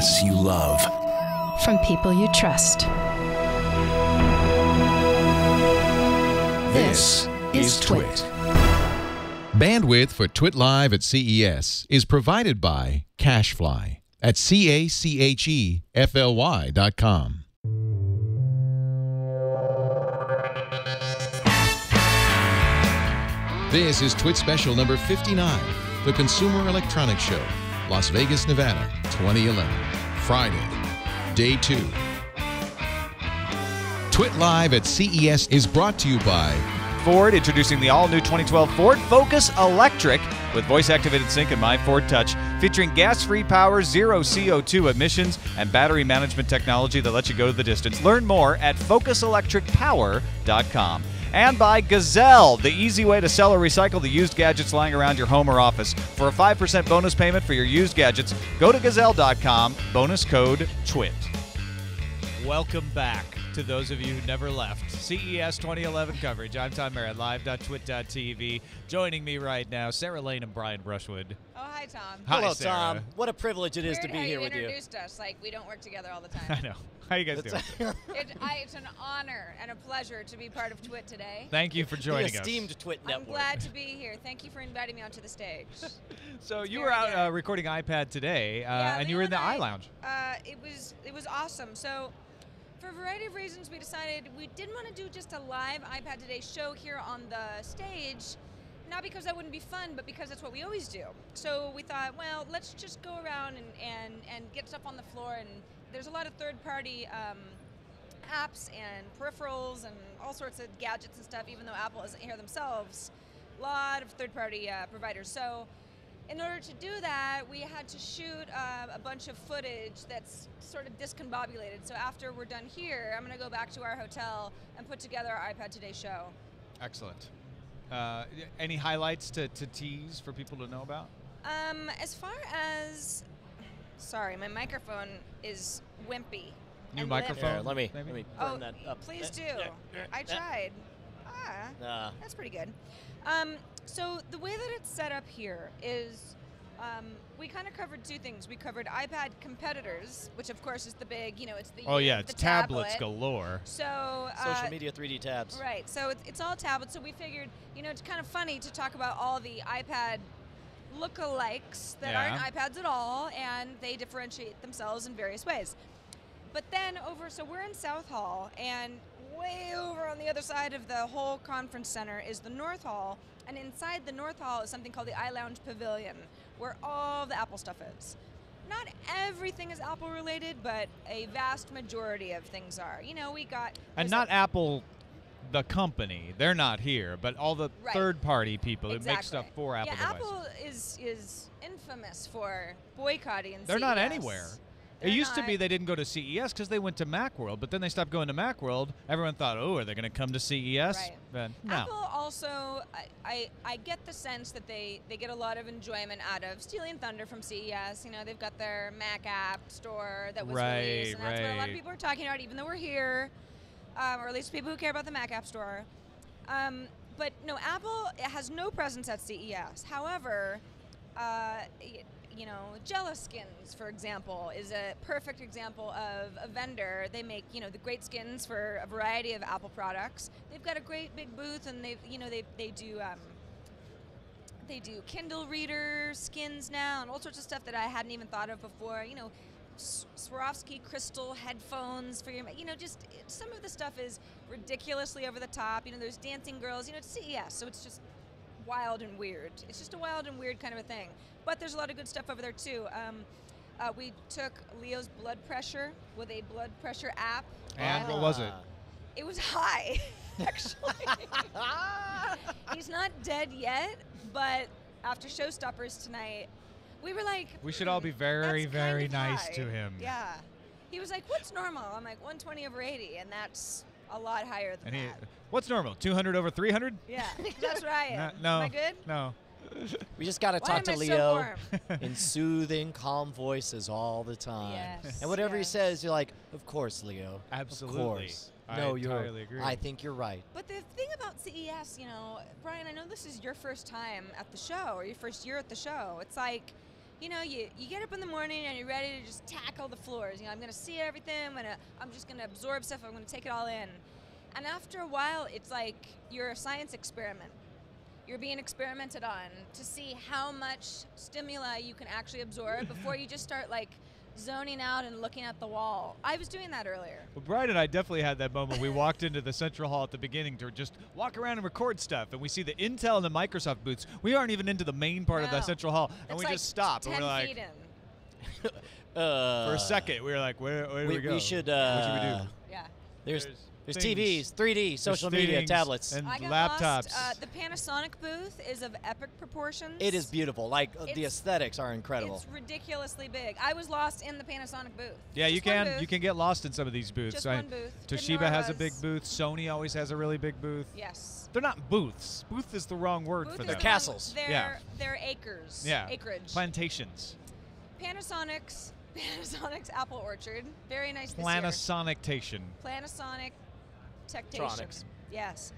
podcasts you love. From people you trust. This is TWiT. Bandwidth for TWiT Live at CES is provided by Cachefly at CACHEFLY.com. This is TWiT Special number 59, the Consumer Electronics Show, Las Vegas, Nevada, 2011, Friday, Day 2. TWiT Live at CES is brought to you by Ford, introducing the all-new 2012 Ford Focus Electric with voice-activated sync and My Ford Touch, featuring gas-free power, zero CO2 emissions, and battery management technology that lets you go the distance. Learn more at focuselectricpower.com. And by Gazelle, the easy way to sell or recycle the used gadgets lying around your home or office. For a 5% bonus payment for your used gadgets, go to gazelle.com, bonus code TWiT. Welcome back to those of you who never left. CES 2011 coverage. I'm Tom Merritt, live.twit.tv. Joining me right now, Sarah Lane and Brian Brushwood. Oh, hi, Tom. Hi, Hello, Sarah. Tom. What a privilege it is to be here with you. You introduced us like we don't work together all the time. I know. How you guys doing? It's an honor and a pleasure to be part of TWiT today. Thank you for joining the us. esteemed TWiT network. I'm glad to be here. Thank you for inviting me onto the stage. So It's you were very out good. recording iPad today, Yeah, and you were in the Leo and iLounge. It was awesome. So, for a variety of reasons, we decided we didn't want to do just a live iPad Today show here on the stage. Not because that wouldn't be fun, but because that's what we always do. So we thought, well, let's just go around and get stuff on the floor. And there's a lot of third-party apps and peripherals and all sorts of gadgets and stuff, even though Apple isn't here themselves. A lot of third-party providers. So in order to do that, we had to shoot a bunch of footage that's sort of discombobulated. So after we're done here, I'm going to go back to our hotel and put together our iPad Today show. Excellent. Any highlights to tease for people to know about? As far as, sorry, my microphone is wimpy. New and microphone? Here, let me maybe? turn that up. Please do. I tried. That's pretty good. So the way that it's set up here is we kind of covered two things. We covered iPad competitors, which of course is the big, it's the It's the tablets tablet. galore. So Social media 3D tabs. Right. So it's all tablets. So we figured, it's kind of funny to talk about all the iPad lookalikes that aren't iPads at all, and they differentiate themselves in various ways. But then so we're in South Hall, and way over on the other side of the whole conference center is the North Hall, and inside the North Hall is something called the iLounge Pavilion, where all the Apple stuff is. Not everything is Apple related, but a vast majority of things are. We got... And not Apple, the company. They're not here, but all the third-party people that make stuff for Apple devices. Apple is infamous for boycotting CES. They're not anywhere. It used to be they didn't go to CES because they went to Macworld, but then they stopped going to Macworld. Everyone thought, oh, are they going to come to CES? Right. Then, no. Apple also, I get the sense that they get a lot of enjoyment out of stealing thunder from CES. They've got their Mac App Store that was released, and that's what a lot of people are talking about, even though we're here, or at least people who care about the Mac App Store. But no, Apple has no presence at CES. However, Jellaskins, for example, is a perfect example of a vendor. They make, the great skins for a variety of Apple products. They've got a great big booth, and they do Kindle reader skins now and all sorts of stuff that I hadn't even thought of before. Swarovski crystal headphones for your, just some of the stuff is ridiculously over the top. There's dancing girls. It's CES, so it's just wild and weird. It's just a wild and weird kind of a thing. But there's a lot of good stuff over there too. We took Leo's blood pressure with a blood pressure app. And what was it? It was high, actually. He's not dead yet, but after Showstoppers tonight, we were like, we should all be very, that's very kind of nice high. to him. Yeah. He was like, what's normal? I'm like, 120/80, and that's a lot higher than that. What's normal? 200/300? Yeah, that's what I am. No. Am I good? No. We just got to Why talk am to I so Leo warm? in soothing, calm voices all the time. Yes, And whatever he yes. says, you're like, of course, Leo. Absolutely. Of course. I No, entirely agree. I think you're right. But the thing about CES, Brian, I know this is your first time at the show, or your first year at the show. It's like, you know, you get up in the morning and you're ready to just tackle the floors. You know, I'm going to see everything. I'm just going to absorb stuff. I'm going to take it all in. And after a while, it's like you're a science experiment. You're being experimented on to see how much stimuli you can actually absorb before you just start like zoning out and looking at the wall. I was doing that earlier. Well, Brian and I definitely had that moment. We walked into the central hall at the beginning to just walk around and record stuff, and we see the Intel and the Microsoft booths. We aren't even into the main part of the central hall, and we like just stopped. 10 and we're like, feet in. for a second, we were like, where do we go? We should. What should we do? Yeah. There's things. TVs, 3D, social media, things tablets. and I got laptops. lost. The Panasonic booth is of epic proportions. It is beautiful. Like the aesthetics are incredible. It's ridiculously big. I was lost in the Panasonic booth. Yeah, Just you one can booth. you can get lost in some of these booths. Just one booth. Didn't know Toshiba where has it a big was. booth. Sony always has a really big booth. Yes. They're not booths. Booth is the wrong word Booth for is them. the castles. They're, Yeah. they're acres. Yeah. Acreage. Plantations. Panasonic's apple orchard. Very nice this year. Panasonic-tation. Panasonic Techtation. Tronics. Yes.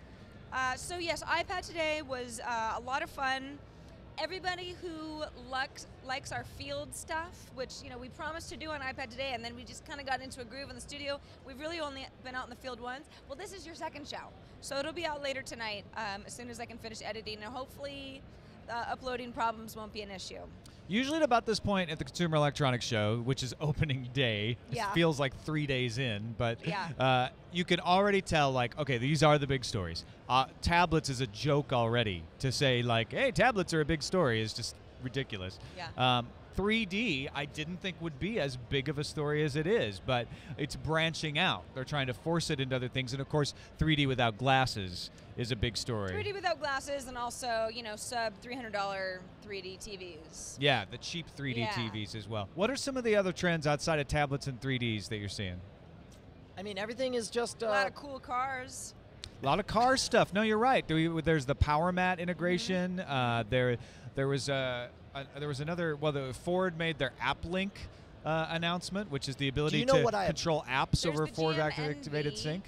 So yes, iPad today was a lot of fun. Everybody who likes our field stuff, which we promised to do on iPad today, and then we just kind of got into a groove in the studio. We've really only been out in the field once. Well, this is your second show, so it'll be out later tonight as soon as I can finish editing, and hopefully uploading problems won't be an issue. Usually at about this point at the Consumer Electronics Show, which is opening day, Yeah. it feels like 3 days in, but Yeah. you can already tell, like, okay, these are the big stories. Tablets is a joke already. To say, like, hey, tablets are a big story is just ridiculous. Yeah. 3D, I didn't think would be as big of a story as it is, but it's branching out. They're trying to force it into other things, and of course, 3D without glasses is a big story. 3D without glasses, and also sub $300 3D TVs. Yeah, the cheap 3D Yeah. TVs as well. What are some of the other trends outside of tablets and 3Ds that you're seeing? I mean, everything is just. A lot of cool cars. A lot of car stuff. No, you're right. There's the power mat integration. Mm-hmm. There was another. Well, the Ford made their AppLink announcement, which is the ability you know to what I- control apps There's over the Ford GM activated NV. sync.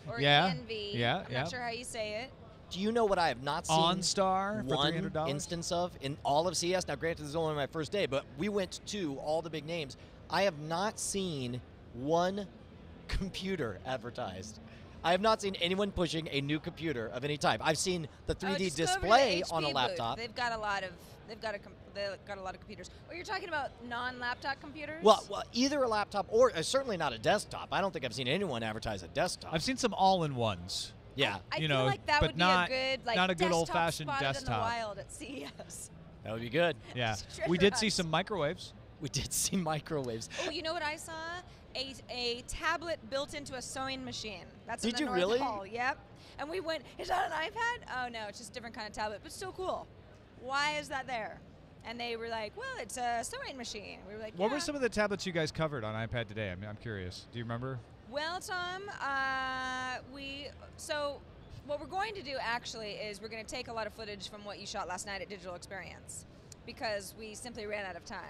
Or Yeah. ENV. Yeah, I'm yeah. not sure how you say it. Do you know what I have not seen OnStar for one $300? instance of in all of CES? Now, granted, this is only my first day, but we went to all the big names. I have not seen one computer advertised. I have not seen anyone pushing a new computer of any type. I've seen the 3D Just go over to the display HP on a booth. laptop. They've got a lot of computers. Or you're talking about non-laptop computers? Well, either a laptop or certainly not a desktop. I don't think I've seen anyone advertise a desktop. I've seen some all-in-ones. yeah, I you feel know, like that but would not- be a good not a good desktop old-fashioned spotted in the desktop. wild at CES. that would be good. Yeah, Treasure we did see hunts. some microwaves. We did see microwaves. Oh, you know what I saw? A tablet built into a sewing machine. That's Did in the you North really? Hall. Yep. And we went, is that an iPad? Oh no, it's just a different kind of tablet, but still cool. Why is that there? And they were like, well, it's a sewing machine. We were like, What yeah. were some of the tablets you guys covered on iPad today? I'm curious. Do you remember? Well, Tom, so what we're going to do actually is we're going to take a lot of footage from what you shot last night at Digital Experience because we simply ran out of time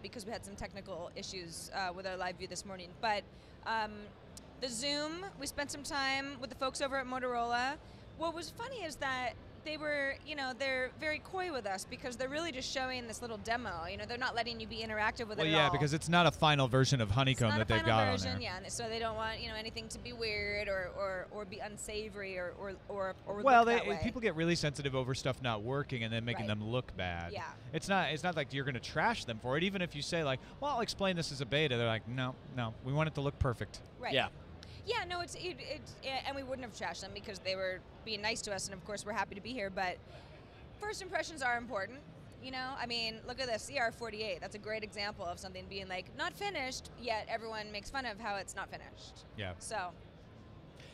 because we had some technical issues with our live view this morning. But the Zoom, we spent some time with the folks over at Motorola. What was funny is that they were, they're very coy with us because they're really just showing this little demo. They're not letting you be interactive with Well, it at yeah, all. because it's not a final version of Honeycomb It's not that they've a final got version, on there. yeah, and so they don't want anything to be weird or be unsavory or Well, look that way. people get really sensitive over stuff not working and then making Right. them look bad. Yeah. It's not like you're going to trash them for it. Even if you say like, well, I'll explain this as a beta, they're like, no, we want it to look perfect. Right. Yeah. Yeah, no, it's and we wouldn't have trashed them because they were being nice to us, and of course we're happy to be here. But first impressions are important. I mean, look at this CR48. That's a great example of something being like not finished, yet everyone makes fun of how it's not finished. Yeah. So.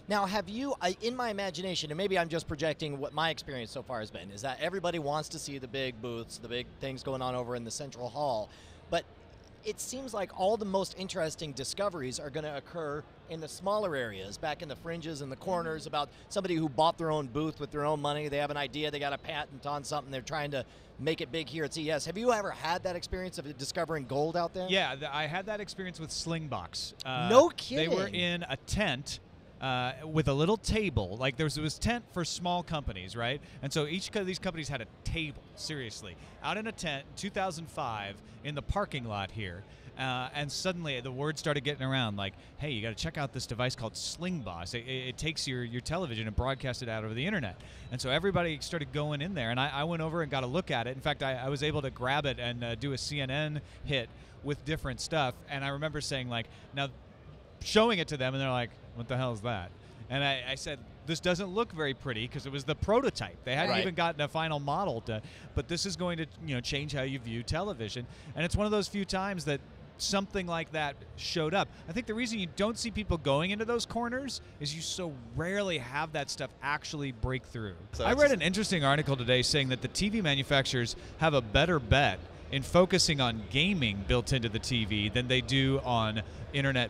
Now, have you, in my imagination, and maybe I'm just projecting what my experience so far has been, is that everybody wants to see the big booths, the big things going on over in the central hall, but it seems like all the most interesting discoveries are going to occur in the smaller areas, back in the fringes and the corners, about somebody who bought their own booth with their own money. They have an idea, they got a patent on something, they're trying to make it big here at CES. Have you ever had that experience of discovering gold out there? Yeah, I had that experience with Slingbox. No They were kidding. in a tent with a little table. Like there was tent for small companies, right? And so each of these companies had a table, seriously, out in a tent in 2005 in the parking lot here. And suddenly the word started getting around like, hey, you got to check out this device called Sling Boss. It takes your television and broadcasts it out over the internet. And so everybody started going in there, and I went over and got a look at it. In fact, I was able to grab it and do a CNN hit with different stuff. And I remember saying, like, now showing it to them, and they're like, what the hell is that? And I said, this doesn't look very pretty because it was the prototype. They hadn't even gotten a final model, but this is going to change how you view television. And it's one of those few times that something like that showed up. I think the reason you don't see people going into those corners is you so rarely have that stuff actually break through. So I read an interesting article today saying that the TV manufacturers have a better bet in focusing on gaming built into the TV than they do on internet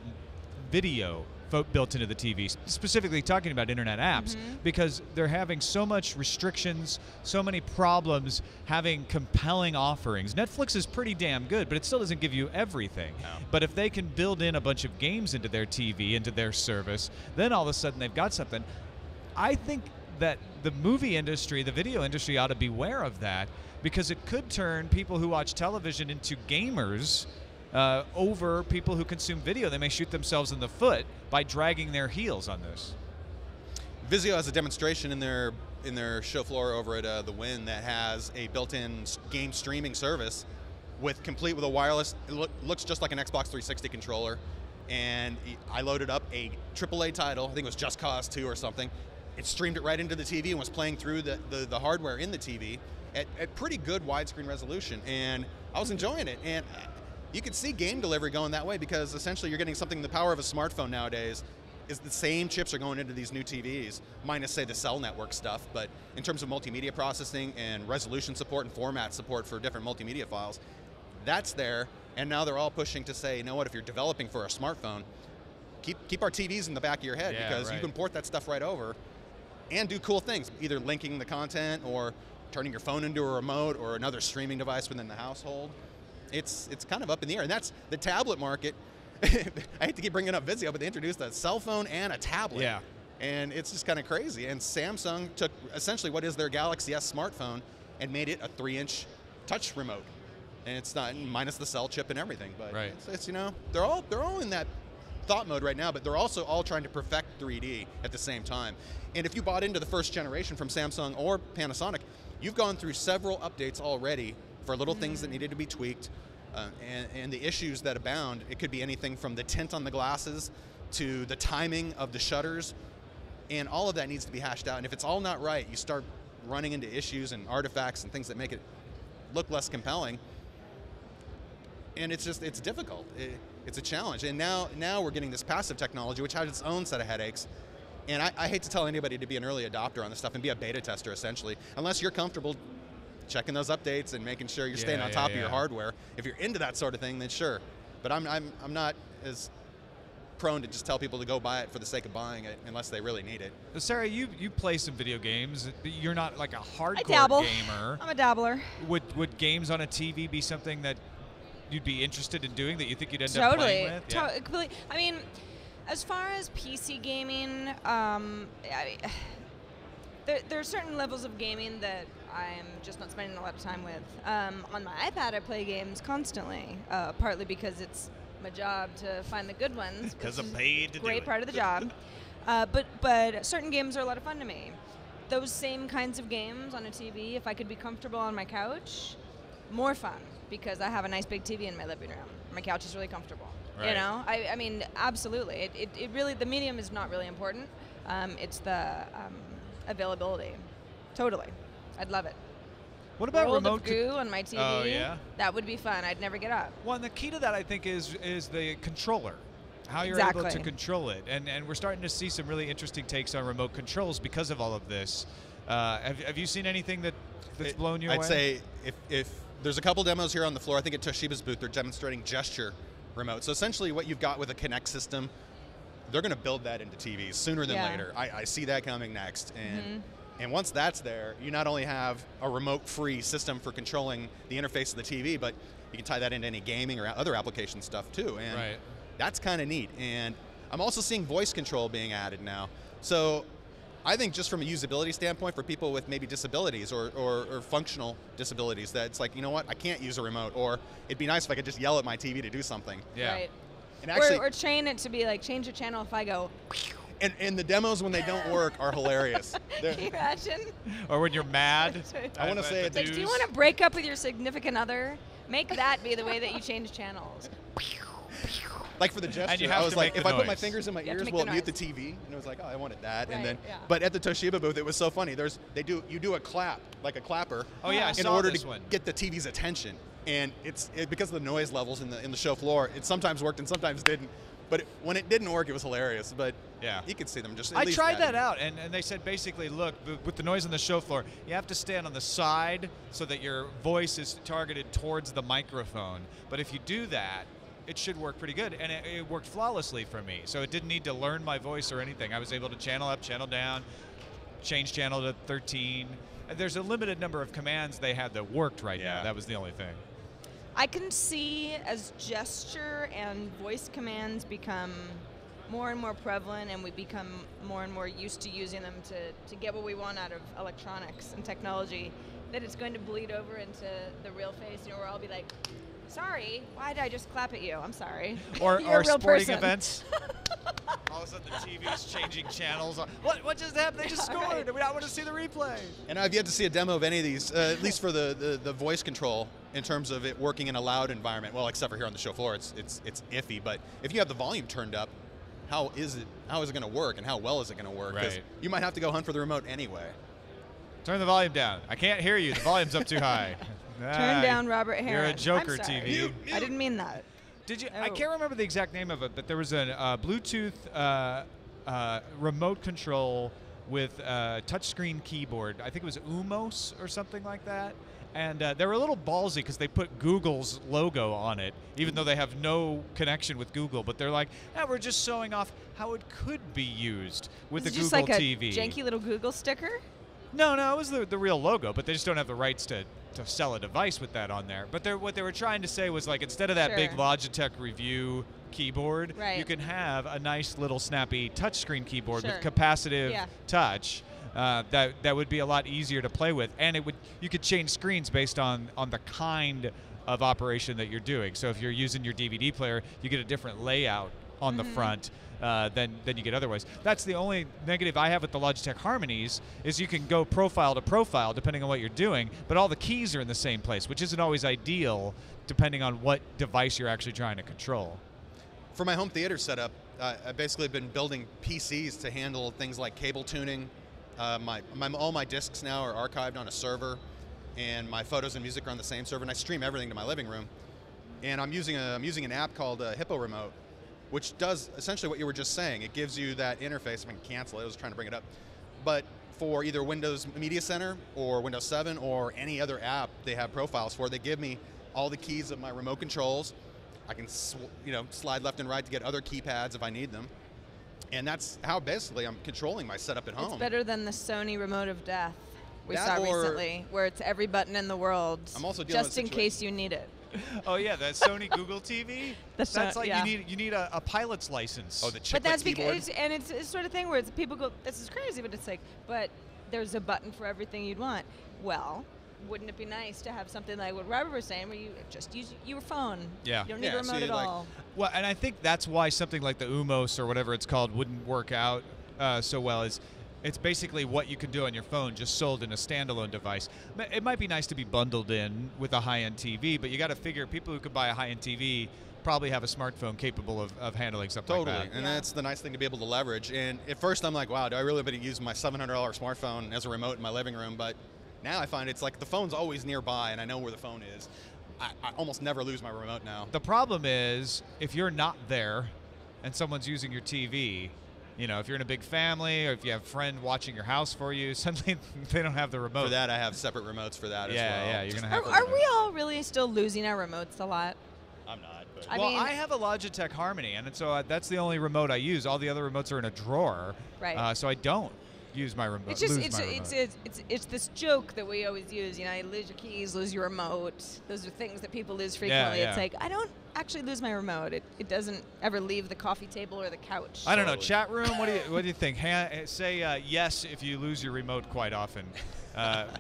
video built into the TV, specifically talking about internet apps, because they're having so much restrictions, so many problems having compelling offerings. Netflix is pretty damn good, but it still doesn't give you everything. No. But if they can build in a bunch of games into their TV, into their service, then all of a sudden they've got something. I think that the movie industry, the video industry ought to beware of that, because it could turn people who watch television into gamers over people who consume video. They may shoot themselves in the foot by dragging their heels on this. Vizio has a demonstration in their show floor over at the Wynn that has a built-in game streaming service complete with a wireless. It looks just like an Xbox 360 controller, and I loaded up a AAA title. I think it was Just Cause 2 or something. It streamed it right into the TV and was playing through the hardware in the TV at pretty good widescreen resolution, and I was enjoying it. And you could see game delivery going that way, because essentially you're getting something the power of a smartphone nowadays is the same chips are going into these new TVs, minus, say, the cell network stuff. But in terms of multimedia processing and resolution support and format support for different multimedia files, that's there. And now they're all pushing to say, you know what, if you're developing for a smartphone, keep our TVs in the back of your head, because you can port that stuff right over and do cool things, either linking the content or turning your phone into a remote or another streaming device within the household. It's kind of up in the air, and that's the tablet market. I hate to keep bringing up Vizio, but they introduced a cell phone and a tablet. Yeah. And it's just kind of crazy. And Samsung took essentially what is their Galaxy S smartphone and made it a 3-inch touch remote. And it's not, minus the cell chip and everything. But it's they're all in that thought mode right now, but they're also all trying to perfect 3D at the same time. And if you bought into the first generation from Samsung or Panasonic, you've gone through several updates already for little things that needed to be tweaked, and the issues that abound. It could be anything from the tint on the glasses to the timing of the shutters, and all of that needs to be hashed out. And if it's all not right, you start running into issues and artifacts and things that make it look less compelling. And it's difficult. It's a challenge. And now we're getting this passive technology, which has its own set of headaches. And I hate to tell anybody to be an early adopter on this stuff and be a beta tester, essentially, unless you're comfortable checking those updates and making sure you're staying on top of your hardware. If you're into that sort of thing, then sure. But I'm not as prone to just tell people to go buy it for the sake of buying it unless they really need it. Sarah, you play some video games. You're not like a hardcore gamer. I'm a dabbler. Would games on a TV be something that you'd be interested in doing, that you think you'd end up playing with? Totally. I mean, as far as PC gaming, there are certain levels of gaming that I'm just not spending a lot of time with. On my iPad, I play games constantly, partly because it's my job to find the good ones. Because I'm paid to do it. Great part of the job. But certain games are a lot of fun to me. Those same kinds of games on a TV, if I could be comfortable on my couch, more fun, because I have a nice big TV in my living room. My couch is really comfortable. Right. You know, I mean, absolutely. It really, the medium is not really important. It's the availability. Totally. I'd love it. What about World remote of goo on my TV? Oh, yeah? That would be fun. I'd never get up. Well, and the key to that, I think, is the controller. How you're able to control it. And we're starting to see some really interesting takes on remote controls because of all of this. Have you seen anything that's blown you away? I'd say if there's a couple demos here on the floor. I think at Toshiba's booth they're demonstrating gesture remote. So essentially what you've got with a Kinect system, they're going to build that into TVs sooner than later. I see that coming next. And once that's there, you not only have a remote-free system for controlling the interface of the TV, but you can tie that into any gaming or other application stuff too. And that's kind of neat. And I'm also seeing voice control being added now. So I think just from a usability standpoint for people with maybe disabilities or functional disabilities, that it's like, you know what, I can't use a remote, or it'd be nice if I could just yell at my TV to do something. Yeah. Right. And actually, or train it to be like, change the channel if I go. and the demos when they don't work are hilarious. Can you imagine? Or when you're mad. I want to say It's like, do you want to break up with your significant other? Make that be the way that you change channels. like for the gesture, And you have I was to like, make if the I put my noise. fingers in my You have to ears, make will the it mute the noise. TV? And it was like, oh, I wanted that. Right, And then, yeah. but at the Toshiba booth, it was so funny. You do a clap, like a clapper. Oh yeah, I in saw order this to one. get the TV's attention, and because of the noise levels in the show floor, it sometimes worked and sometimes didn't. But when it didn't work, it was hilarious. But Yeah. you could see them just. At I least tried adding that out, and they said basically, look, with the noise on the show floor, you have to stand on the side so that your voice is targeted towards the microphone. But if you do that, it should work pretty good, and it worked flawlessly for me. So it didn't need to learn my voice or anything. I was able to channel up, channel down, change channel to 13. And there's a limited number of commands they had that worked right now. Yeah. That was the only thing. I can see as gesture and voice commands become more and more prevalent, and we become more and more used to using them to get what we want out of electronics and technology, that it's going to bleed over into the real face, where I'll be like, sorry, why did I just clap at you? I'm sorry. Or You're a real sporting person. events. All of a sudden the TV's changing channels. What just happened? They just scored. Right. We don't want to see the replay. And I've yet to see a demo of any of these, at least for the voice control, in terms of it working in a loud environment. Well, except for here on the show floor, it's iffy. But if you have the volume turned up, how is it going to work, and how well is it going to work? 'Cause Right. you might have to go hunt for the remote anyway. Turn the volume down. I can't hear you. The volume's up too high. Turn down Robert You're a Harris. Joker I'm sorry. TV. I didn't mean that. Did you? I Oh. can't remember the exact name of it, but there was a Bluetooth remote control with a touchscreen keyboard. I think it was Umos or something like that. And they were a little ballsy because they put Google's logo on it, even though they have no connection with Google. But they're like, we're just showing off how it could be used with It's the just Google like TV. a janky little Google sticker. No, it was the real logo, but they just don't have the rights to sell a device with that on there. But what they were trying to say was, like, instead of that big Sure. Logitech Review keyboard, Right. you can have a nice little snappy touchscreen keyboard Sure. with capacitive Yeah. touch. That would be a lot easier to play with, and you could change screens based on the kind of operation that you're doing. So if you're using your DVD player, you get a different layout on the front than you get otherwise. That's the only negative I have with the Logitech Harmonies, is you can go profile to profile depending on what you're doing, but all the keys are in the same place, which isn't always ideal depending on what device you're actually trying to control. For my home theater setup, I've basically been building PCs to handle things like cable tuning. All my discs now are archived on a server, and my photos and music are on the same server, and I stream everything to my living room. And I'm using an app called Hippo Remote, which does essentially what you were just saying. It gives you that interface. I can cancel it. I was trying to bring it up. But for either Windows Media Center or Windows 7 or any other app they have profiles for, they give me all the keys of my remote controls. I can slide left and right to get other keypads if I need them. And that's how basically I'm controlling my setup at home. It's better than the Sony remote of death we That saw or- recently, where it's every button in the world, I'm also dealing just with in case you need it. Oh yeah, that Sony Google TV. That's like yeah. you need a pilot's license. Oh, the chiclet But that's keyboard. because, and it's the sort of thing where people go, this is crazy, but it's like, but there's a button for everything you'd want. Well, wouldn't it be nice to have something like what Robert was saying, where you just use your phone? Yeah. You don't need Yeah, a remote see, at like- all. Well, and I think that's why something like the Umos or whatever it's called wouldn't work out so well. Is it's basically what you can do on your phone, just sold in a standalone device. It might be nice to be bundled in with a high-end TV, but you got to figure people who could buy a high-end TV probably have a smartphone capable of handling something Totally, like that. and Yeah. that's the nice thing to be able to leverage. And at first I'm like, wow, do I really want to use my $700 smartphone as a remote in my living room? But now I find it's like the phone's always nearby, and I know where the phone is. I almost never lose my remote now. The problem is if you're not there and someone's using your TV, if you're in a big family or if you have a friend watching your house for you, suddenly they don't have the remote. For that, I have separate remotes for that as well. Yeah, you're Just- gonna have Are we all really still losing our remotes a lot? I'm not, but I well, mean- I have a Logitech Harmony, and so that's the only remote I use. All the other remotes are in a drawer, Right. So I don't use my remote. It's just lose my remote. it's this joke that we always use. You lose your keys, lose your remote. Those are things that people lose frequently. Yeah. It's like I don't actually lose my remote. It doesn't ever leave the coffee table or the couch. I don't know. Chat room, what do you think? Say yes if you lose your remote quite often.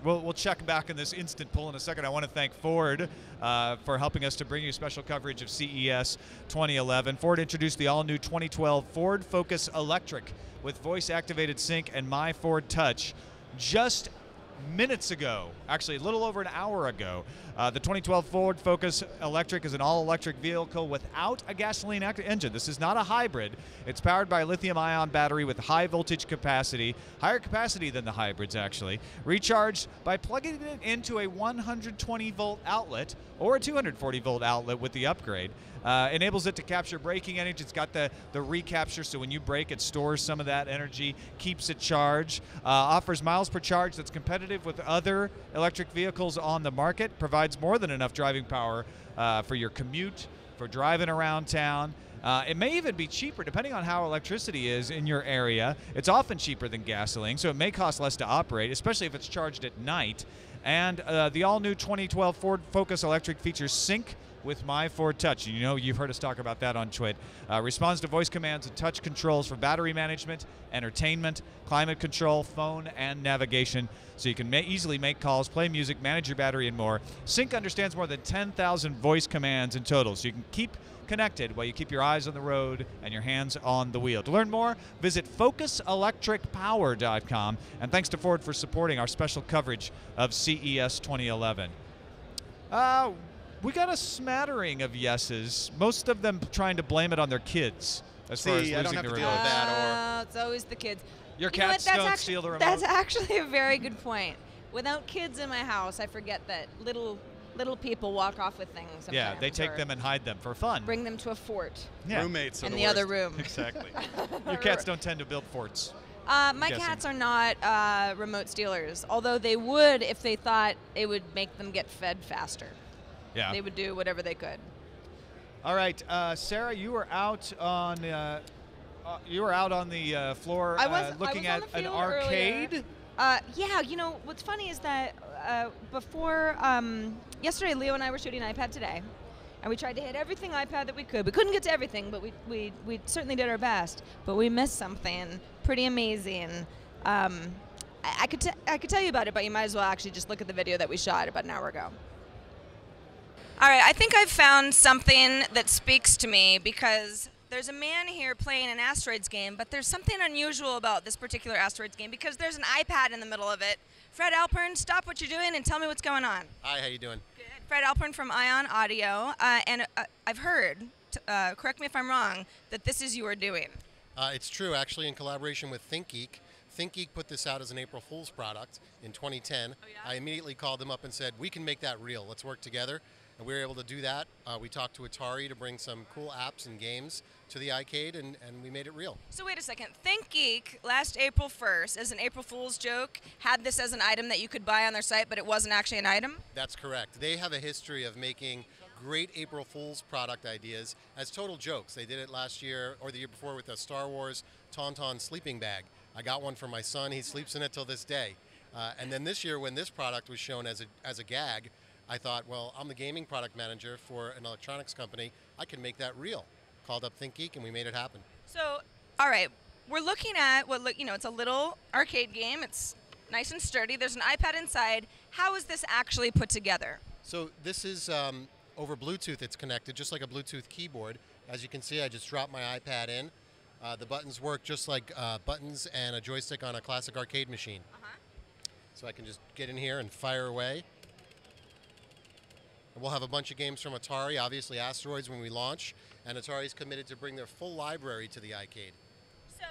We'll check back in this instant poll in a second. I want to thank Ford for helping us to bring you special coverage of CES 2011. Ford introduced the all-new 2012 Ford Focus Electric with voice-activated sync and My Ford Touch just minutes ago, actually a little over an hour ago. The 2012 Ford Focus Electric is an all-electric vehicle without a gasoline engine. This is not a hybrid. It's powered by a lithium-ion battery with high voltage capacity, higher capacity than the hybrids actually, recharged by plugging it into a 120-volt outlet or a 240-volt outlet with the upgrade. Enables it to capture braking energy. It's got the recapture, so when you brake, it stores some of that energy, keeps it charged. Offers miles per charge that's competitive with other electric vehicles on the market. Provides more than enough driving power for your commute, for driving around town. It may even be cheaper, depending on how electricity is in your area. It's often cheaper than gasoline, so it may cost less to operate, especially if it's charged at night. And the all-new 2012 Ford Focus Electric features sync with My Ford Touch. You know, you've heard us talk about that on TWiT. Responds to voice commands and touch controls for battery management, entertainment, climate control, phone, and navigation, so you can easily make calls, play music, manage your battery, and more. Sync understands more than 10,000 voice commands in total, so you can keep connected while you keep your eyes on the road and your hands on the wheel. To learn more, visit focuselectricpower.com. And thanks to Ford for supporting our special coverage of CES 2011. We got a smattering of yeses, most of them trying to blame it on their kids as far as losing I don't have the to remote. deal with that. It's always the kids. Your You know what? cats don't steal the remote? That's actually a very good point. Without kids in my house, I forget that little people walk off with things. Yeah, sometimes, they take or them and hide them for fun. bring them to a fort Yeah. Roommates are in the the other worst. room. Exactly. Your cats don't tend to build forts. My guessing. cats are not remote stealers, although they would if they thought it would make them get fed faster. Yeah. They would do whatever they could. All right, Sarah, you were out on the floor looking I was on at the an field arcade. Yeah, you know, what's funny is that before yesterday, Leo and I were shooting iPad today, and we tried to hit everything iPad that we could. We couldn't get to everything, but we certainly did our best. But we missed something pretty amazing. I could tell you about it, but you might as well actually just look at the video that we shot about an hour ago. All right, I think I've found something that speaks to me, because there's a man here playing an Asteroids game, but there's something unusual about this particular Asteroids game because there's an iPad in the middle of it. Fred Alpern, stop what you're doing and tell me what's going on. Hi, how you doing? Good. Fred Alpern from Ion Audio, and I've heard, correct me if I'm wrong, that this is you are doing. It's true, actually, in collaboration with ThinkGeek. ThinkGeek put this out as an April Fool's product in 2010. Oh, yeah? I immediately called them up and said, we can make that real. Let's work together. And we were able to do that. We talked to Atari to bring some cool apps and games to the iCade, and we made it real. So wait a second. ThinkGeek, last April 1st, as an April Fool's joke, had this as an item that you could buy on their site, but it wasn't actually an item? That's correct. They have a history of making great April Fool's product ideas as total jokes. They did it last year, or the year before, with a Star Wars Tauntaun sleeping bag. I got one for my son. He sleeps in it till this day. And then this year, when this product was shown as a gag, I thought, well, I'm the gaming product manager for an electronics company. I can make that real. Called up ThinkGeek, and we made it happen. So, all right, we're looking at it's a little arcade game. It's nice and sturdy. There's an iPad inside. How is this actually put together? So this is over Bluetooth. It's connected just like a Bluetooth keyboard. As you can see, I just dropped my iPad in. The buttons work just like buttons and a joystick on a classic arcade machine. So I can just get in here and fire away. And we'll have a bunch of games from Atari, obviously Asteroids when we launch, and Atari's committed to bring their full library to the iCade. So,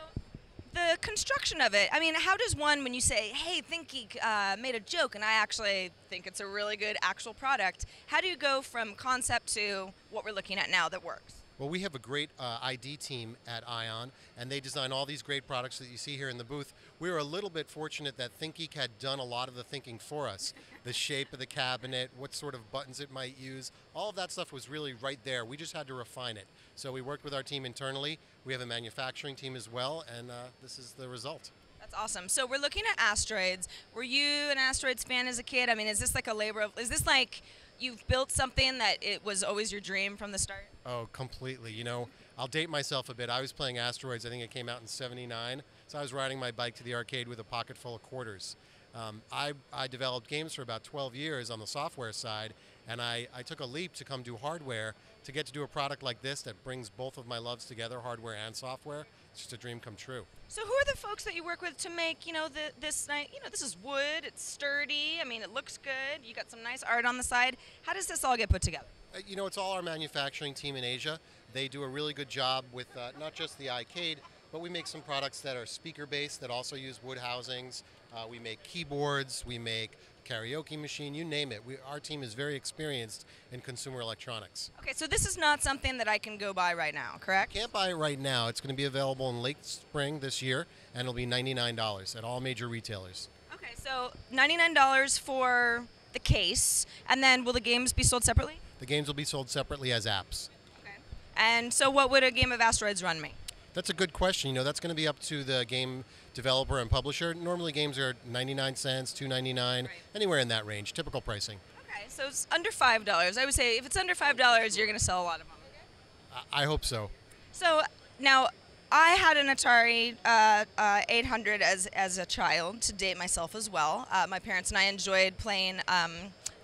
the construction of it, I mean, how does one, when you say, hey, ThinkGeek made a joke, and I actually think it's a really good actual product, how do you go from concept to what we're looking at now that works? Well, we have a great ID team at Ion, and they design all these great products that you see here in the booth. We were a little bit fortunate that ThinkGeek had done a lot of the thinking for us. The shape of the cabinet, what sort of buttons it might use, all of that stuff was really right there. We just had to refine it. So we worked with our team internally. We have a manufacturing team as well, and this is the result. That's awesome. So we're looking at Asteroids. Were you an Asteroids fan as a kid? I mean, is this like a labor of, is this like you've built something that it was always your dream from the start? Oh, completely. You know, I'll date myself a bit. I was playing Asteroids. I think it came out in '79. So I was riding my bike to the arcade with a pocket full of quarters. I developed games for about 12 years on the software side, and I took a leap to come do hardware to get to do a product like this that brings both of my loves together, hardware and software. It's just a dream come true. So who are the folks that you work with to make, you know, this is wood, it's sturdy, I mean, it looks good, you got some nice art on the side. How does this all get put together? You know, it's all our manufacturing team in Asia. They do a really good job with not just the iCade, but we make some products that are speaker-based that also use wood housings. We make keyboards, we make karaoke machine, you name it. Our team is very experienced in consumer electronics. Okay, so this is not something that I can go buy right now, correct? Can't buy it right now. It's going to be available in late spring this year, and it'll be $99 at all major retailers. Okay, so $99 for the case, and then will the games be sold separately? The games will be sold separately as apps. Okay. And so what would a game of Asteroids run me? That's a good question. You know, that's going to be up to the game developer and publisher. Normally games are 99 cents, $2.99, right, anywhere in that range, typical pricing. Okay, so it's under $5. I would say if it's under $5, you're going to sell a lot of them. I hope so. So now, I had an Atari 800 as a child, to date myself as well. My parents and I enjoyed playing a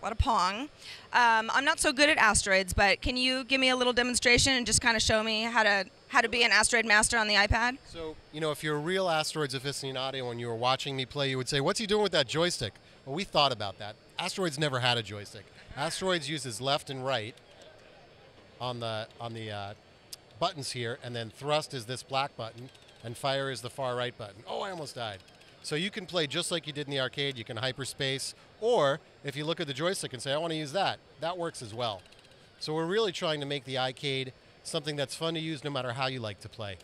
lot of Pong. I'm not so good at Asteroids, but can you give me a little demonstration and just kind of show me how to be an Asteroid master on the iPad? So, you know, if you're a real Asteroids aficionado and you were watching me play, you would say, what's he doing with that joystick? Well, we thought about that. Asteroids never had a joystick. Asteroids uses left and right on the buttons here, and then thrust is this black button, and fire is the far right button. Oh, I almost died. So you can play just like you did in the arcade. You can hyperspace, or if you look at the joystick and say, I want to use that, that works as well. So we're really trying to make the iCade something that's fun to use no matter how you like to play.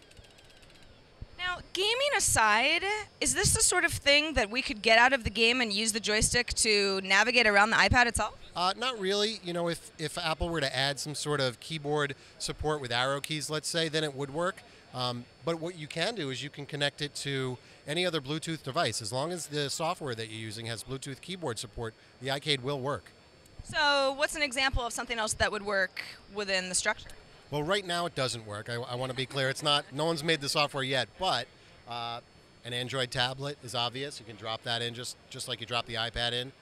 Now, gaming aside, is this the sort of thing that we could get out of the game and use the joystick to navigate around the iPad itself? Not really. You know, if Apple were to add some sort of keyboard support with arrow keys, let's say, then it would work. But what you can do is you can connect it to any other Bluetooth device. As long as the software that you're using has Bluetooth keyboard support, the iCade will work. So what's an example of something else that would work within the structure? Well, right now it doesn't work. I want to be clear. It's not. No one's made the software yet, but an Android tablet is obvious. You can drop that in just like you drop the iPad in.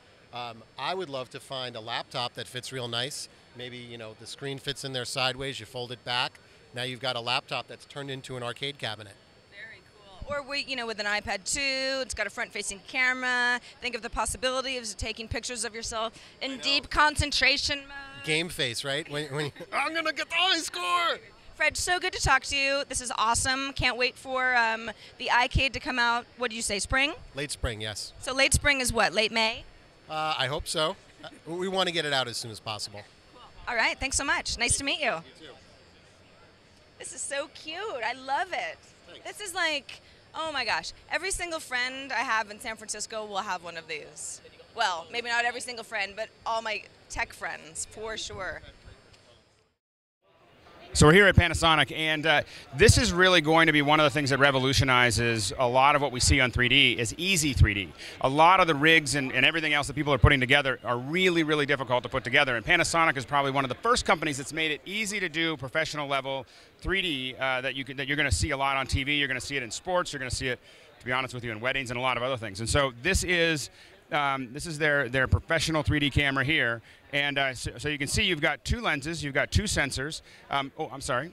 I would love to find a laptop that fits real nice. Maybe, you know, the screen fits in there sideways. You fold it back. Now you've got a laptop that's turned into an arcade cabinet. Very cool. Or with an iPad 2, it's got a front-facing camera. Think of the possibility of taking pictures of yourself in deep concentration mode. Game face, right? When I'm gonna get the high score. Fred, so good to talk to you. This is awesome. Can't wait for the iCade to come out. What did you say, spring? Late spring, yes. So late spring is what, late May? I hope so. We want to get it out as soon as possible. Cool. All right, thanks so much. Nice to meet you. You too. This is so cute. I love it. Thanks. This is like, oh my gosh. Every single friend I have in San Francisco will have one of these. Well, maybe not every single friend, but all my tech friends, for sure. So we're here at Panasonic, and this is really going to be one of the things that revolutionizes a lot of what we see on 3D is easy 3D. A lot of the rigs and everything else that people are putting together are really, really difficult to put together, and Panasonic is probably one of the first companies that's made it easy to do professional level 3D that you're going to see a lot on TV. You're going to see it in sports. You're going to see it, to be honest with you, in weddings and a lot of other things. And so this is their professional 3D camera here, and so you can see you've got two lenses, you've got two sensors. Oh, I'm sorry.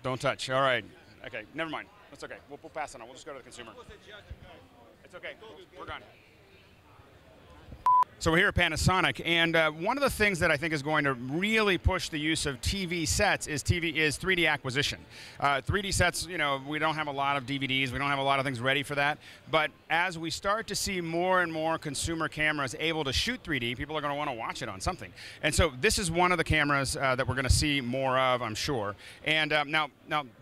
Don't touch. All right. Okay, never mind. That's okay. We'll pass it on. We'll just go to the consumer. It's okay. We're gone. So we're here at Panasonic, and one of the things that I think is going to really push the use of TV sets is 3D acquisition. 3D sets, you know, we don't have a lot of DVDs, we don't have a lot of things ready for that, but as we start to see more and more consumer cameras able to shoot 3D, people are going to want to watch it on something. And so this is one of the cameras that we're going to see more of, I'm sure. And now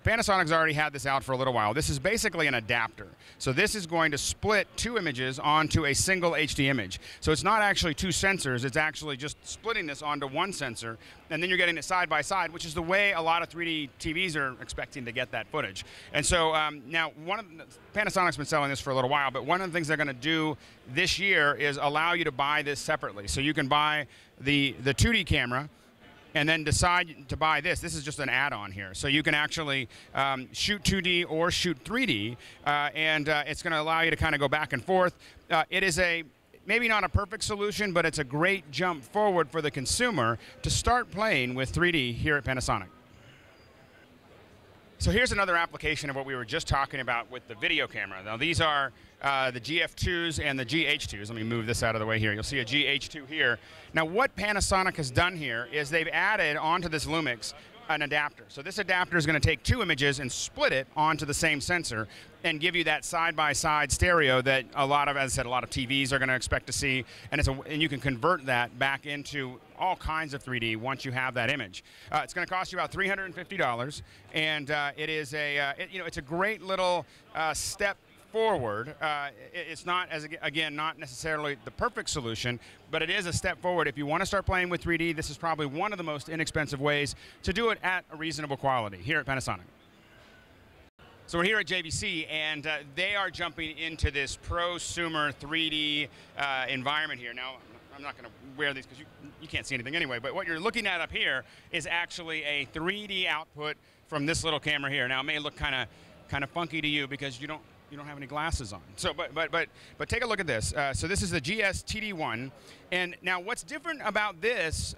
Panasonic's already had this out for a little while. This is basically an adapter. So this is going to split two images onto a single HD image. So it's not actually two sensors. It's actually just splitting this onto one sensor, and then you're getting it side by side, which is the way a lot of 3D TVs are expecting to get that footage. And so now, Panasonic's been selling this for a little while, but one of the things they're going to do this year is allow you to buy this separately. So you can buy the 2D camera, and then decide to buy this. This is just an add-on here. So you can actually shoot 2D or shoot 3D, and it's going to allow you to kind of go back and forth. It is maybe not a perfect solution, but it's a great jump forward for the consumer to start playing with 3D here at Panasonic. So here's another application of what we were just talking about with the video camera. Now these are the GF2s and the GH2s. Let me move this out of the way here. You'll see a GH2 here. Now what Panasonic has done here is they've added onto this Lumix an adapter. So this adapter is going to take two images and split it onto the same sensor and give you that side-by-side stereo that a lot of, as I said, a lot of TVs are going to expect to see, and you can convert that back into all kinds of 3D once you have that image. It's going to cost you about $350, and it is it's a great little step forward. It's not, again, not necessarily the perfect solution, but it is a step forward. If you want to start playing with 3D, this is probably one of the most inexpensive ways to do it at a reasonable quality here at Panasonic. So we're here at JVC, and they are jumping into this prosumer 3D environment here. Now, I'm not going to wear these because you can't see anything anyway, but what you're looking at up here is actually a 3D output from this little camera here. Now, it may look kind of funky to you because you don't have any glasses on. So, but take a look at this. So this is the GS-TD1, and now what's different about this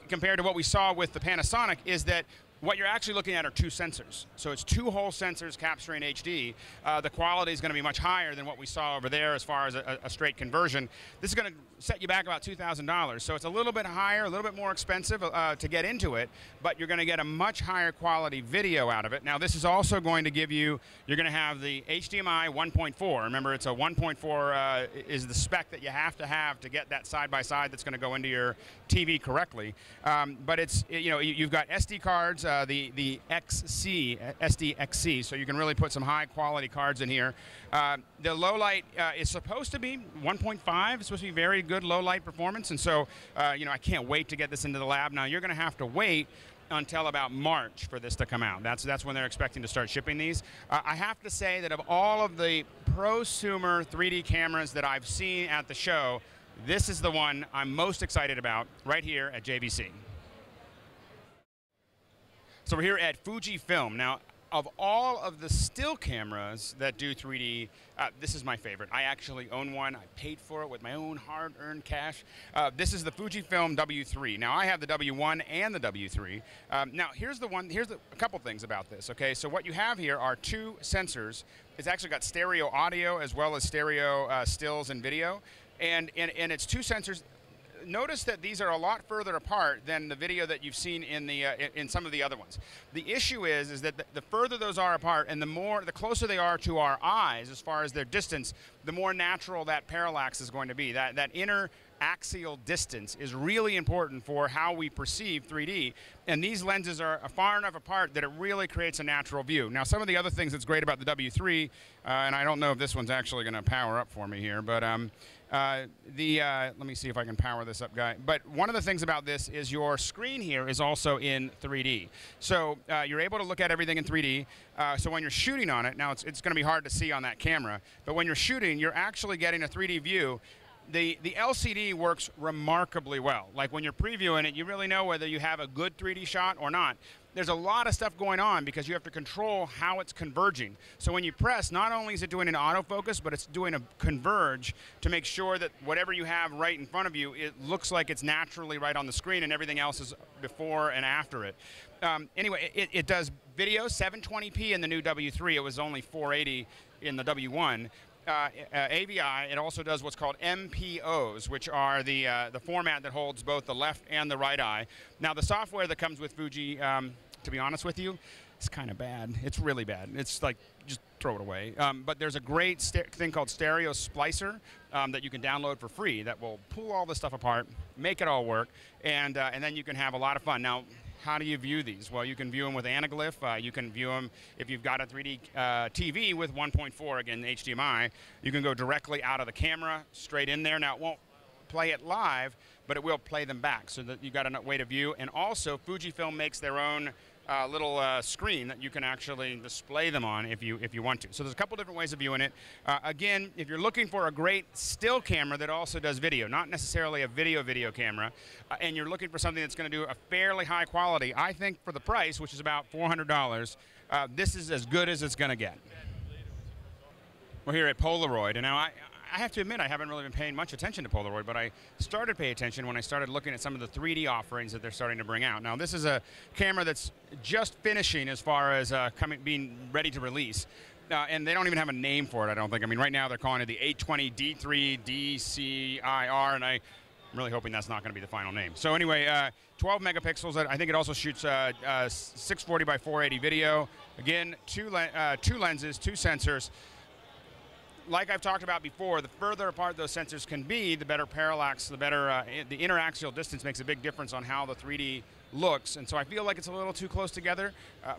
compared to what we saw with the Panasonic is that what you're actually looking at are two sensors. So it's two whole sensors capturing HD. The quality is going to be much higher than what we saw over there as far as a straight conversion. This is going to set you back about $2,000. So it's a little bit higher, a little bit more expensive to get into it, but you're going to get a much higher quality video out of it. Now this is also going to give you, you're going to have the HDMI 1.4. Remember, it's a 1.4 is the spec that you have to get that side-by-side that's going to go into your TV correctly. But it's, you've got SD cards, the SDXC, so you can really put some high-quality cards in here. The low light is supposed to be 1.5. It's supposed to be very good low light performance, and so I can't wait to get this into the lab. Now you're going to have to wait until about March for this to come out. That's when they're expecting to start shipping these. I have to say that of all of the prosumer 3D cameras that I've seen at the show, this is the one I'm most excited about right here at JVC. So we're here at Fujifilm. Now, of all of the still cameras that do 3D, this is my favorite. I actually own one. I paid for it with my own hard-earned cash. This is the Fujifilm W3. Now, I have the W1 and the W3. Now, here's a couple things about this, okay? So what you have here are two sensors. It's actually got stereo audio as well as stereo stills and video. And it's two sensors. Notice that these are a lot further apart than the video that you've seen in some of the other ones. The issue is that the further those are apart and the closer they are to our eyes as far as their distance, the more natural that parallax is going to be. That inner axial distance is really important for how we perceive 3D, and these lenses are far enough apart that it really creates a natural view. Now, some of the other things that's great about the W3, and I don't know if this one's actually going to power up for me here, but let me see if I can power this up, guy. But one of the things about this is your screen here is also in 3D. So you're able to look at everything in 3D. So when you're shooting on it, now it's going to be hard to see on that camera, but when you're shooting, you're actually getting a 3D view. The LCD works remarkably well. Like when you're previewing it, you really know whether you have a good 3D shot or not. There's a lot of stuff going on because you have to control how it's converging. So when you press, not only is it doing an autofocus, but it's doing a converge to make sure that whatever you have right in front of you, it looks like it's naturally right on the screen and everything else is before and after it. Anyway, it does video 720p in the new W3. It was only 480 in the W1. AVI, it also does what's called MPOs, which are the format that holds both the left and the right eye. Now, the software that comes with Fuji, to be honest with you, is kind of bad. It's really bad. It's like, just throw it away. But there's a great thing called Stereo Splicer that you can download for free that will pull all this stuff apart, make it all work, and then you can have a lot of fun. Now, how do you view these? Well, you can view them with anaglyph. You can view them if you've got a 3D TV with 1.4, again, HDMI. You can go directly out of the camera, straight in there. Now, it won't play it live, but it will play them back so that you got a way to view. And also, Fujifilm makes their own little screen that you can actually display them on if you want to. So there's a couple different ways of viewing it. Again, if you're looking for a great still camera that also does video, not necessarily a video camera, and you're looking for something that's going to do a fairly high quality, I think for the price, which is about $400, this is as good as it's going to get. We're here at Polaroid, and now I have to admit I haven't really been paying much attention to Polaroid, but I started to pay attention when I started looking at some of the 3D offerings that they're starting to bring out. Now, this is a camera that's just finishing as far as being ready to release. And they don't even have a name for it, I don't think. I mean, right now they're calling it the 820 D3 DCIR, and I'm really hoping that's not going to be the final name. So anyway, 12 megapixels. I think it also shoots 640 by 480 video. Again, two lenses, 2 sensors. Like I've talked about before, the further apart those sensors can be, the better parallax, the better the interaxial distance makes a big difference on how the 3D looks. And so I feel like it's a little too close together,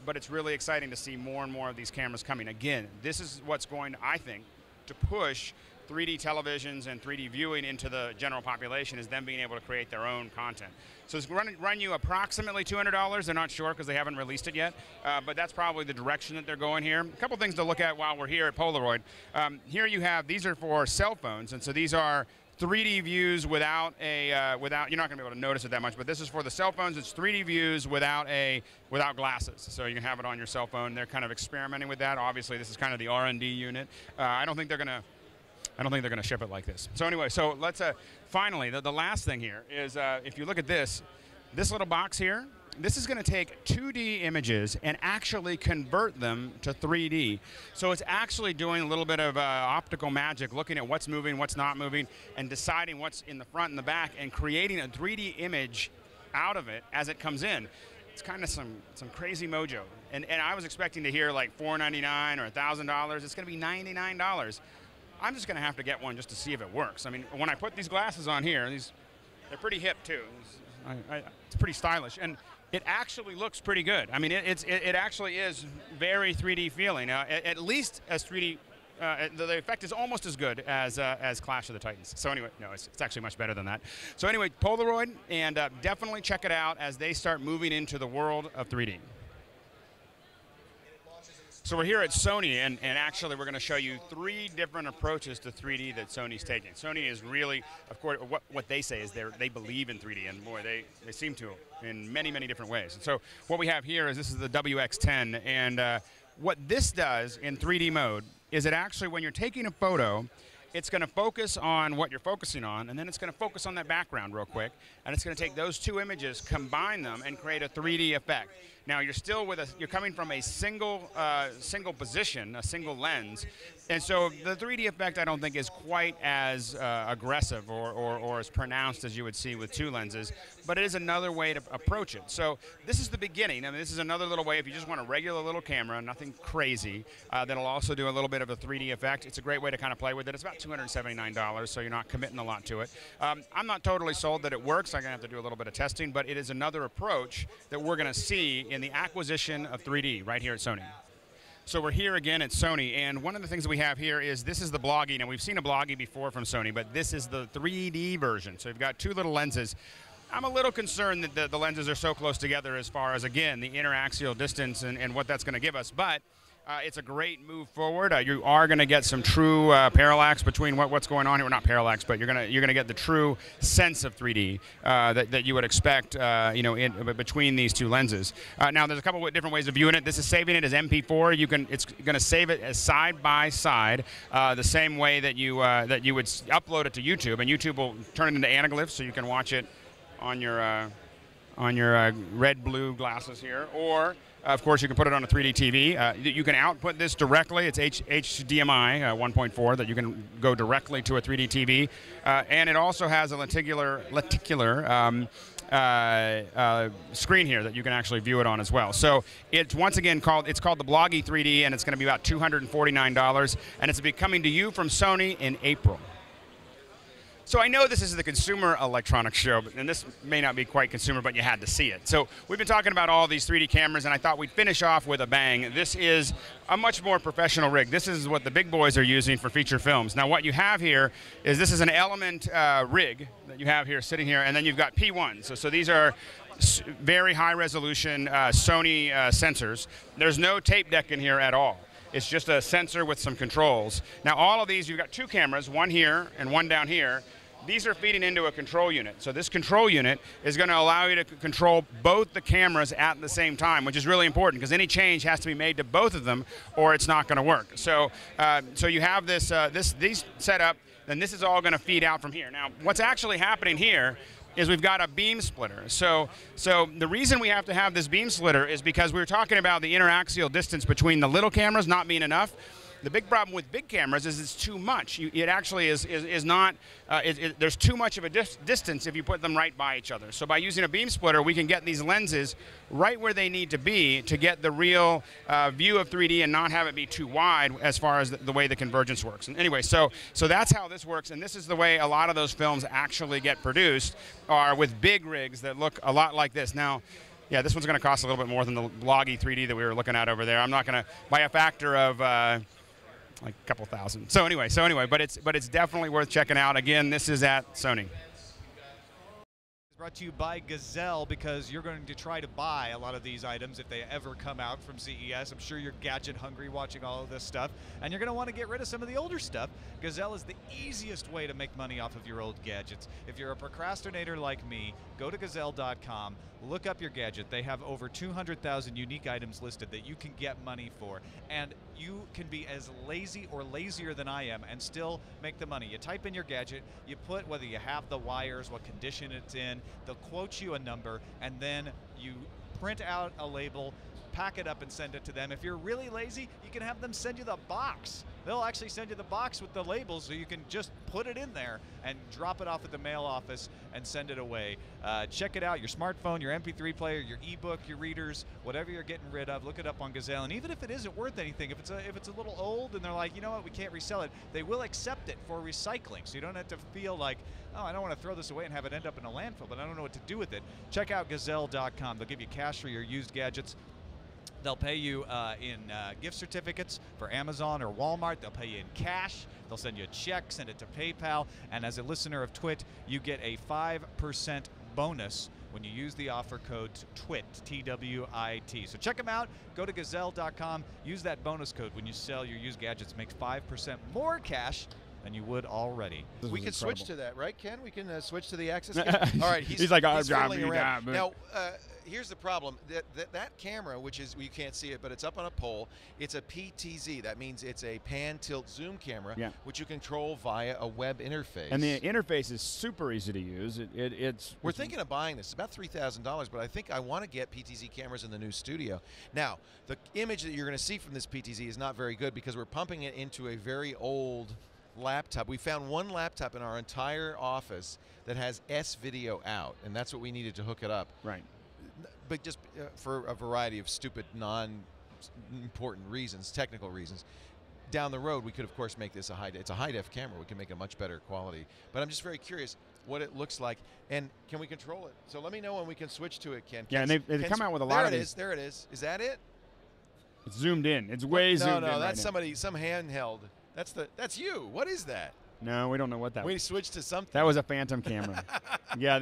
but it's really exciting to see more and more of these cameras coming. Again, this is what's going, I think, to push 3D televisions and 3D viewing into the general population, is them being able to create their own content. So it's going to run you approximately $200. They're not sure because they haven't released it yet, but that's probably the direction that they're going here. A couple things to look at while we're here at Polaroid. Here you have, these are for cell phones, and so these are 3D views without a, you're not going to be able to notice it that much, but this is for the cell phones. It's 3D views without glasses, so you can have it on your cell phone. They're kind of experimenting with that. Obviously, this is kind of the R&D unit. I don't think they're going to ship it like this. So anyway, so let's finally, the last thing here is if you look at this little box here, this is going to take 2D images and actually convert them to 3D. So it's actually doing a little bit of optical magic, looking at what's moving, what's not moving, and deciding what's in the front and the back, and creating a 3D image out of it as it comes in. It's kind of some crazy mojo. And I was expecting to hear like $499 or $1,000. It's going to be $99. I'm just going to have to get one just to see if it works. I mean, when I put these glasses on here, they're pretty hip too. It's pretty stylish, and it actually looks pretty good. I mean, it actually is very 3D feeling. At least as 3D, the effect is almost as good as Clash of the Titans. So anyway, no, it's actually much better than that. So anyway, Polaroid, and definitely check it out as they start moving into the world of 3D. So we're here at Sony, and actually we're going to show you 3 different approaches to 3D that Sony's taking. Sony is really, of course, what they say is they believe in 3D, and boy, they seem to in many, many different ways. And so what we have here is this is the WX10, and what this does in 3D mode is it actually, when you're taking a photo, it's going to focus on what you're focusing on, and then it's going to focus on that background real quick, and it's going to take those 2 images, combine them, and create a 3D effect. Now you're still you're coming from a single position, a single lens, and so the 3D effect I don't think is quite as aggressive or as pronounced as you would see with 2 lenses, but it is another way to approach it. So this is the beginning. I mean, this is another little way if you just want a regular little camera, nothing crazy, that'll also do a little bit of a 3D effect. It's a great way to kind of play with it. It's about $279, so you're not committing a lot to it. I'm not totally sold that it works. I'm going to have to do a little bit of testing, but it is another approach that we're going to see in the acquisition of 3D right here at Sony. So we're here again at Sony, and one of the things that we have here is this is the Bloggie. Now we've seen a Bloggie before from Sony, but this is the 3D version. So you've got 2 little lenses. I'm a little concerned that the lenses are so close together as far as, again, the interaxial distance and what that's going to give us, but it's a great move forward. You are going to get some true parallax between what's going on here. Well, not parallax, but you're going to get the true sense of 3D that you would expect, between these 2 lenses. Now, there's a couple of different ways of viewing it. This is saving it as MP4. It's going to save it as side by side, the same way that you would upload it to YouTube, and YouTube will turn it into anaglyphs, so you can watch it on your red-blue glasses here, or of course, you can put it on a 3D TV. You can output this directly. It's HDMI 1.4 that you can go directly to a 3D TV. And it also has a lenticular screen here that you can actually view it on as well. So it's once again called the Bloggie 3D, and it's going to be about $249, and it's coming to you from Sony in April. So I know this is the Consumer Electronics Show, and this may not be quite consumer, but you had to see it. So we've been talking about all these 3D cameras, and I thought we'd finish off with a bang. This is a much more professional rig. This is what the big boys are using for feature films. Now what you have here is this is an Element rig that you have here sitting here, and then you've got P1. So these are very high resolution Sony sensors. There's no tape deck in here at all. It's just a sensor with some controls. Now all of these, you've got two cameras, one here and one down here. These are feeding into a control unit. So this control unit is going to allow you to control both the cameras at the same time, which is really important because any change has to be made to both of them or it's not going to work. So so you have this these set up, then this is all going to feed out from here. Now what's actually happening here is we've got a beam splitter. So the reason we have to have this beam splitter is because we were talking about the interaxial distance between the little cameras not being enough. The big problem with big cameras is it's too much. It actually is not, there's too much of a distance if you put them right by each other. So by using a beam splitter, we can get these lenses right where they need to be to get the real view of 3D and not have it be too wide as far as the way the convergence works. And anyway, so that's how this works, and this is the way a lot of those films actually get produced, are with big rigs that look a lot like this. Now, yeah, this one's going to cost a little bit more than the Loggy 3D that we were looking at over there. I'm not going to, by a factor of like a couple thousand. So anyway, but it's definitely worth checking out. Again, this is at Sony. Brought to you by Gazelle, because you're going to try to buy a lot of these items if they ever come out from CES. I'm sure you're gadget hungry watching all of this stuff, and you're going to want to get rid of some of the older stuff. Gazelle is the easiest way to make money off of your old gadgets. If you're a procrastinator like me, go to gazelle.com, look up your gadget. They have over 200,000 unique items listed that you can get money for, and you can be as lazy or lazier than I am and still make the money. You type in your gadget, you put whether you have the wires, what condition it's in, they'll quote you a number, and then you print out a label, pack it up and send it to them. If you're really lazy, you can have them send you the box. They'll actually send you the box with the labels, so you can just put it in there and drop it off at the mail office and send it away. Check it out, your smartphone, your MP3 player, your ebook, your readers, whatever you're getting rid of, look it up on Gazelle. And even if it isn't worth anything, if it's a little old and they're like, you know what, we can't resell it, they will accept it for recycling. So you don't have to feel like, oh, I don't want to throw this away and have it end up in a landfill, but I don't know what to do with it. Check out gazelle.com. They'll give you cash for your used gadgets. They'll pay you in gift certificates for Amazon or Walmart. They'll pay you in cash. They'll send you a check, send it to PayPal. And as a listener of TWiT, you get a 5% bonus when you use the offer code TWiT, T-W-I-T. So check them out. Go to gazelle.com. Use that bonus code when you sell your used gadgets. Make 5% more cash than you would already. We can switch to that, right, Ken? We can switch to the Axis. All right, he's like, he's fiddling around. Now, here's the problem. That camera, which is, you can't see it, but it's up on a pole, it's a PTZ. That means it's a pan-tilt-zoom camera, which you control via a web interface. And the interface is super easy to use. We're thinking of buying this. It's about $3,000, but I think I want to get PTZ cameras in the new studio. Now, the image that you're going to see from this PTZ is not very good because we're pumping it into a very old laptop. We found one laptop in our entire office that has S-video out, and that's what we needed to hook it up. Right. But just for a variety of stupid, non-important reasons, technical reasons. Down the road, we could, of course, make this it's a high-def camera. We can make a much better quality. But I'm just very curious what it looks like, and can we control it? So let me know when we can switch to it, Ken. Yeah, and they come out with a lot of these. There it is. Is that it? It's zoomed in. It's way zoomed in. No, that's right some handheld. That's you. What is that? No, we don't know what that was. We switched to something. That was a phantom camera. Yeah,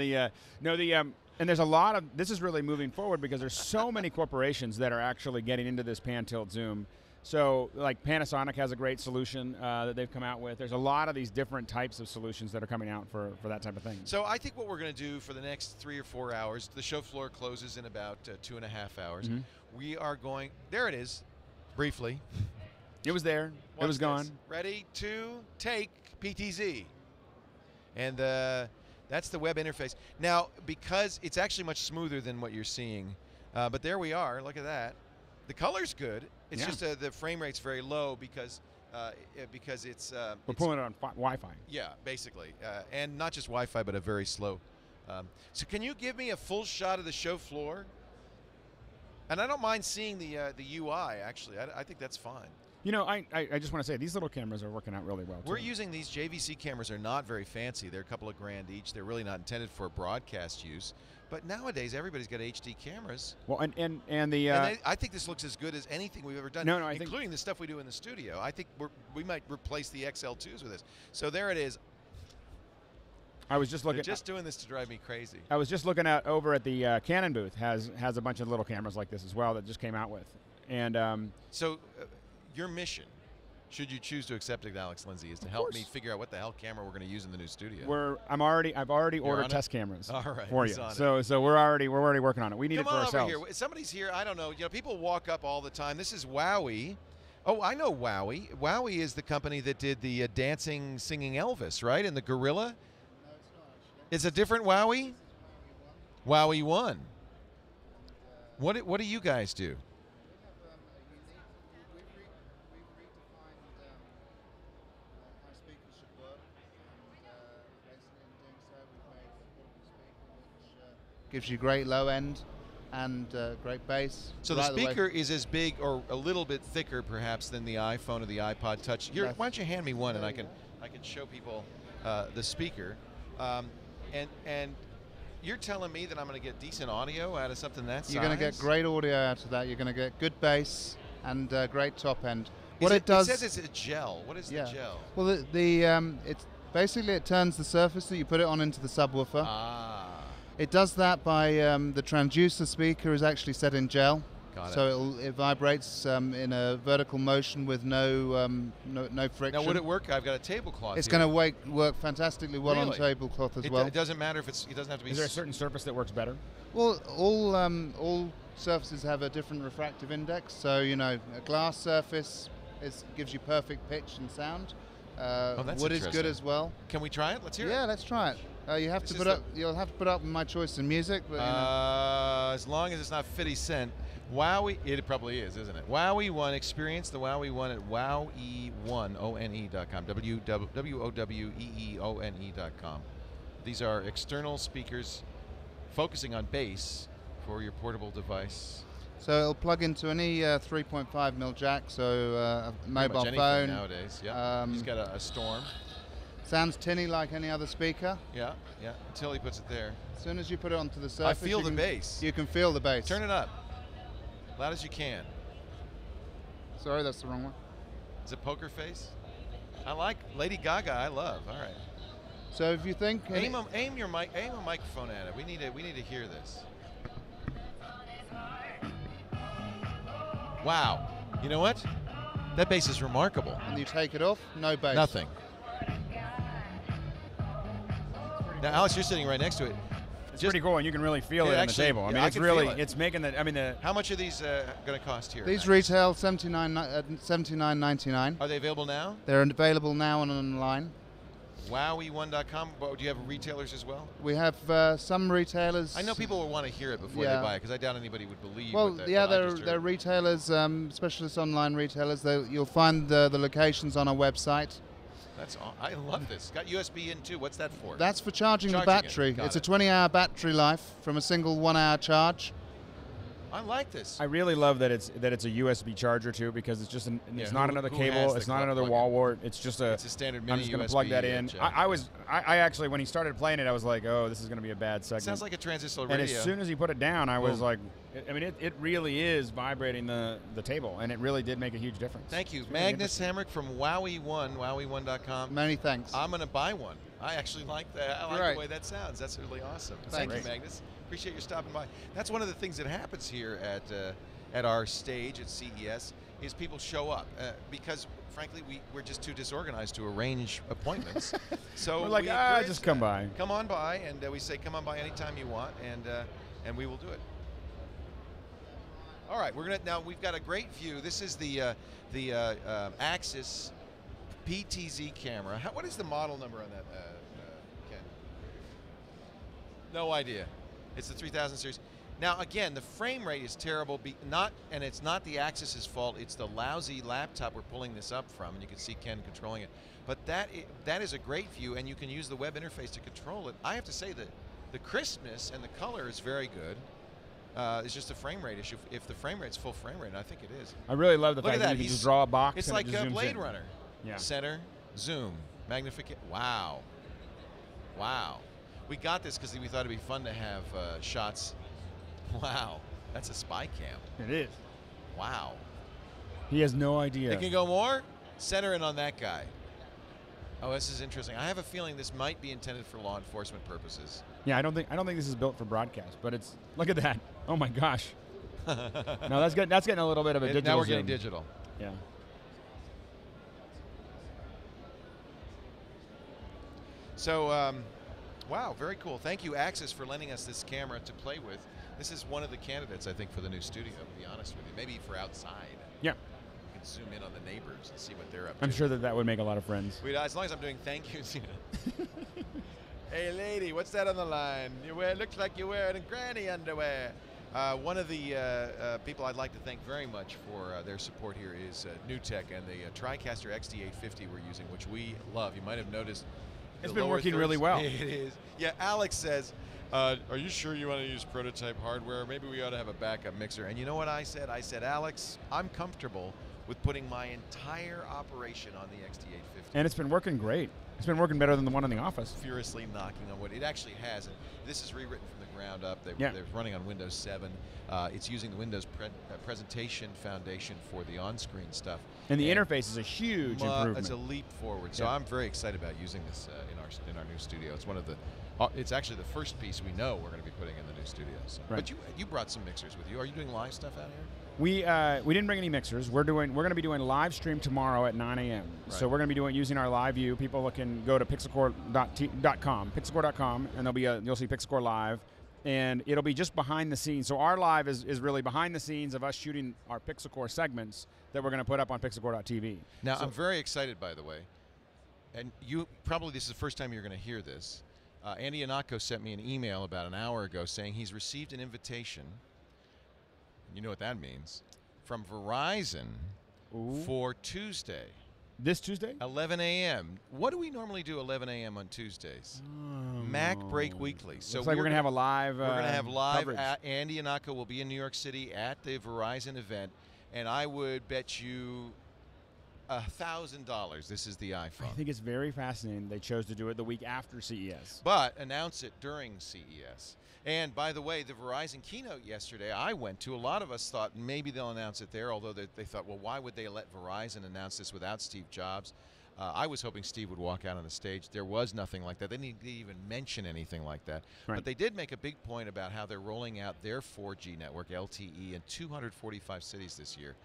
and there's a lot of, this is really moving forward because there's so many corporations that are actually getting into this pan-tilt zoom. So like Panasonic has a great solution that they've come out with. There's a lot of these different types of solutions that are coming out for that type of thing. So I think what we're going to do for the next 3 or 4 hours, the show floor closes in about 2.5 hours. We are going, there it is, briefly. It was there. It was gone. Ready to take PTZ. And that's the web interface. Now, because it's actually much smoother than what you're seeing, but there we are. Look at that. The color's good. It's just the frame rate's very low because it's... We're pulling it on Wi-Fi. Yeah, basically. And not just Wi-Fi, but a very slow... so can you give me a full shot of the show floor? And I don't mind seeing the UI, actually. I think that's fine. You know, I just want to say these little cameras are working out really well. We're too. using these JVC cameras. Are not very fancy. They're a couple of grand each. They're really not intended for broadcast use. But nowadays, everybody's got HD cameras. Well, and I think this looks as good as anything we've ever done. No, I including think the stuff we do in the studio. I think we might replace the XL2s with this. So there it is. I was just looking. They're just doing this to drive me crazy. I was just looking at over at the Canon booth has a bunch of little cameras like this as well that just came out with. And so your mission, should you choose to accept it, Alex Lindsay, is to help me figure out what the hell camera we're going to use in the new studio. I've already ordered test cameras for you. So we're already working on it. We need it for ourselves. Come on over here. Somebody's here. I don't know. You know, people walk up all the time. This is Wowie. Oh, I know Wowie. Wowie is the company that did the dancing, singing Elvis, right? And the gorilla. No, it's not actually. It's a different Wowie. Wowie 1. What do you guys do? Gives you great low end and great bass. So the speaker is as big or a little bit thicker, perhaps, than the iPhone or the iPod Touch. Here, why don't you hand me one, and I can show people the speaker. And you're telling me that I'm going to get decent audio out of something that size? You're going to get great audio out of that. You're going to get good bass and great top end. It says it's a gel. What is the gel? Well, it's basically it turns the surface that you put it on into the subwoofer. Ah. It does that by the transducer speaker is actually set in gel. Got it. So it vibrates in a vertical motion with no friction. Now, would it work? I've got a tablecloth. It's going to work fantastically well on tablecloth as well. It doesn't matter if it doesn't have to be. Is there a certain surface that works better? Well, all surfaces have a different refractive index. So a glass surface gives you perfect pitch and sound. Wood is good as well. Can we try it? Let's hear it. Yeah, let's try it. You'll have to put up with my choice in music. But, as long as it's not 50 Cent. Wowie, it probably is, isn't it? Wowie 1, experience the Wowie 1 at wowie1one.com. WOWEEONE.com. These are external speakers focusing on bass for your portable device. So it'll plug into any 3.5mm jack, so a mobile phone. Nowadays, yeah. He's got a Storm. Sounds tinny like any other speaker. Yeah, until he puts it there. As soon as you put it onto the surface, I feel the bass. You can feel the bass. Turn it up. Loud as you can. Sorry, that's the wrong one. Is it Poker Face? I like Lady Gaga. I love. All right. So if you think aim a microphone at it. We need to hear this. Wow. You know what? That bass is remarkable. And you take it off, no bass. Nothing. Now, Alex, you're sitting right next to it. It's pretty cool, and you can really feel it on the table. I mean, it's really, it's making the. I mean, How much are these going to cost here? These retail $79.99. Are they available now? They're available now and online. Wowie1.com. Do you have retailers as well? We have some retailers. I know people will want to hear it before they buy it because I doubt anybody would believe. Well, they're retailers, specialist online retailers. You'll find the locations on our website. I love this. Got USB in too. What's that for? That's for charging the battery. It's a 20-hour battery life from a single 1-hour charge. I like this. I really love that it's a USB charger too, because it's just it's not another cable, it's not another wall wart. It's just a standard mini. I'm just going to plug that in. I actually, when he started playing it, I was like, oh, this is going to be a bad segment. Sounds like a transistor radio. And as soon as he put it down, I was like, I mean, it really is vibrating the table, and it really did make a huge difference. Thank you, Magnus Hamrick from Wowie1, wowie1.com. Many thanks. I'm going to buy one. I actually like that. I like the way that sounds. That's really awesome. Thank you, Magnus. Appreciate your stopping by. That's one of the things that happens here at our stage at CES is people show up because, frankly, we're just too disorganized to arrange appointments. So we're like, just come by. Come on by, and we say, come on by anytime you want, and we will do it. All right, now we've got a great view. This is the Axis PTZ camera. What is the model number on that, Ken? No idea. It's the 3000 series. Now, again, the frame rate is terrible, and it's not the Axis's fault. It's the lousy laptop we're pulling this up from, and you can see Ken controlling it. But that is a great view, and you can use the web interface to control it. I have to say that the crispness and the color is very good. It's just a frame rate issue. If the frame rate's full frame rate, and I think it is. I really love the Look fact at that you can just draw a box. It's and like it just zooms Blade in. Runner. Yeah. Center, zoom, magnification. Wow. Wow. We got this because we thought it'd be fun to have shots. Wow. That's a spy cam. It is. Wow. He has no idea. It can go more? Center in on that guy. Oh, this is interesting. I have a feeling this might be intended for law enforcement purposes. Yeah, I don't think this is built for broadcast, but it's look at that. Oh my gosh. No, that's good. That's getting a little bit of a digital. Now we're zoom. getting digital. Yeah. So, wow, very cool. Thank you, Axis, for lending us this camera to play with. This is one of the candidates, I think, for the new studio, to be honest with you. Maybe for outside. Yeah. You can zoom in on the neighbors and see what they're up to. I'm sure that would make a lot of friends. As long as I'm doing thank yous. Hey, lady, what's that on the line? Looks like you're wearing granny underwear. One of the people I'd like to thank very much for their support here is NewTek and the TriCaster XD850 we're using, which we love. You might have noticed. It's been working really well. It is. Yeah, Alex says, are you sure you want to use prototype hardware? Maybe we ought to have a backup mixer. And you know what I said? I said, Alex, I'm comfortable with putting my entire operation on the XD850. And it's been working great. It's been working better than the one in the office. Furiously knocking on wood. It actually has. And this is rewritten from the ground up. They're running on Windows 7. It's using the Windows presentation foundation for the on-screen stuff. And the interface is a huge improvement. It's a leap forward. So I'm very excited about using this in our new studio. It's one of the. It's actually the first piece we know we're going to be putting in the new studio. So. Right. But you brought some mixers with you. Are you doing live stuff out here? We didn't bring any mixers. We're going to be doing live stream tomorrow at 9 a.m. Right. So we're going to be using our live view. People can go to pixelcore.com, and you'll see Pixelcore Live, and it'll be just behind the scenes. So our live is really behind the scenes of us shooting our Pixelcore segments that we're going to put up on pixelcore.tv. Now I'm very excited, by the way, and this is the first time you're going to hear this. Andy Anako sent me an email about an hour ago saying he's received an invitation. You know what that means? From Verizon for Tuesday. This Tuesday? 11 a.m. What do we normally do 11 a.m. on Tuesdays? Mac Break Weekly. So looks like we're going to have a live We're going to have live. coverage. Andy Anako will be in New York City at the Verizon event, and I would bet you $1,000 this is the iPhone. I think it's very fascinating they chose to do it the week after CES. But announce it during CES. And by the way, the Verizon keynote yesterday I went to, a lot of us thought maybe they'll announce it there, although they thought, well, why would they let Verizon announce this without Steve Jobs? I was hoping Steve would walk out on the stage. There was nothing like that. They didn't even mention anything like that. Right. But they did make a big point about how they're rolling out their 4G network, LTE, in 245 cities this year.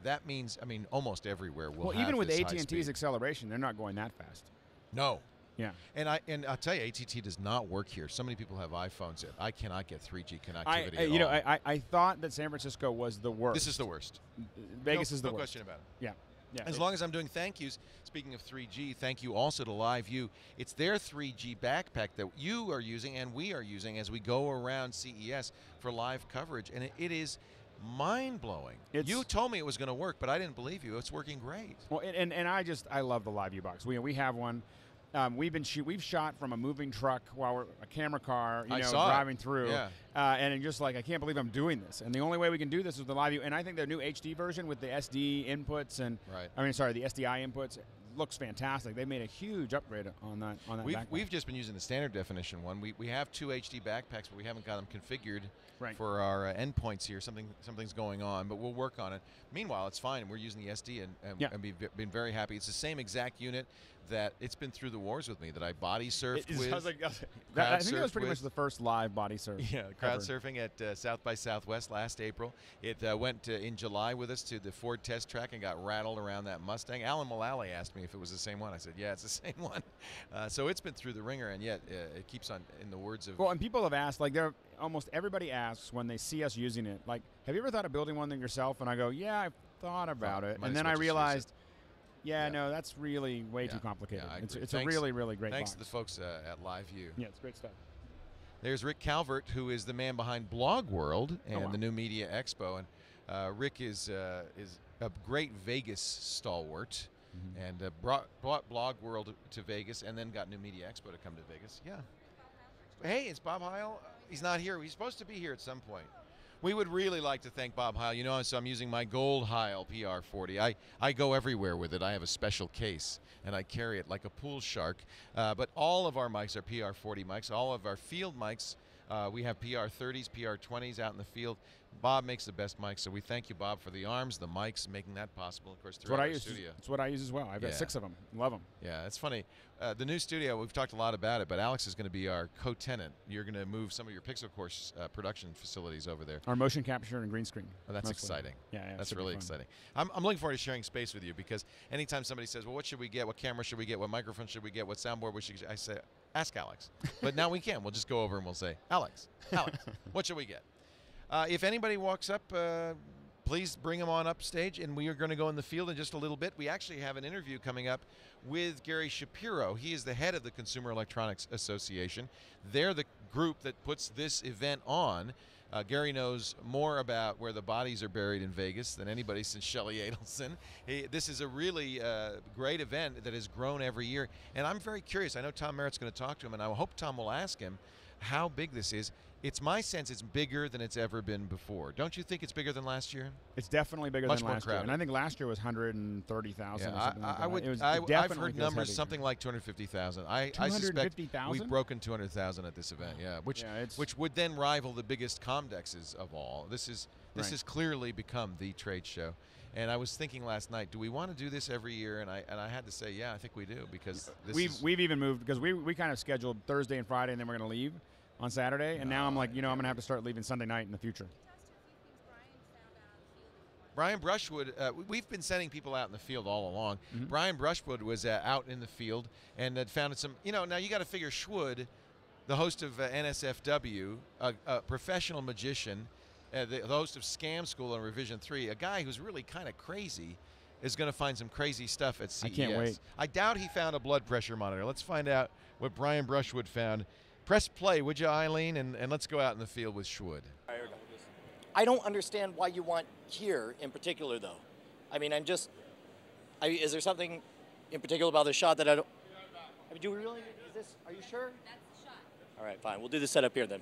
That means, almost everywhere will have even with this AT&T's acceleration, they're not going that fast. No. Yeah. And I'll tell you, AT&T does not work here. So many people have iPhones. I cannot get 3G connectivity at all. I thought that San Francisco was the worst. This is the worst. Vegas is the worst. No question about it. Yeah. Yeah. As long as I'm doing thank yous, speaking of 3G, thank you also to LiveView. It's their 3G backpack that you are using and we are using as we go around CES for live coverage. And it is mind-blowing. You told me it was going to work, but I didn't believe you. It's working great. Well, and I love the LiveView box. We have one. We've shot from a moving truck while we're a camera car, driving through. Yeah. And it's just like, I can't believe I'm doing this. And the only way we can do this is the LiveView. And I think the new HD version with the SD inputs and the SDI inputs looks fantastic. They made a huge upgrade on that backpack. We've just been using the standard definition one. We have two HD backpacks, but we haven't got them configured for our endpoints here. Something's going on, but we'll work on it. Meanwhile, it's fine. We're using the SD and we've been very happy. It's the same exact unit that it's been through the wars with me, that I body surfed with. I think that was pretty much the first live body surf. Yeah, crowd surfing at South by Southwest last April. It went in July with us to the Ford test track and got rattled around that Mustang. Alan Mullally asked me if it was the same one. I said, yeah, it's the same one. So it's been through the ringer, and yet it keeps on, in the words of... Well, and people have asked, almost everybody asks when they see us using it, have you ever thought of building one yourself? And I go, yeah, I've thought about it. And then I realized... Yeah, no, that's really way too complicated. Yeah, it's a really, really great Thanks box. to the folks at LiveView. Yeah, it's great stuff. There's Rick Calvert, who is the man behind Blog World and the New Media Expo. And Rick is a great Vegas stalwart and brought Blog World to Vegas and then got New Media Expo to come to Vegas. Yeah. Hey, it's Bob Heil. He's not here. He's supposed to be here at some point. We would really like to thank Bob Heil. You know, so I'm using my gold Heil PR40. I go everywhere with it. I have a special case, and I carry it like a pool shark. But all of our mics are PR40 mics. All of our field mics, we have PR30s, PR20s out in the field. Bob makes the best mics, so we thank you, Bob, for the arms, the mics, making that possible, of course, throughout our studio. That's what I use as well. I've got 6 of them. Love them. Yeah, it's funny. The new studio, we've talked a lot about it, but Alex is going to be our co-tenant. You're going to move some of your Pixel Course production facilities over there. Our motion capture and green screen. Oh, that's mostly. exciting. Yeah, that's really exciting. I'm looking forward to sharing space with you, because anytime somebody says, well, what should we get? What camera should we get? What microphone should we get? What soundboard should we get? I say, ask Alex. But now we can. We'll just go over and we'll say, Alex, what should we get? If anybody walks up, please bring them on up stage, and we are going to go in the field in just a little bit. We actually have an interview coming up with Gary Shapiro. He is the head of the Consumer Electronics Association. They're the group that puts this event on. Gary knows more about where the bodies are buried in Vegas than anybody since Shelley Adelson. This is a really great event that has grown every year, and I'm very curious. I know Tom Merritt's going to talk to him, and I hope Tom will ask him how big this is. It's my sense it's bigger than it's ever been before. Don't you think it's bigger than last year? It's definitely bigger Much than more last year. crowded. And I think last year was 130,000 or something like that. I've heard numbers something like 250,000. I suspect we've broken 200,000 at this event, which would then rival the biggest Comdexes of all. This has clearly become the trade show. And I was thinking last night, do we want to do this every year? And I had to say, yeah, I think we do, because we've even moved, because we kind of scheduled Thursday and Friday, and then we're going to leave on Saturday, and now I'm like, I'm going to have to start leaving Sunday night in the future. Brian Brushwood, we've been sending people out in the field all along. Brian Brushwood was out in the field and had found some, now you got to figure Schwood, the host of NSFW, a professional magician, the host of Scam School on Revision 3, a guy who's really kind of crazy, is going to find some crazy stuff at CES. I can't wait. I doubt he found a blood pressure monitor. Let's find out what Brian Brushwood found. Press play, would you, Eileen? And let's go out in the field with Schwood. I don't understand why you want here in particular, though. I mean, is there something in particular about the shot that I don't... I mean, do we really... Are you sure? That's the shot. All right, fine. We'll do the setup here then.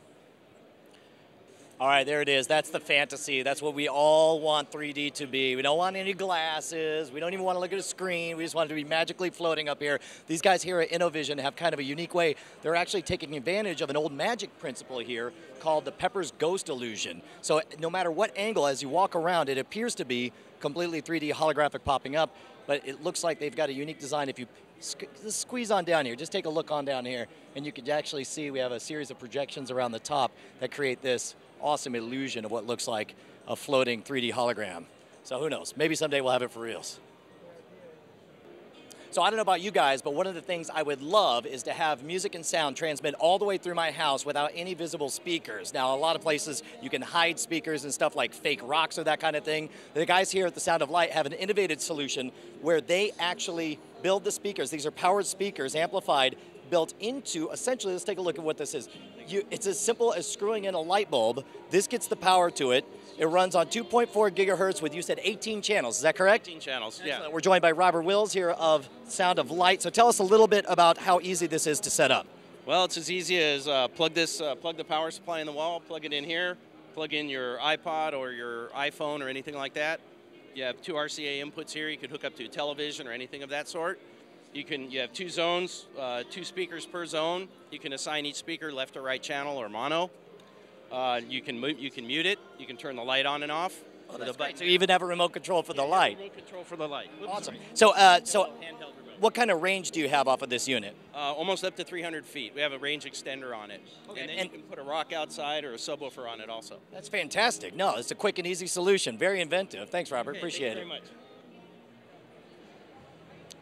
All right, there it is. That's the fantasy. That's what we all want 3D to be. We don't want any glasses. We don't even want to look at a screen. We just want it to be magically floating up here. These guys here at InnoVision have kind of a unique way. They're actually taking advantage of an old magic principle here called the Pepper's Ghost Illusion. So no matter what angle, as you walk around, it appears to be completely 3D holographic popping up, but it looks like they've got a unique design. If you squeeze on down here, just take a look on down here, and you can actually see we have a series of projections around the top that create this awesome illusion of what looks like a floating 3D hologram. So who knows? Maybe someday we'll have it for reals. So I don't know about you guys, but one of the things I would love is to have music and sound transmit all the way through my house without any visible speakers. Now, a lot of places you can hide speakers and stuff like fake rocks or that kind of thing. The guys here at the Sound of Light have an innovative solution where they actually build the speakers. These are powered speakers, amplified, built into, essentially, let's take a look at what this is. It's as simple as screwing in a light bulb. This gets the power to it. It runs on 2.4 gigahertz with, you said, 18 channels. Is that correct? 18 channels, yeah. We're joined by Robert Wills here of Sound of Light. So tell us a little bit about how easy this is to set up. Well, it's as easy as plug the power supply in the wall, plug it in here, plug in your iPod or your iPhone or anything like that. You have 2 RCA inputs here. You could hook up to a television or anything of that sort. You have 2 zones, 2 speakers per zone. You can assign each speaker left or right channel or mono. You can mute it. You can turn the light on and off. Oh, that's great. So you even have a remote control for the light. Remote control for the light. Oops, awesome. sorry. So what kind of range do you have off of this unit? Almost up to 300 feet. We have a range extender on it. Okay. And then you can put a rock outside or a subwoofer on it also. That's fantastic. No, it's a quick and easy solution. Very inventive. Thanks, Robert. Okay, appreciate thank you very much.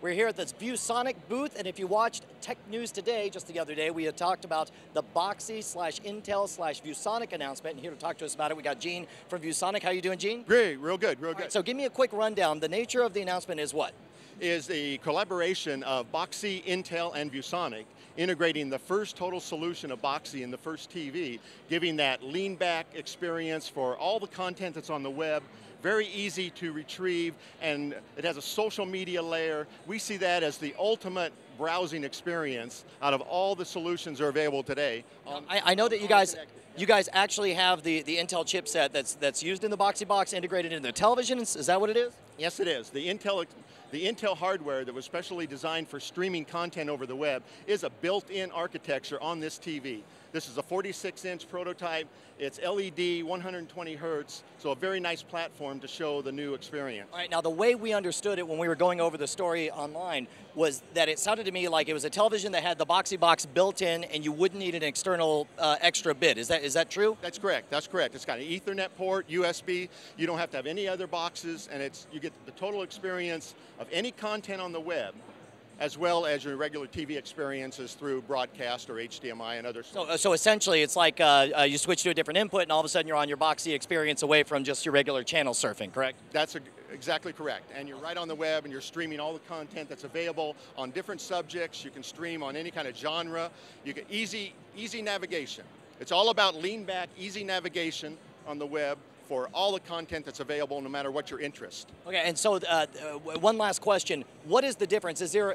We're here at this ViewSonic booth, and if you watched Tech News Today, just the other day, we had talked about the Boxy/Intel/ViewSonic announcement, and here to talk to us about it, we got Gene from ViewSonic. How you doing, Gene? Great, real good, real good. Right, so give me a quick rundown. The nature of the announcement is what? Is the collaboration of Boxy, Intel, and ViewSonic, integrating the first total solution of Boxy in the first TV, giving that lean-back experience for all the content that's on the web, very easy to retrieve, and it has a social media layer. We see that as the ultimate browsing experience out of all the solutions that are available today. I know that you guys you guys actually have the Intel chipset that's used in the Boxy Box integrated into the television. Is that what it is? Yes, it is. The Intel hardware that was specially designed for streaming content over the web is a built-in architecture on this TV. This is a 46-inch prototype. It's LED, 120 hertz, so a very nice platform to show the new experience. All right, now the way we understood it when we were going over the story online was that it sounded to me like it was a television that had the Boxy Box built in and you wouldn't need an external extra bit. Is that true? That's correct, that's correct. It's got an Ethernet port, USB, you don't have to have any other boxes, and you get the total experience of any content on the web, as well as your regular TV experiences through broadcast or HDMI and other stuff. So essentially, it's like you switch to a different input, and all of a sudden you're on your Boxy experience away from just your regular channel surfing, correct? That's exactly correct. And you're right on the web, and you're streaming all the content that's available on different subjects. You can stream on any kind of genre. You get easy navigation. It's all about lean back, easy navigation on the web for all the content that's available, no matter what your interest. Okay, and so one last question: what is the difference? Is there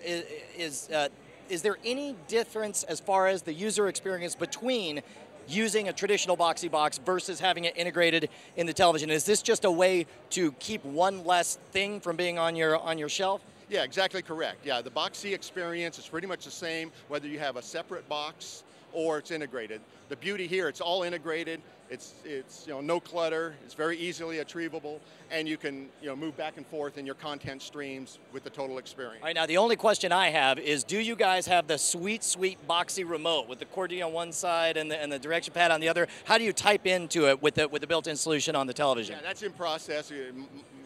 any difference as far as the user experience between using a traditional Boxy Box versus having it integrated in the television? Is this just a way to keep one less thing from being on your shelf? Yeah, exactly correct. Yeah, the Boxy experience is pretty much the same whether you have a separate box or it's integrated. The beauty here, it's all integrated. It's no clutter. It's very easily retrievable, and you can move back and forth in your content streams with the total experience. All right, now the only question I have is, do you guys have the sweet Boxy remote with the QWERTY on one side and the direction pad on the other? How do you type into it with the built-in solution on the television? Yeah, that's in process.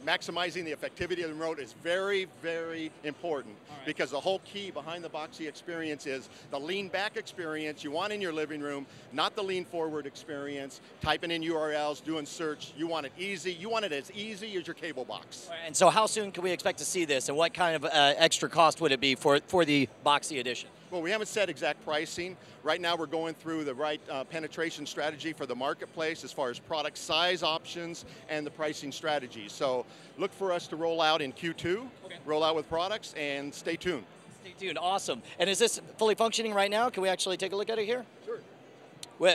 Maximizing the effectivity of the remote is very, very important, because the whole key behind the Boxy experience is the lean back experience you want in your living room, not the lean forward experience, typing in URLs, doing search. You want it easy. You want it as easy as your cable box. And so how soon can we expect to see this, and what kind of extra cost would it be for the Boxy edition? Well, we haven't set exact pricing. Right now we're going through the right penetration strategy for the marketplace as far as product size options and the pricing strategy. So look for us to roll out in Q2, roll out with products, and stay tuned. Stay tuned, awesome. And is this fully functioning right now? Can we actually take a look at it here? Sure. We're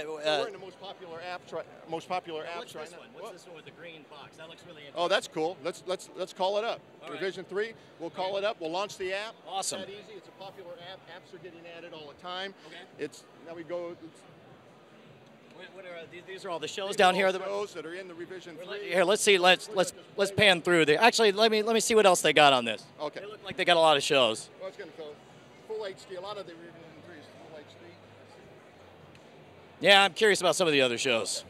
in the most popular apps right now. What's this one? What's this one with the green box? That looks really interesting. Oh, that's cool. Let's call it up. All Revision 3. We'll call it up. We'll launch the app. Awesome. It's that easy. It's a popular app. Apps are getting added all the time. Okay. Now we go. What are these? Are all the shows down here? The shows that are in the Revision 3. Here, let's see. Let's pan through there. Actually, let me see what else they got on this. Okay. They look like they got a lot of shows. Well, it's going to go full HD. A lot of the Revision 3 is full HD. Yeah, I'm curious about some of the other shows.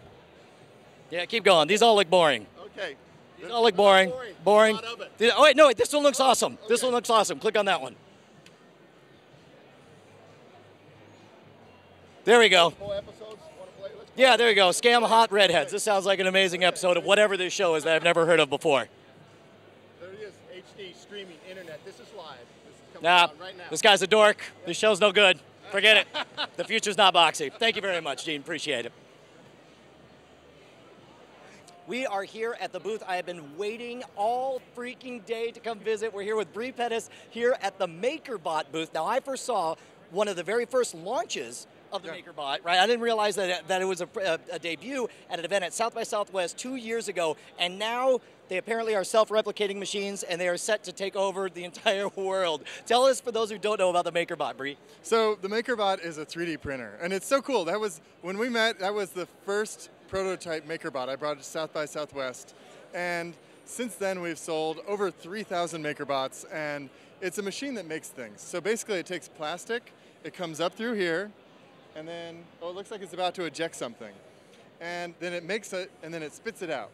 Yeah, keep going. These all look boring. Okay. These all look boring. Boring. Oh, wait, no, wait, this one looks awesome. Okay. This one looks awesome. Click on that one. There we go. Yeah, there we go. Scam Hot Redheads. This sounds like an amazing episode of whatever this show is that I've never heard of before. There it is, HD streaming internet. This is live. This is coming Nah, on right now. this guy's a dork. This show's no good. Forget it. The future's not Boxy. Thank you very much, Gene. Appreciate it. We are here at the booth. I have been waiting all freaking day to come visit. We're here with Bree Pettis here at the MakerBot booth. Now, I first saw one of the very first launches of the MakerBot, right? I didn't realize that it was a debut at an event at South by Southwest 2 years ago, and now they apparently are self-replicating machines, and they are set to take over the entire world. Tell us, for those who don't know about the MakerBot, Bree. So the MakerBot is a 3D printer, and it's so cool. That was, when we met, that was the first prototype MakerBot. I brought it to South by Southwest, and since then we've sold over 3,000 MakerBots, and it's a machine that makes things. So basically it takes plastic, it comes up through here, and then, oh, it looks like it's about to eject something. And then it makes it, and then it spits it out.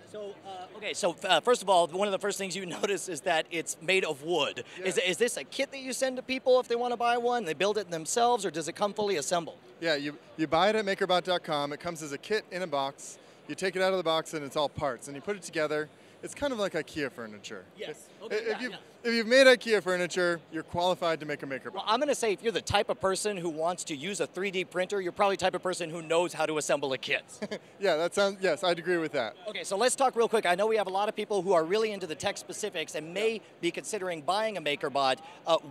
So, okay, so first of all, one of the first things you notice is that it's made of wood. Yeah. Is this a kit that you send to people if they want to buy one? They build it themselves, or does it come fully assembled? Yeah, you buy it at MakerBot.com. It comes as a kit in a box. You take it out of the box, and it's all parts. And you put it together. it's kind of like IKEA furniture. Yes. Okay, If you've made IKEA furniture, you're qualified to make a MakerBot. Well, I'm going to say if you're the type of person who wants to use a 3D printer, you're probably the type of person who knows how to assemble a kit. Yeah, yes, I'd agree with that. Okay, so let's talk real quick. I know we have a lot of people who are really into the tech specifics and may be considering buying a MakerBot.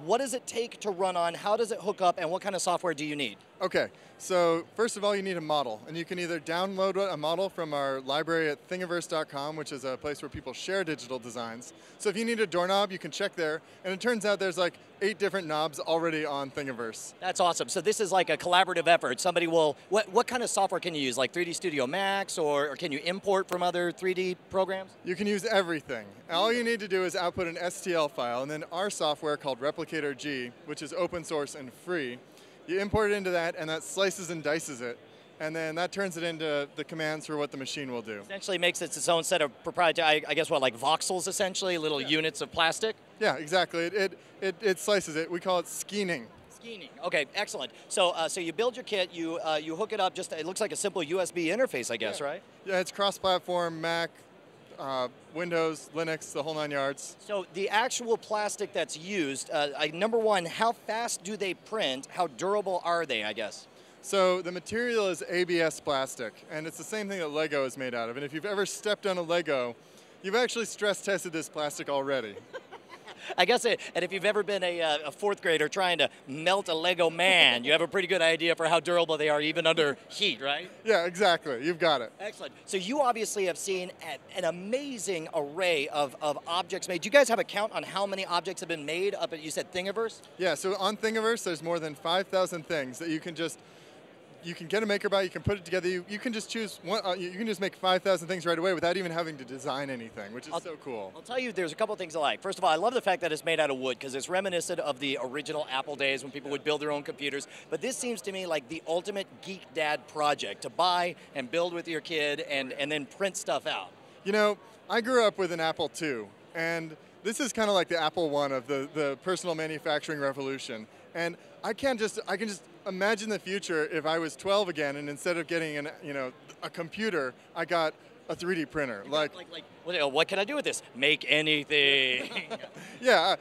What does it take to run on? How does it hook up? And what kind of software do you need? Okay, so first of all, you need a model. And you can either download a model from our library at thingiverse.com, which is a place where people share digital designs. So if you need a doorknob, you can check there. And it turns out there's like 8 different knobs already on Thingiverse. That's awesome. So this is like a collaborative effort. Somebody will, what kind of software can you use? Like 3D Studio Max, or can you import from other 3D programs? You can use everything. All you need to do is output an STL file, and then our software called Replicator G, which is open source and free, you import it into that, and that slices and dices it. And then that turns it into the commands for what the machine will do. Essentially makes it its own set of proprietary, I guess what, like voxels essentially, little units of plastic? Yeah, exactly. It slices it. We call it skeening. Skeening. Okay, excellent. So so you build your kit, you hook it up, it looks like a simple USB interface, I guess, right? Yeah, it's cross-platform, Mac, Windows, Linux, the whole 9 yards. So the actual plastic that's used, number one, how fast do they print? How durable are they, I guess? So the material is ABS plastic, and it's the same thing that Lego is made out of. And if you've ever stepped on a Lego, you've actually stress tested this plastic already. I guess, and if you've ever been a 4th grader trying to melt a Lego man, you have a pretty good idea for how durable they are even under heat, right? Yeah, exactly. You've got it. Excellent. So you obviously have seen an amazing array of objects made. Do you guys have a count on how many objects have been made up at, you said, Thingiverse? Yeah, so on Thingiverse, there's more than 5,000 things that you can just, you can get a MakerBot, you can put it together, you can just choose one, you can just make 5,000 things right away without even having to design anything, which is so cool. I'll tell you, there's a couple of things I like. First of all, I love the fact that it's made out of wood, because it's reminiscent of the original Apple days when people would build their own computers. But this seems to me like the ultimate geek dad project, to buy and build with your kid and then print stuff out. You know, I grew up with an Apple II, and this is kind of like the Apple I of the personal manufacturing revolution. And I can just imagine the future if I was 12 again, and instead of getting a computer, I got a 3D printer. What can I do with this? Make anything. Yeah,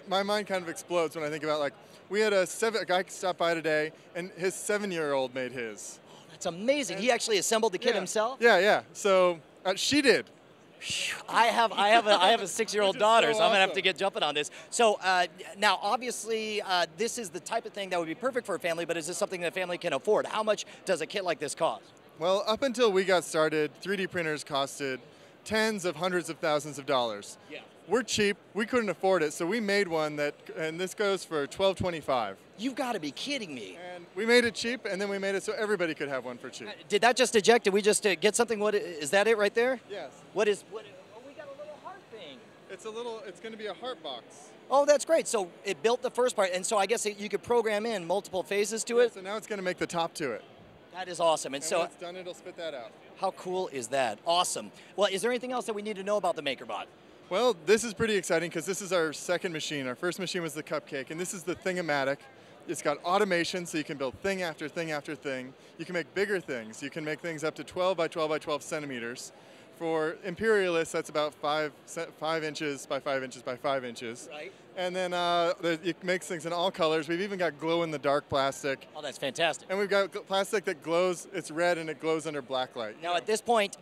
my mind kind of explodes when I think about, like, we had a guy stopped by today, and his 7-year-old made his. Oh, that's amazing. He actually assembled the kit himself? Yeah. So she did. I have a 6-year-old daughter, so I'm gonna have to get jumping on this. So now, obviously, this is the type of thing that would be perfect for a family. But is this something that a family can afford? How much does a kit like this cost? Well, up until we got started, 3D printers costed tens of hundreds of thousands of dollars. Yeah. We're cheap. We couldn't afford it, so we made one and this goes for $12.25. You've got to be kidding me. And we made it cheap, and then we made it so everybody could have one for cheap. Did that just eject? Did we just get something? What is that? It right there? Yes. Oh, we got a little heart thing. It's going to be a heart box. Oh, that's great. So it built the first part, and so I guess you could program in multiple phases to it. So now it's going to make the top to it. That is awesome. And so when it's done, it'll spit that out. How cool is that? Awesome. Well, is there anything else that we need to know about the MakerBot? Well, this is pretty exciting because this is our second machine. Our first machine was the Cupcake, and this is the Thingomatic. It's got automation, so you can build thing after thing after thing. You can make bigger things. You can make things up to 12 by 12 by 12 centimeters. For imperialists, that's about 5 inches by 5 inches by 5 inches. Right. And then it makes things in all colors. We've even got glow-in-the-dark plastic. Oh, that's fantastic. And we've got plastic that glows. It's red and it glows under black light. Now, at this point,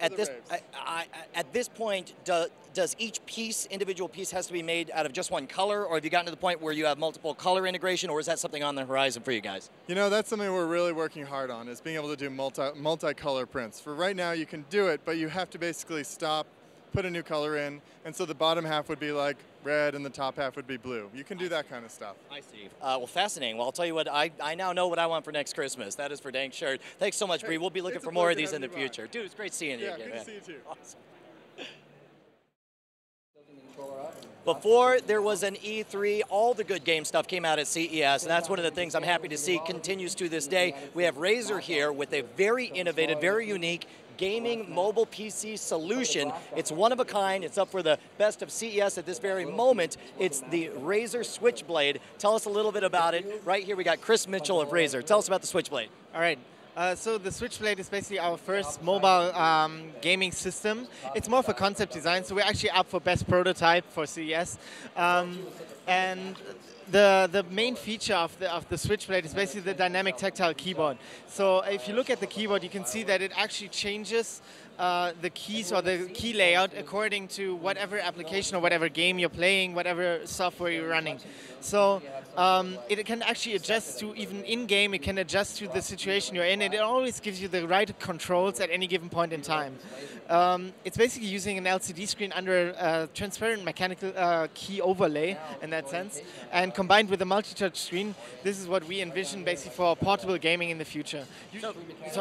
does each individual piece, has to be made out of just one color, or have you gotten to the point where you have multiple color integration, or is that something on the horizon for you guys? You know, that's something we're really working hard on, is being able to do multicolor prints. For right now, you can do it, but you have to basically stop, put a new color in, and so the bottom half would be like red and the top half would be blue. You can do that kind of stuff. I see. Well, fascinating. Well, I'll tell you what, I now know what I want for next Christmas. That is for dang sure. Thanks so much, Bree. We'll be looking for more of these in the future. Dude, it's great seeing you again, good man. to see you too. Awesome. Before there was an E3, all the good game stuff came out at CES, and that's one of the things I'm happy to see continues to this day. We have Razer here with a very innovative, very unique gaming mobile PC solution. It's one of a kind. It's up for the best of CES at this very moment. It's the Razer Switchblade. Tell us a little bit about it. Right here we got Chris Mitchell of Razer. Tell us about the Switchblade. All right. So the Switchblade is basically our first mobile gaming system. It's more for concept design, so we're actually up for best prototype for CES. And the main feature of the Switchblade is basically the dynamic tactile keyboard. So if you look at the keyboard, you can see that it actually changes the keys or the key layout according to whatever application or whatever game you're playing, whatever software you're running. So it can actually adjust to, even in-game, it can adjust to the situation you're in, and it always gives you the right controls at any given point in time. It's basically using an LCD screen under a transparent mechanical key overlay in that sense, and combined with a multi-touch screen, this is what we envision basically for portable gaming in the future.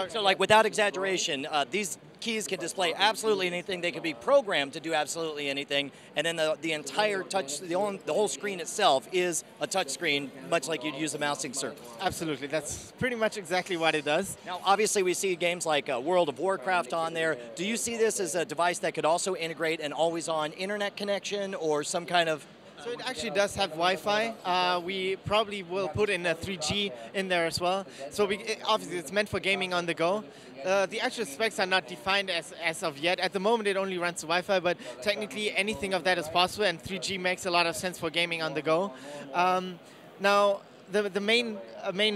So like without exaggeration, these keys can display absolutely anything. They can be programmed to do absolutely anything, and then the entire touch, the whole screen itself is a touch screen, much like you'd use a mousing surface. Absolutely, that's pretty much exactly what it does. Now, obviously, we see games like World of Warcraft on there. Do you see this as a device that could also integrate an always-on internet connection or some kind of? So it actually does have Wi-Fi. We probably will put in a 3G in there as well. So obviously it's meant for gaming on the go. The actual specs are not defined as of yet. At the moment it only runs Wi-Fi, but technically anything of that is possible, and 3G makes a lot of sense for gaming on the go. Now, the main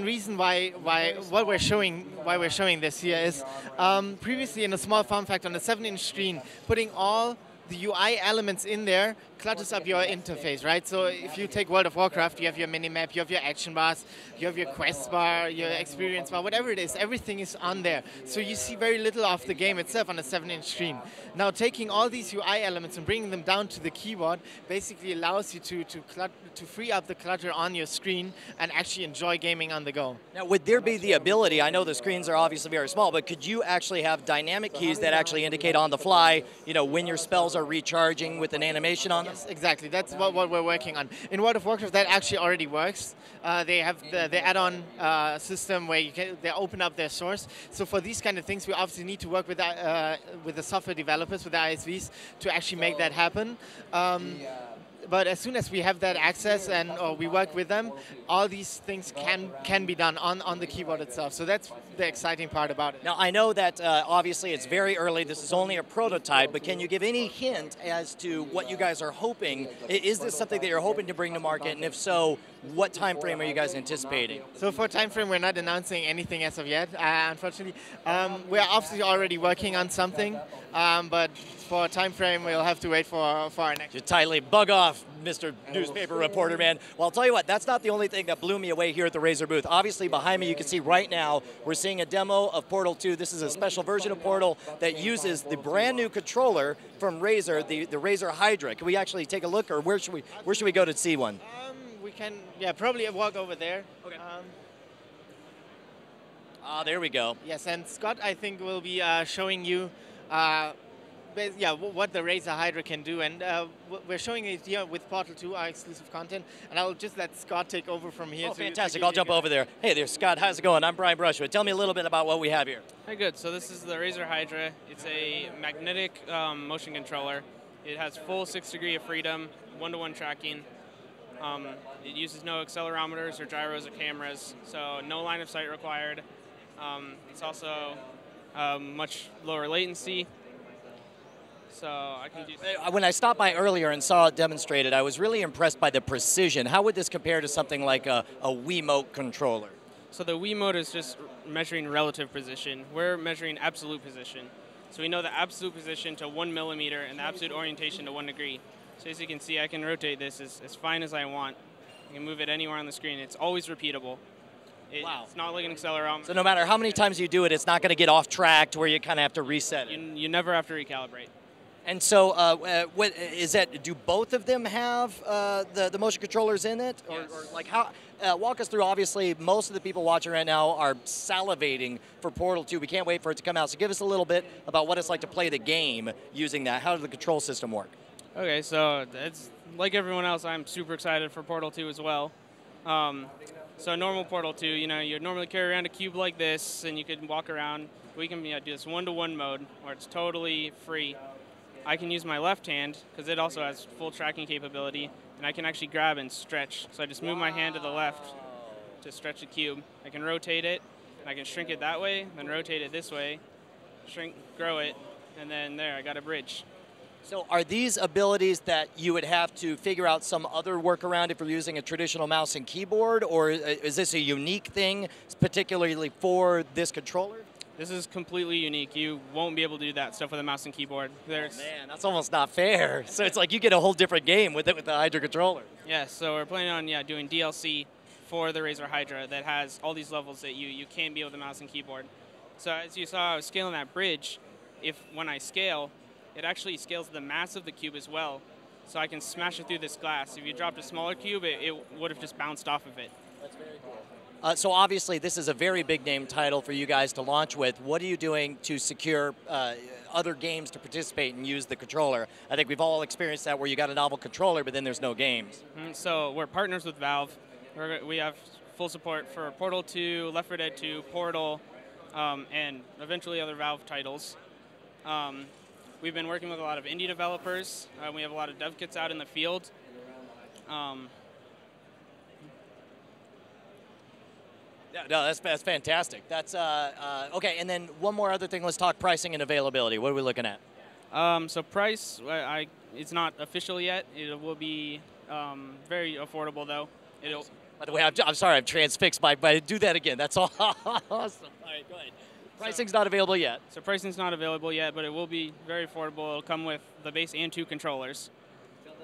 reason why we're showing this here is previously in a small form factor on a 7-inch screen, putting all the UI elements in there clutters up your interface, right? So if you take World of Warcraft, you have your minimap, you have your action bars, you have your quest bar, your experience bar, whatever it is, everything is on there. So you see very little of the game itself on a 7-inch screen. Now taking all these UI elements and bringing them down to the keyboard basically allows you to free up the clutter on your screen and actually enjoy gaming on the go. Now would there be the ability, I know the screens are obviously very small, but could you actually have dynamic keys that actually indicate on the fly, you know, when your spells are recharging with an animation on them? Yes, exactly. That's what we're working on. In World of Warcraft, that actually already works. They have the add-on system where they open up their source. So for these kind of things, we obviously need to work with the software developers, with the ISVs, to actually make that happen. But as soon as we have that access and we work with them, all these things can be done on the keyboard itself. So that's the exciting part about it. Now I know that obviously it's very early. This is only a prototype, but can you give any hint as to what you guys are hoping? Is this something that you're hoping to bring to market? And if so, what time frame are you guys anticipating? So for time frame, we're not announcing anything as of yet, unfortunately. We're obviously already working on something, but for time frame, we'll have to wait for our next. Just tightly bug off, Mr. Newspaper Reporter, man. Well, I'll tell you what, that's not the only thing that blew me away here at the Razer booth. Obviously, behind me, you can see right now, we're seeing a demo of Portal 2. This is a special version of Portal that uses the brand new controller from Razer, the Razer Hydra. Can we actually take a look, or where should we go to see one? We can, probably walk over there. Okay. There we go. Yes, and Scott, I think, will be showing you what the Razer Hydra can do, and we're showing it here with Portal 2, our exclusive content, and I'll just let Scott take over from here. Oh, fantastic. I'll jump over there. Hey there, Scott. How's it going? I'm Brian Brushwood. Tell me a little bit about what we have here. Hey, good. So this is the Razer Hydra. It's a magnetic motion controller. It has full 6 degree of freedom, one-to-one tracking. It uses no accelerometers or gyros or cameras, so no line of sight required. It's also much lower latency. So I can do. When I stopped by earlier and saw it demonstrated, I was really impressed by the precision. How would this compare to something like a Wiimote controller? So the Wiimote is just measuring relative position. We're measuring absolute position. So we know the absolute position to 1 millimeter and the absolute orientation to 1 degree. So as you can see, I can rotate this as fine as I want. I can move it anywhere on the screen. It's always repeatable. Wow. It's not like an accelerometer. So no matter how many times you do it, it's not going to get off track to where you kind of have to reset it. You never have to recalibrate. And so, what is that? Do both of them have the motion controllers in it, or like how? Walk us through. Obviously, most of the people watching right now are salivating for Portal 2. We can't wait for it to come out. So, give us a little bit about what it's like to play the game using that. How does the control system work? Okay, so it's like everyone else. I'm super excited for Portal 2 as well. So normal Portal 2, you normally carry around a cube like this, and you can walk around. We can do this one-to-one mode where it's totally free. I can use my left hand because it also has full tracking capability, and I can actually grab and stretch. So I just move my hand to the left to stretch the cube. I can rotate it, I can shrink it that way, then rotate it this way, shrink, grow it, and then there, I got a bridge. So are these abilities that you would have to figure out some other workaround if you're using a traditional mouse and keyboard, or is this a unique thing particularly for this controller? This is completely unique. You won't be able to do that stuff with a mouse and keyboard. Man, that's almost not fair. So it's like you get a whole different game with it with the Hydra controller. Yeah, so we're planning on doing DLC for the Razer Hydra that has all these levels that you can't be with a mouse and keyboard. So as you saw, I was scaling that bridge. When I scale, it actually scales the mass of the cube as well. So I can smash it through this glass. If you dropped a smaller cube, it would have just bounced off of it. That's very cool. So obviously this is a very big name title for you guys to launch with. What are you doing to secure other games to participate and use the controller? I think we've all experienced that where you got a novel controller, but then there's no games. So we're partners with Valve. We have full support for Portal 2, Left 4 Dead 2, Portal, and eventually other Valve titles. We've been working with a lot of indie developers. We have a lot of dev kits out in the field. No, that's fantastic. That's okay. And then one more other thing. Let's talk pricing and availability. What are we looking at? So price, it's not official yet. It will be very affordable though. By the way, I'm sorry, I'm transfixed by do that again. That's awesome. All right, go ahead. Pricing's not available yet. So pricing's not available yet, but it will be very affordable. It'll come with the base and 2 controllers.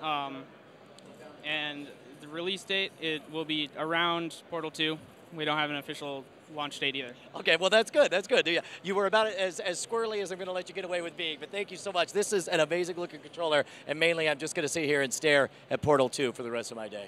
And the release date, it will be around Portal 2. We don't have an official launch date either. Okay, well that's good. That's good. You were about as squirrely as I'm going to let you get away with being. But thank you so much. This is an amazing looking controller, and mainly I'm just going to sit here and stare at Portal 2 for the rest of my day.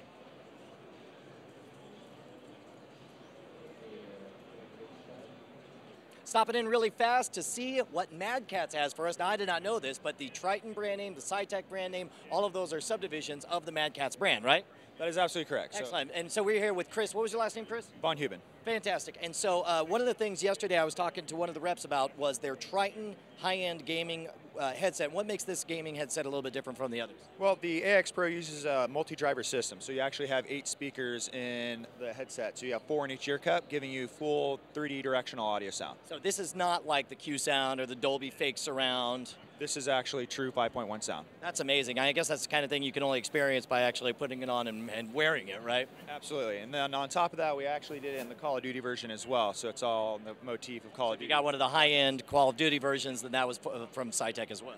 Stopping in really fast to see what Mad Catz has for us. Now, I did not know this, but the Triton brand name, the SciTech brand name, all of those are subdivisions of the Mad Catz brand, right? That is absolutely correct. Excellent. And so we're here with Chris. What was your last name, Chris? Von Huben. Fantastic. And so one of the things yesterday I was talking to one of the reps about was their Triton high-end gaming headset. What makes this gaming headset a little bit different from the others? Well, the AX Pro uses a multi-driver system, so you actually have 8 speakers in the headset. So you have 4 in each ear cup, giving you full 3D directional audio sound. So this is not like the Q Sound or the Dolby Fake Surround. This is actually true 5.1 sound. That's amazing. I guess that's the kind of thing you can only experience by actually putting it on and wearing it, right? Absolutely. And then on top of that, we actually did it in the Call of Duty version as well. So it's all the motif of Call of Duty. You got one of the high-end Call of Duty versions, then that was from SciTech as well.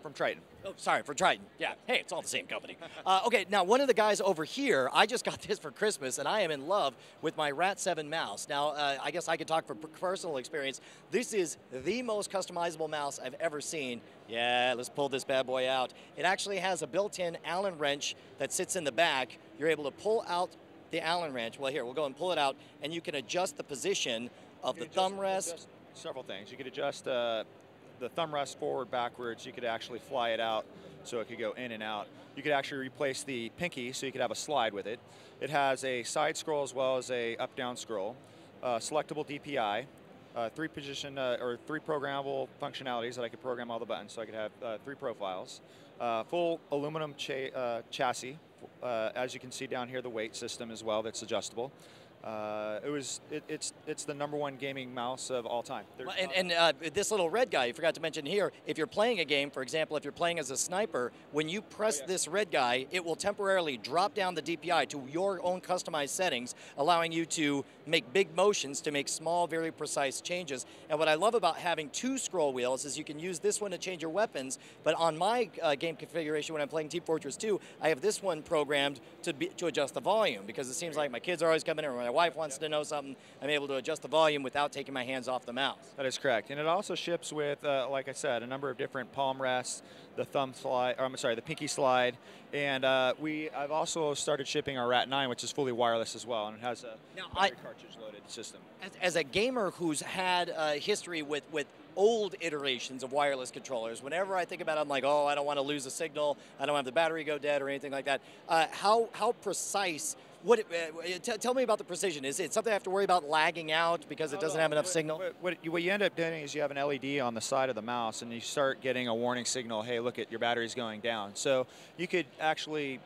From Triton. Oh, sorry, from Triton. Yeah, hey, it's all the same company. Okay, now one of the guys over here, I just got this for Christmas, and I am in love with my Rat 7 mouse. Now, I guess I could talk from personal experience. This is the most customizable mouse I've ever seen. Yeah, let's pull this bad boy out. It actually has a built-in Allen wrench that sits in the back. You're able to pull out the Allen wrench. Well, here, we'll go and pull it out, and you can adjust the position of the thumb rest. Several things. You could adjust the thumb rest forward, backwards. You could actually fly it out so it could go in and out. You could actually replace the pinky so you could have a slide with it. It has a side scroll as well as a up-down scroll, selectable DPI, 3 programmable functionalities that I could program all the buttons, so I could have 3 profiles, full aluminum chassis. As you can see down here, the weight system as well that's adjustable. It's the #1 gaming mouse of all time. And this little red guy, you forgot to mention here, if you're playing a game, for example, if you're playing as a sniper, when you press this red guy, it will temporarily drop down the DPI to your own customized settings, allowing you to make big motions to make small, very precise changes. And what I love about having 2 scroll wheels is you can use this one to change your weapons, but on my game configuration when I'm playing Team Fortress 2, I have this one programmed to adjust the volume, because it seems like my kids are always coming in, or my wife wants to know something, I'm able to adjust the volume without taking my hands off the mouse. That is correct. And it also ships with, like I said, a number of different palm rests, the thumb slide, or I'm sorry, the pinky slide, and I've also started shipping our Rat 9, which is fully wireless as well, and it has a cartridge-loaded system. As a gamer who's had a history with old iterations of wireless controllers, whenever I think about it, I'm like, oh, I don't want to lose a signal, I don't have the battery go dead or anything like that. How precise? Tell me about the precision. Is it something I have to worry about lagging out because it doesn't have enough signal? What you end up doing is you have an LED on the side of the mouse, and you start getting a warning signal, hey, look, your battery's going down. So you could actually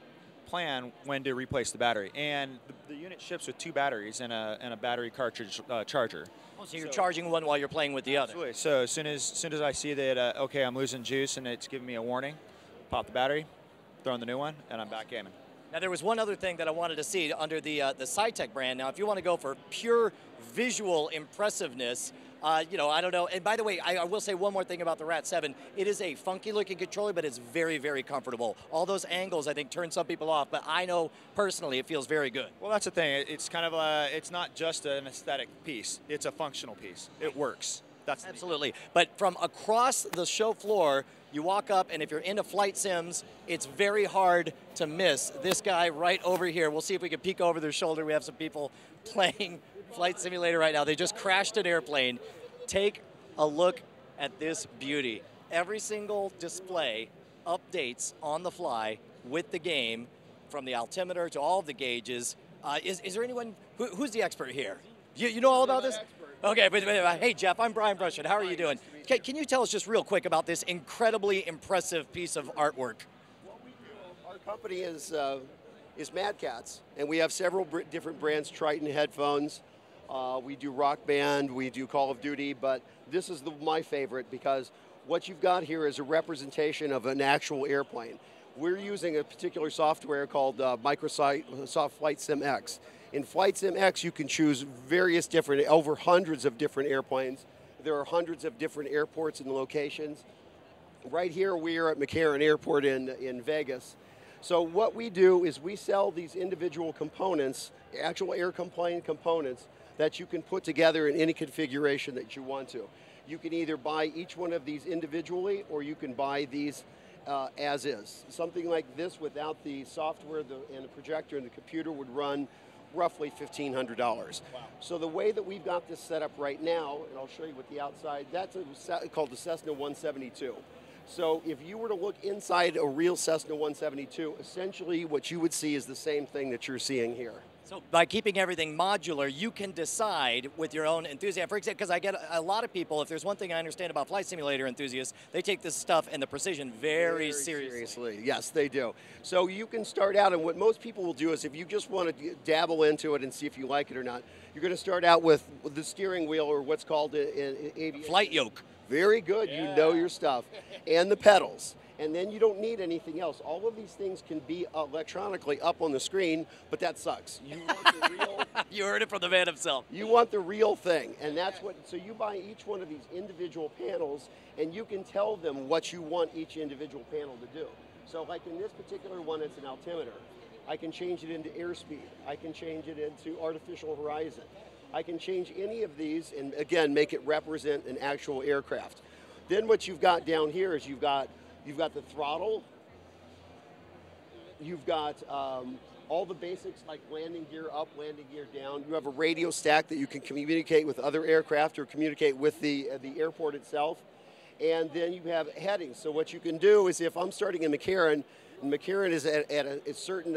plan when to replace the battery. And the unit ships with 2 batteries and a battery cartridge charger. Oh, so you're charging one while you're playing with the other. Absolutely. So as soon as I see that, okay, I'm losing juice and it's giving me a warning, pop the battery, throw in the new one, and I'm back gaming. Now, there was one other thing that I wanted to see under the SciTech brand. Now, if you want to go for pure visual impressiveness, you know, I don't know. And by the way, I will say one more thing about the Rat 7. It is a funky-looking controller, but it's very, very comfortable. All those angles, I think, turn some people off, but I know personally it feels very good. Well, that's the thing. It's kind of it's not just an aesthetic piece. It's a functional piece. It works. That's absolutely. But from across the show floor, you walk up, and if you're into flight sims, it's very hard to miss this guy right over here. We'll see if we can peek over their shoulder. We have some people playing Flight Simulator right now. They just crashed an airplane. Take a look at this beauty. Every single display updates on the fly with the game, from the altimeter to all of the gauges. Is there anyone, who's the expert here? You know all about this? Okay, but hey, Jeff, I'm Brian Brushwood. How are you doing? Can you tell us just real quick about this incredibly impressive piece of artwork? Our company is Mad Catz, and we have several different brands, Triton headphones. We do Rock Band, we do Call of Duty, but this is my favorite because what you've got here is a representation of an actual airplane. We're using a particular software called Microsoft Flight Sim X. In Flight Sim X, you can choose various different, over hundreds of different airplanes. There are hundreds of different airports and locations. Right here, we are at McCarran Airport in Vegas. So what we do is we sell these individual components, actual airplane components, that you can put together in any configuration that you want to. You can either buy each one of these individually, or you can buy these as is. Something like this without the software and the projector and the computer would run roughly $1,500. Wow. So the way that we've got this set up right now, and I'll show you with the outside, that's called the Cessna 172. So if you were to look inside a real Cessna 172, essentially what you would see is the same thing that you're seeing here. So by keeping everything modular, you can decide with your own enthusiasm. For example, because I get a lot of people, if there's one thing I understand about flight simulator enthusiasts, they take this stuff and the precision very seriously. Yes, they do. So you can start out, and what most people will do is if you just want to dabble into it and see if you like it or not, you're going to start out with the steering wheel, or what's called an aviation flight yoke. Very good, yeah. You know your stuff. And the pedals. And then you don't need anything else. All of these things can be electronically up on the screen, but that sucks. You want the real... You heard it from the man himself. You want the real thing, and that's what, so you buy each one of these individual panels, and you can tell them what you want each individual panel to do. So like in this particular one, it's an altimeter. I can change it into airspeed. I can change it into artificial horizon. I can change any of these and, again, make it represent an actual aircraft. Then what you've got down here is you've got the throttle, you've got all the basics like landing gear up, landing gear down. You have a radio stack that you can communicate with other aircraft or communicate with the airport itself. And then you have headings. So what you can do is if I'm starting in McCarran, and McCarran is at a certain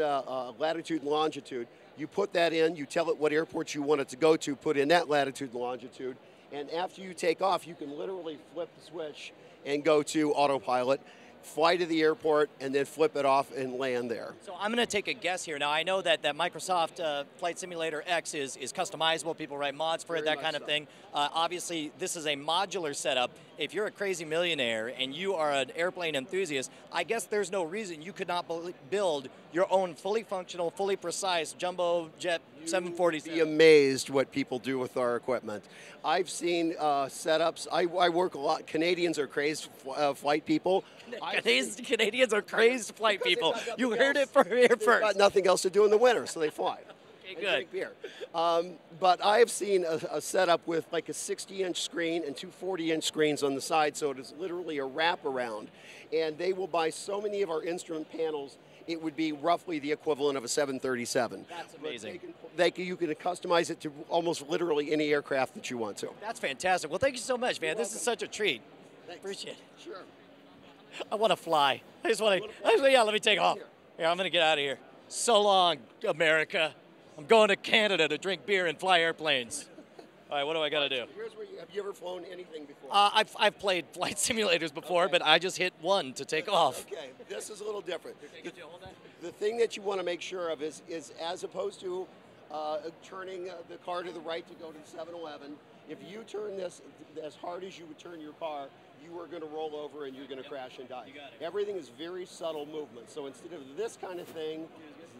latitude and longitude, you put that in, you tell it what airport you want it to go to, put in that latitude and longitude, and after you take off, you can literally flip the switch and go to autopilot, fly to the airport, and then flip it off and land there. So I'm going to take a guess here. Now, I know that Microsoft Flight Simulator X is customizable. People write mods for it, that kind of thing. Obviously, this is a modular setup. If you're a crazy millionaire and you are an airplane enthusiast, I guess there's no reason you could not build your own fully functional, fully precise jumbo jet 747. You'd be amazed what people do with our equipment. I've seen setups. I work a lot. Canadians are crazed flight people. Canadians are crazed flight people. You heard it from here first. They've got nothing else to do in the winter, so they fly. Okay, good. Drink beer. But I have seen a setup with like a 60-inch screen and two 40-inch screens on the side, so it is literally a wraparound. And they will buy so many of our instrument panels, it would be roughly the equivalent of a 737. That's amazing. You can customize it to almost literally any aircraft that you want to. That's fantastic. Well, thank you so much, man. This is such a treat. Thanks. Appreciate it. Sure. I want to fly. I just want to, yeah, let me take off. Yeah, I'm going to get out of here. So long, America. I'm going to Canada to drink beer and fly airplanes. All right, what do I got to do? Here's where have you ever flown anything before? I've played flight simulators before, but I just hit 1 to take off. Okay, this is a little different. The thing that you want to make sure of is as opposed to turning the car to the right to go to the 7-Eleven, if you turn this as hard as you would turn your car, you are going to roll over and you're going to crash and die. Everything is very subtle movement. So instead of this kind of thing,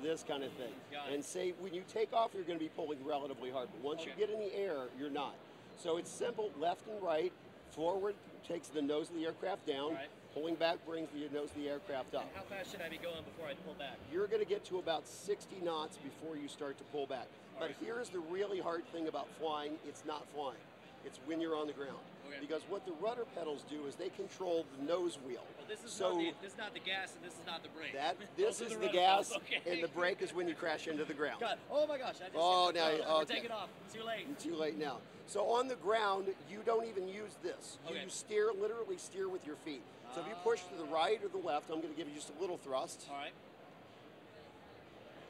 this kind of thing. And say when you take off, you're going to be pulling relatively hard. But once you get in the air, you're not. So it's simple, left and right. Forward takes the nose of the aircraft down. Pulling back brings the nose of the aircraft up. How fast should I be going before I pull back? You're going to get to about 60 knots before you start to pull back. But here's the really hard thing about flying. It's not flying. It's when you're on the ground. Because what the rudder pedals do is they control the nose wheel. Well, this is so this is not the gas and this is not the brake. This is the gas, and the brake is when you crash into the ground. God. Oh my gosh! I just we're taking off. Too late. Too late now. So on the ground, you don't even use this. You steer, literally steer with your feet. So if you push to the right or the left, I'm going to give you just a little thrust. All right.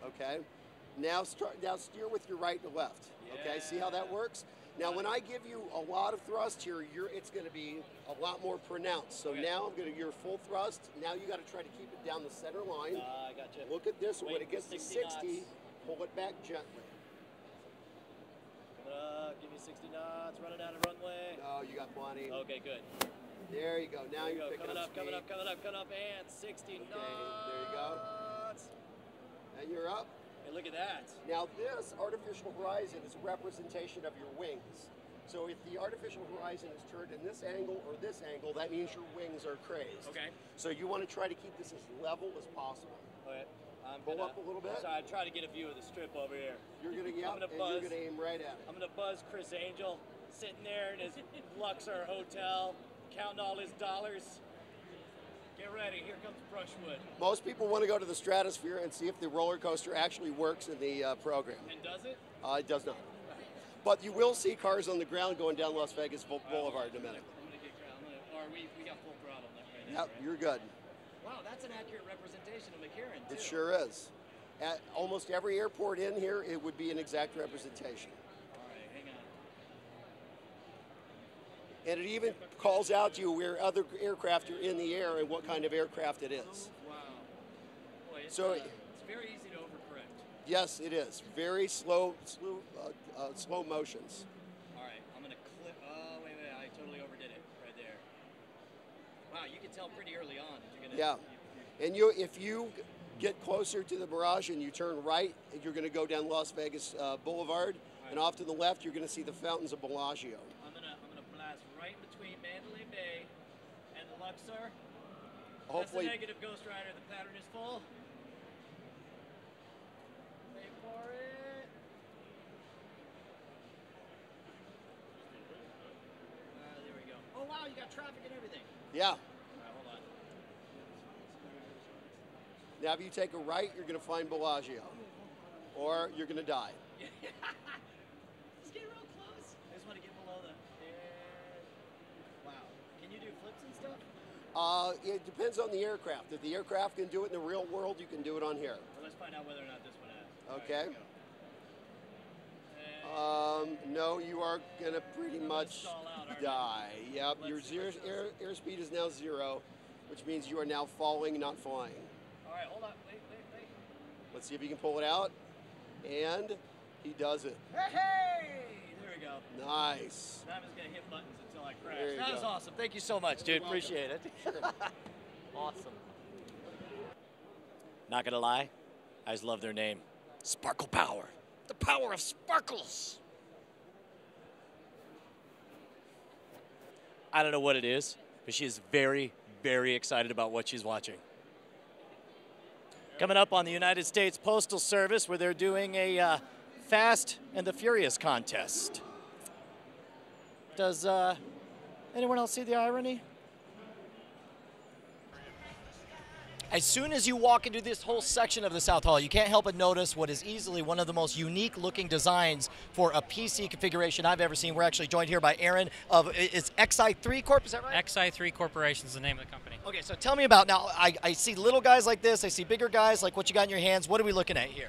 Okay. Now steer with your right and left. Okay. See how that works? Now, when I give you a lot of thrust here, it's going to be a lot more pronounced. So now I'm going to your full thrust. Now you got to try to keep it down the center line. I got you. Look at this. When it gets to 60, knots. pull it back gently. Coming up, give me 60 knots. Running out of runway. Oh, you got plenty. Okay, good. There you go. Now you're picking coming up up, speed. coming up, and 60 knots. There you go. And you're up. Hey, look at that. Now this artificial horizon is a representation of your wings. So if the artificial horizon is turned in this angle or this angle, that means your wings are crazed. Okay. So you want to try to keep this as level as possible. Okay. Pull up a little bit. So I try to get a view of the strip over here. You're going to I'm gonna and buzz. you're going to aim right at it. I'm going to buzz Chris Angel, sitting there in his Luxor hotel, counting all his dollars. Get ready, here comes Brushwood. Most people want to go to the stratosphere and see if the roller coaster actually works in the program. And does it? It does not. But you will see cars on the ground going down Las Vegas Boulevard in a minute. I'm going to get ground. Or we got full throttle right now. Yep, you're good. Wow, that's an accurate representation of McCarran, too. It sure is. At almost every airport in here, it would be an exact representation. All right, hang on. And it even calls out to you where other aircraft are in the air and what kind of aircraft it is. Wow. Boy, it's very easy to overcorrect. Yes, it is. Very slow motions. All right, I'm going to clip. Oh, wait, I totally overdid it right there. Wow, you can tell pretty early on. Yeah. And if you get closer to the Mirage and you turn right, you're going to go down Las Vegas Boulevard. And off to the left, you're going to see the fountains of Bellagio. I'm gonna blast right between Mandalay Bay and the Luxor. Hopefully. That's the negative Ghost Rider. The pattern is full. Wait for it. There we go. Oh wow, you got traffic and everything. Yeah. All right, hold on. Now, if you take a right, you're going to find Bellagio. Or you're going to die. Let's get real close. I just want to get below the. Wow. Can you do flips and stuff? It depends on the aircraft. If the aircraft can do it in the real world, you can do it on here. Well, let's find out whether or not this one has. Okay. No, you are going to pretty much die. Yep, your airspeed is now 0, which means you are now falling, not flying. All right, hold on. Wait. Let's see if you can pull it out. And he does it. Hey! There we go. Nice. Now I'm just going to hit buttons until I crash. There you That was go. awesome. Thank you so much, dude. Appreciate it. Awesome. Not going to lie, I just love their name. Sparkle Power. The power of sparkles. I don't know what it is, but she is very, very excited about what she's watching. Coming up on the United States Postal Service, where they're doing a Fast and the Furious contest. Does anyone else see the irony? As soon as you walk into this whole section of the South Hall, you can't help but notice what is easily one of the most unique looking designs for a PC configuration I've ever seen. We're actually joined here by Aaron of, it's XI3 Corp, is that right? XI3 Corporation is the name of the company. Okay, so tell me about, now I see little guys like this, I see bigger guys like what you got in your hands. What are we looking at here?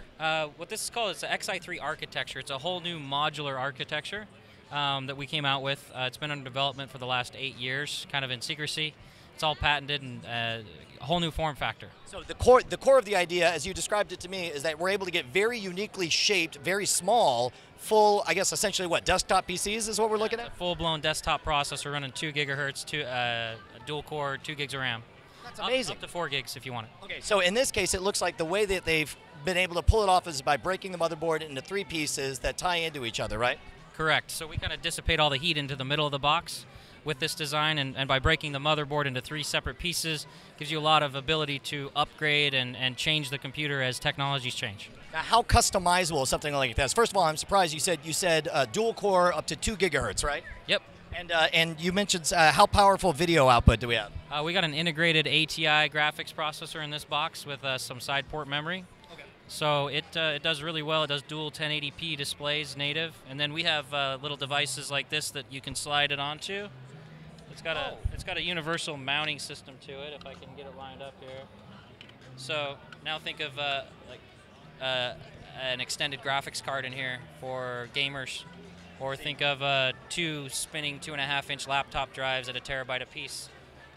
What this is called is the XI3 architecture. It's a whole new modular architecture. that we came out with. It's been under development for the last 8 years, kind of in secrecy. It's all patented and a whole new form factor. So the core of the idea, as you described it to me, is that we're able to get very uniquely shaped, very small, full, I guess essentially what, desktop PCs is what we're looking at? Full-blown desktop processor running 2 gigahertz, a dual core, 2 gigs of RAM. That's amazing. Up to 4 gigs if you want it. Okay, so in this case, it looks like the way that they've been able to pull it off is by breaking the motherboard into 3 pieces that tie into each other, right? Correct. So we kind of dissipate all the heat into the middle of the box with this design, and by breaking the motherboard into 3 separate pieces, gives you a lot of ability to upgrade and change the computer as technologies change. Now, how customizable is something like this? First of all, I'm surprised you said dual core up to 2 gigahertz, right? Yep. And you mentioned how powerful video output do we have? We got an integrated ATI graphics processor in this box with some side port memory. Okay. So it does really well. It does dual 1080p displays native, and then we have little devices like this that you can slide it onto. It's got a universal mounting system to it. If I can get it lined up here. So now think of an extended graphics card in here for gamers. Or think of 2 spinning 2.5-inch laptop drives at 1 terabyte apiece.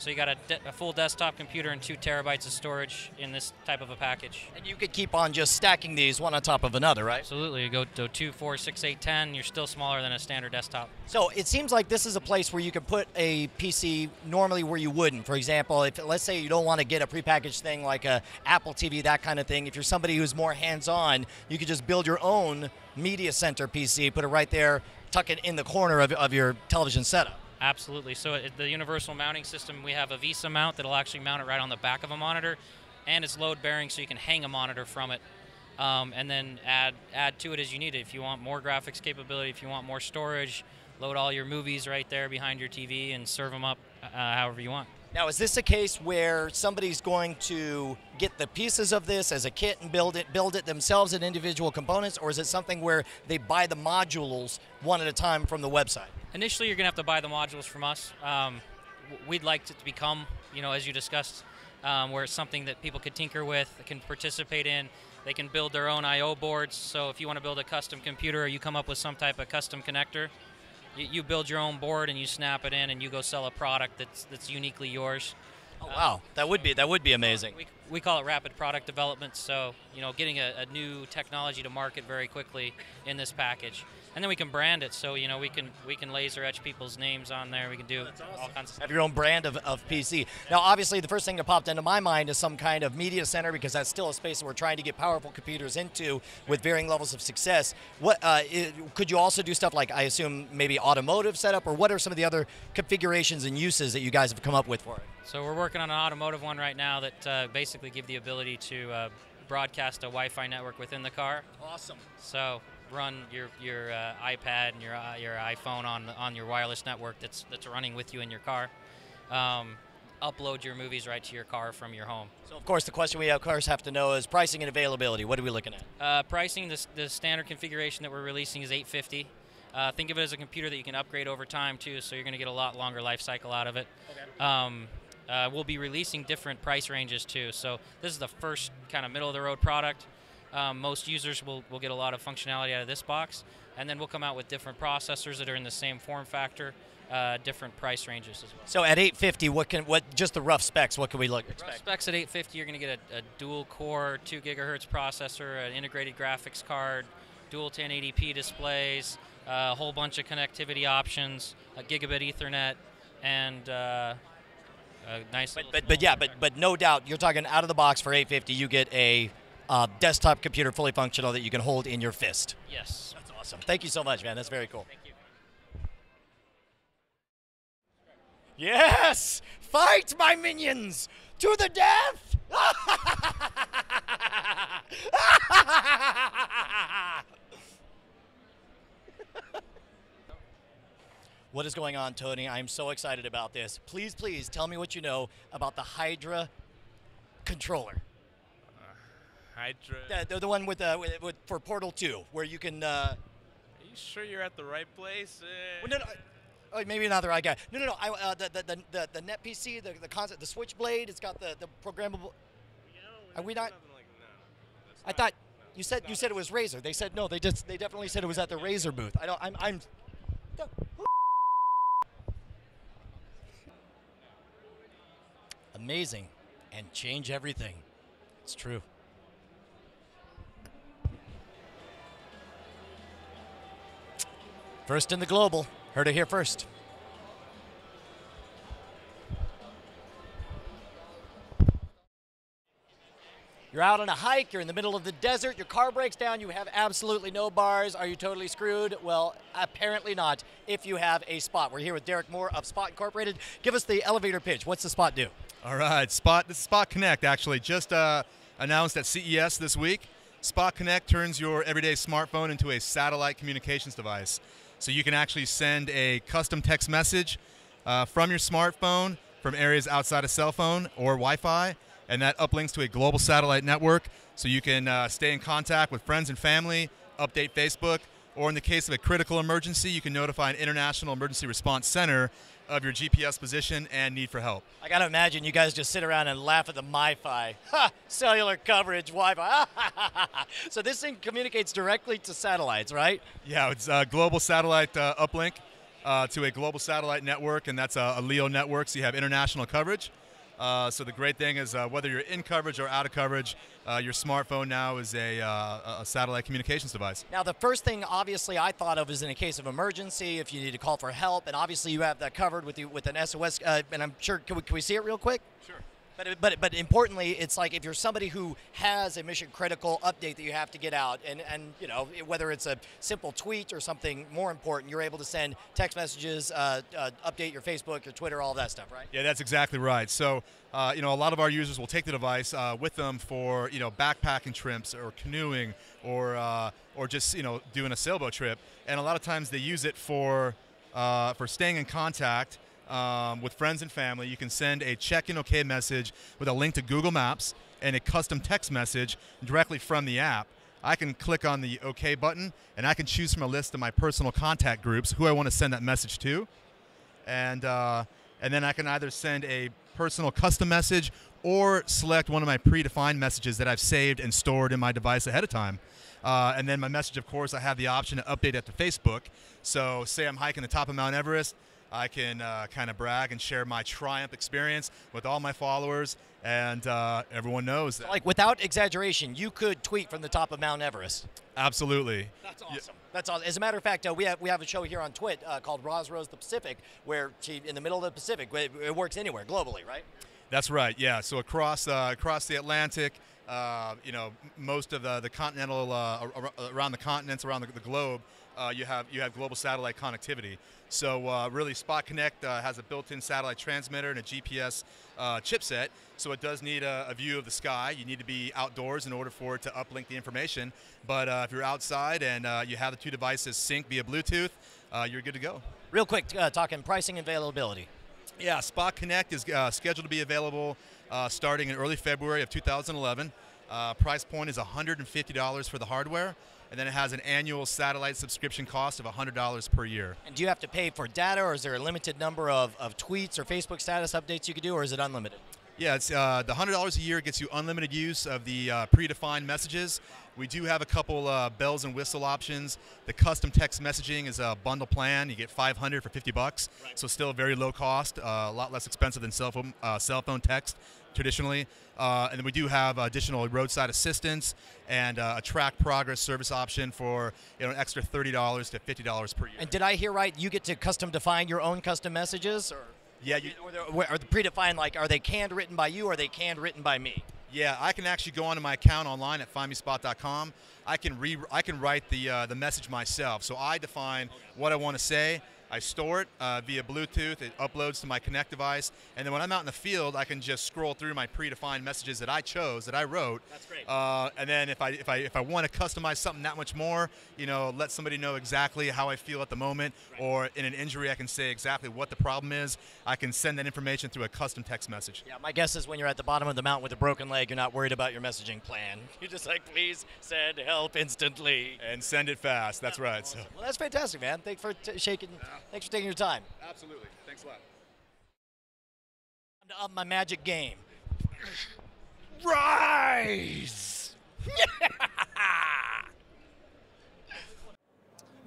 So you got a full desktop computer and 2 terabytes of storage in this type of a package. And you could keep on just stacking these one on top of another, right? Absolutely. You go to 2, 4, 6, 8, 10. You're still smaller than a standard desktop. So it seems like this is a place where you could put a PC normally where you wouldn't. For example, if let's say you don't want to get a prepackaged thing like a Apple TV, that kind of thing. If you're somebody who's more hands-on, you could just build your own media center PC, put it right there, tuck it in the corner of your television setup. Absolutely. So the universal mounting system, we have a VESA mount that'll actually mount it right on the back of a monitor, and it's load bearing so you can hang a monitor from it, and then add to it as you need it. If you want more graphics capability, if you want more storage, load all your movies right there behind your TV and serve them up however you want. Now, is this a case where somebody's going to get the pieces of this as a kit and build it themselves in individual components, or is it something where they buy the modules one at a time from the website? Initially, you're going to have to buy the modules from us. We'd like it to become, as you discussed, where it's something that people could tinker with, can participate in. They can build their own I/O boards. So if you want to build a custom computer or you come up with some type of custom connector, you build your own board and you snap it in and you go sell a product that's uniquely yours. Oh, wow, that would be amazing. We call it rapid product development, so getting a new technology to market very quickly in this package. And then we can brand it, so we can laser etch people's names on there. We can do all kinds of stuff. Have your own brand of PC. Now, obviously, the first thing that popped into my mind is some kind of media center, because that's still a space that we're trying to get powerful computers into with varying levels of success. What could you also do stuff like, I assume, maybe automotive setup, or what are some of the other configurations and uses that you guys have come up with for it? So we're working on an automotive one right now that basically give the ability to broadcast a Wi-Fi network within the car. Awesome. So run your iPad and your iPhone on your wireless network that's running with you in your car. Upload your movies right to your car from your home. So of course the question we of course have to know is pricing and availability. What are we looking at? Pricing, the standard configuration that we're releasing is $850. Think of it as a computer that you can upgrade over time too, so you're going to get a lot longer life cycle out of it. Okay. We'll be releasing different price ranges too. So this is the first kind of middle of the road product. Most users will get a lot of functionality out of this box, and then we'll come out with different processors that are in the same form factor, different price ranges as well. So at $850, what just the rough specs? What can we expect? Rough specs at $850, you're going to get a dual core 2 gigahertz processor, an integrated graphics card, dual 1080p displays, a whole bunch of connectivity options, a gigabit Ethernet, and nice. But no doubt, you're talking out of the box for $850. You get a desktop computer fully functional that you can hold in your fist. Yes. That's awesome. Thank you so much, man. That's very cool. Thank you. Yes! Fight, my minions! To the death! What is going on, Tony? I'm so excited about this. Please, please tell me what you know about the Hydra controller. Hydra. The one with for Portal 2, where you can. Are you sure you're at the right place? Well, no, maybe another guy. No. The Net PC, the concept, the Switchblade. It's got the programmable. Are we not? I thought you said it was Razer. They said no. They definitely said it was at the Razer booth. Amazing, and change everything. It's true. First in the global. Heard it here first. You're out on a hike, you're in the middle of the desert, your car breaks down, you have absolutely no bars. Are you totally screwed? Well, apparently not if you have a Spot. We're here with Derek Moore of Spot Incorporated. Give us the elevator pitch. What's the Spot do? All right, Spot. This is Spot Connect, actually. Just announced at CES this week. Spot Connect turns your everyday smartphone into a satellite communications device. So you can actually send a custom text message from your smartphone from areas outside of cell phone or Wi-Fi, and that uplinks to a global satellite network, so you can stay in contact with friends and family, update Facebook, or in the case of a critical emergency, you can notify an international emergency response center of your GPS position and need for help. I gotta imagine you guys just sit around and laugh at the MiFi. Ha! Cellular coverage, Wi-Fi. So this thing communicates directly to satellites, right? Yeah, it's a global satellite uplink to a global satellite network, and that's a LEO network, so you have international coverage. So the great thing is whether you're in coverage or out of coverage, your smartphone now is a satellite communications device. Now, the first thing, obviously, I thought of is in a case of emergency, if you need to call for help, and obviously you have that covered with an SOS, and I'm sure, can we see it real quick? Sure. But importantly, it's like if you're somebody who has a mission critical update that you have to get out, and you know, whether it's a simple tweet or something more important, you're able to send text messages, update your Facebook, your Twitter, all that stuff, right? Yeah, that's exactly right. So, you know, a lot of our users will take the device with them for, you know, backpacking trips or canoeing or just, you know, doing a sailboat trip, and a lot of times they use it for staying in contact with friends and family. You can send a check-in OK message with a link to Google Maps and a custom text message directly from the app. I can click on the OK button, and I can choose from a list of my personal contact groups who I want to send that message to. And then I can either send a personal custom message or select one of my predefined messages that I've saved and stored in my device ahead of time. And then my message, of course, I have the option to update it to Facebook. So say I'm hiking the top of Mount Everest, I can kind of brag and share my triumph experience with all my followers, and everyone knows that. Like, without exaggeration, you could tweet from the top of Mount Everest. Absolutely. That's awesome. Yeah. That's awesome. As a matter of fact, we have a show here on TWiT called Roz Rose the Pacific, where she, in the middle of the Pacific, it works anywhere globally, right? That's right. Yeah. So across the Atlantic, you know, most of the continental around the continents, around the globe, you have global satellite connectivity. So really, Spot Connect has a built-in satellite transmitter and a GPS chipset. So it does need a view of the sky. You need to be outdoors in order for it to uplink the information. But if you're outside and you have the two devices sync via Bluetooth, you're good to go. Real quick, talking pricing and availability. Yeah, Spot Connect is scheduled to be available starting in early February of 2011. Price point is $150 for the hardware, and then it has an annual satellite subscription cost of $100 per year. And do you have to pay for data, or is there a limited number of tweets or Facebook status updates you can do, or is it unlimited? Yeah, it's the $100 a year gets you unlimited use of the predefined messages. We do have a couple bells and whistle options. The custom text messaging is a bundle plan. You get 500 for $50, right. So still very low cost, a lot less expensive than cell phone text traditionally. And then we do have additional roadside assistance and a track progress service option for, you know, an extra $30 to $50 per year. And did I hear right? You get to custom define your own custom messages, or? Yeah, are they predefined, like, are they canned written by you, or are they canned written by me? Yeah, I can actually go onto my account online at findmespot.com. I can write the message myself. So I define what I want to say. I store it via Bluetooth. It uploads to my Connect device, and then when I'm out in the field, I can just scroll through my predefined messages that I chose, that I wrote. That's great. And then if I want to customize something that much more, you know, let somebody know exactly how I feel at the moment, right. Or in an injury, I can say exactly what the problem is. I can send that information through a custom text message. Yeah, my guess is when you're at the bottom of the mountain with a broken leg, you're not worried about your messaging plan. You're just like, please send help instantly. And send it fast. That's right. Awesome. So. Well, that's fantastic, man. Thanks for Thanks for taking your time. Absolutely. Thanks a lot. Time to up my magic game. Rise!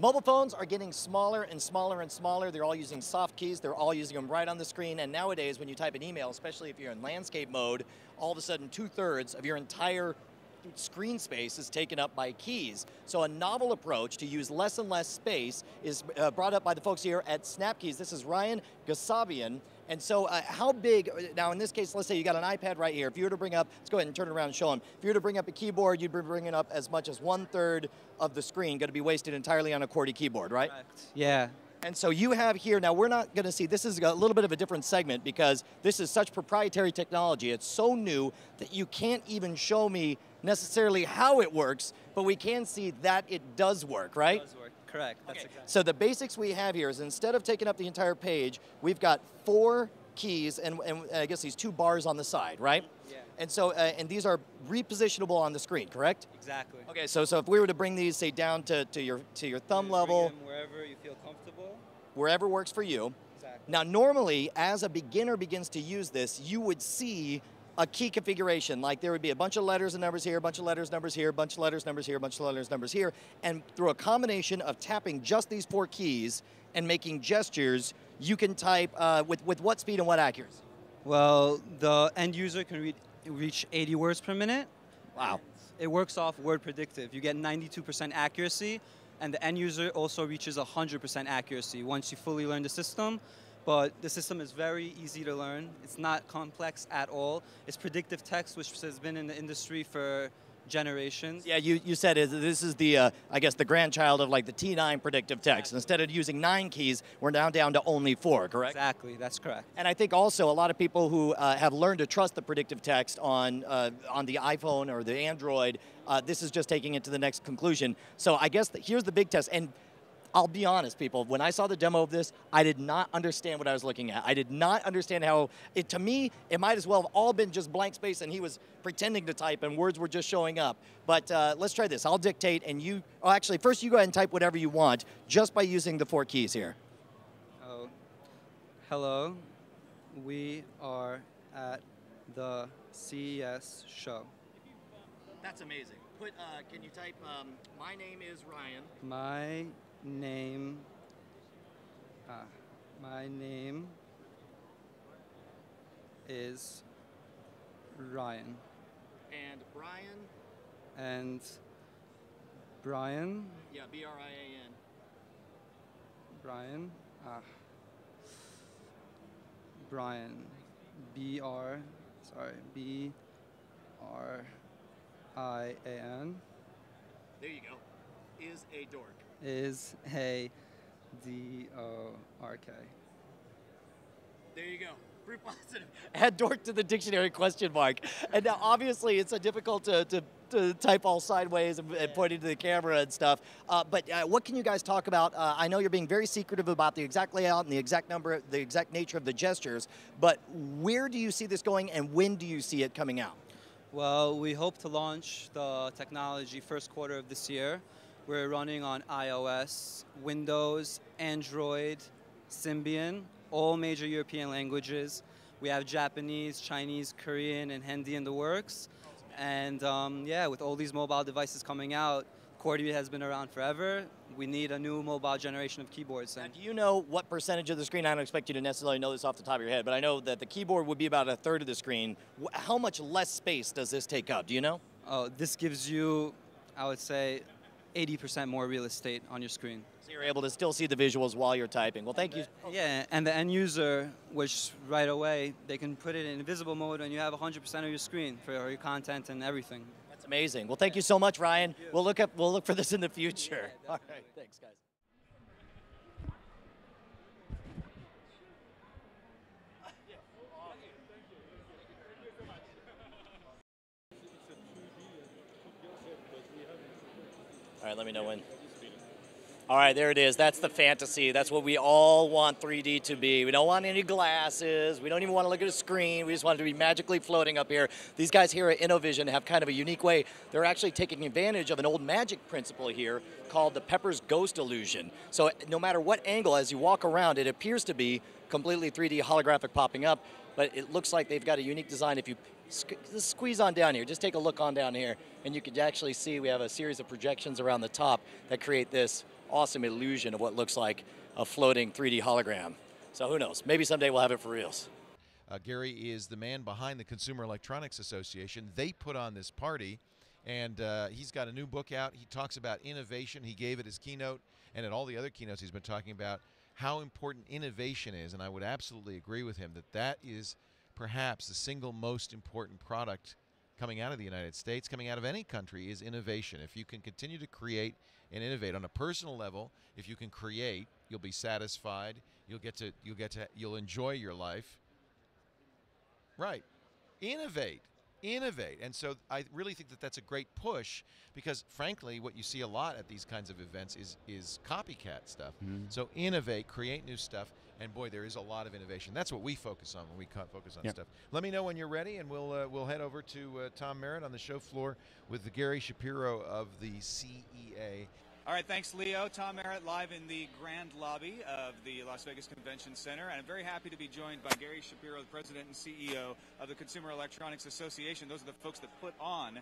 Mobile phones are getting smaller and smaller and smaller. They're all using soft keys. They're all using them right on the screen. And nowadays, when you type an email, especially if you're in landscape mode, all of a sudden 2/3 of your entire screen space is taken up by keys. So a novel approach to use less and less space is brought up by the folks here at SnapKeys. This is Ryan Gasabian. And so how big, now in this case, let's say you got an iPad right here. If you were to bring up, let's go ahead and turn it around and show them. If you were to bring up a keyboard, you'd be bringing up as much as 1/3 of the screen, going to be wasted entirely on a QWERTY keyboard, right? Correct. Yeah. And so you have here, now we're not going to see, this is a little bit of a different segment because this is such proprietary technology. It's so new that you can't even show me necessarily how it works, but we can see that it does work, right? It does work, correct. That's exactly. So the basics we have here is instead of taking up the entire page, we've got 4 keys and I guess these 2 bars on the side, right? Yeah. And so, and these are repositionable on the screen, correct? Exactly. Okay, so if we were to bring these, say, down to your thumb level, Bring them wherever you feel comfortable. wherever works for you. Exactly. Now, normally, as a beginner begins to use this, you would see a key configuration. Like there would be a bunch of letters and numbers here, a bunch of letters, numbers here, a bunch of letters, numbers here, a bunch of letters, numbers here. And through a combination of tapping just these 4 keys and making gestures, you can type with what speed and what accuracy? Well, the end user can reach 80 words per minute. Wow. It works off word predictive. You get 92% accuracy, and the end user also reaches 100% accuracy once you fully learn the system. But the system is very easy to learn. It's not complex at all. It's predictive text, which has been in the industry for generations. Yeah, you said this is the, I guess, the grandchild of like the T9 predictive text. Instead of using 9 keys, we're now down to only 4, correct? Exactly, that's correct. And I think also a lot of people who have learned to trust the predictive text on the iPhone or the Android, this is just taking it to the next conclusion. So I guess here's the big test. And I'll be honest, people, when I saw the demo of this, I did not understand what I was looking at. I did not understand how, to me, it might as well have all been just blank space and he was pretending to type and words were just showing up. But let's try this. I'll dictate and you, actually, first you go ahead and type whatever you want just by using the 4 keys here. Oh, hello, we are at the CES show. That's amazing. Can you type, my name is Ryan. My name is Ryan. And Brian? And Brian? Yeah, B-R-I-A-N. Brian? Brian. B-R-I-A-N. There you go. Is a dork. Is a D-O-R-K. There you go. Proof positive. Add dork to the dictionary question mark. And now obviously it's difficult to type all sideways and pointing to the camera and stuff. But what can you guys talk about? I know you're being very secretive about the exact layout and the exact number, the exact nature of the gestures, but where do you see this going and when do you see it coming out? Well, we hope to launch the technology first quarter of this year. We're running on iOS, Windows, Android, Symbian, all major European languages. We have Japanese, Chinese, Korean, and Hindi in the works. And yeah, with all these mobile devices coming out, QWERTY has been around forever. We need a new mobile generation of keyboards. And do you know what percentage of the screen? I don't expect you to necessarily know this off the top of your head, but I know that the keyboard would be about 1/3 of the screen. How much less space does this take up? Do you know? Oh, this gives you, I would say, 80% more real estate on your screen. So you're able to still see the visuals while you're typing. Well, thank you. Yeah, and the end user, which right away, they can put it in invisible mode and you have 100% of your screen for your content and everything. That's amazing. Well, thank you so much, Ryan. We'll look for this in the future. All right, thanks, guys. All right, let me know when. All right, there it is. That's the fantasy. That's what we all want 3D to be. We don't want any glasses. We don't even want to look at a screen. We just want it to be magically floating up here. These guys here at InnoVision have kind of a unique way. They're actually taking advantage of an old magic principle here called the Pepper's Ghost Illusion. So no matter what angle, as you walk around, it appears to be completely 3D holographic popping up, but it looks like they've got a unique design. If you just squeeze on down here, just take a look on down here, and you can actually see we have a series of projections around the top that create this awesome illusion of what looks like a floating 3D hologram. So who knows? Maybe someday we'll have it for reals. Gary is the man behind the Consumer Electronics Association. They put on this party, and he's got a new book out. He talks about innovation. He gave it his keynote, and at all the other keynotes he's been talking about how important innovation is, and I would absolutely agree with him that that is perhaps the single most important product coming out of the United States, coming out of any country, is innovation. If you can continue to create and innovate on a personal level, if you can create, you'll be satisfied. You'll enjoy your life. Right. Innovate. And so I really think that that's a great push because, frankly, what you see a lot at these kinds of events is copycat stuff. So innovate, create new stuff, and boy, there is a lot of innovation. That's what we focus on when we focus on stuff. Let me know when you're ready, and we'll head over to Tom Merritt on the show floor with the Gary Shapiro of the CEA. All right, thanks, Leo. Tom Merritt live in the Grand Lobby of the Las Vegas Convention Center. And I'm very happy to be joined by Gary Shapiro, the president and CEO of the Consumer Electronics Association. Those are the folks that put on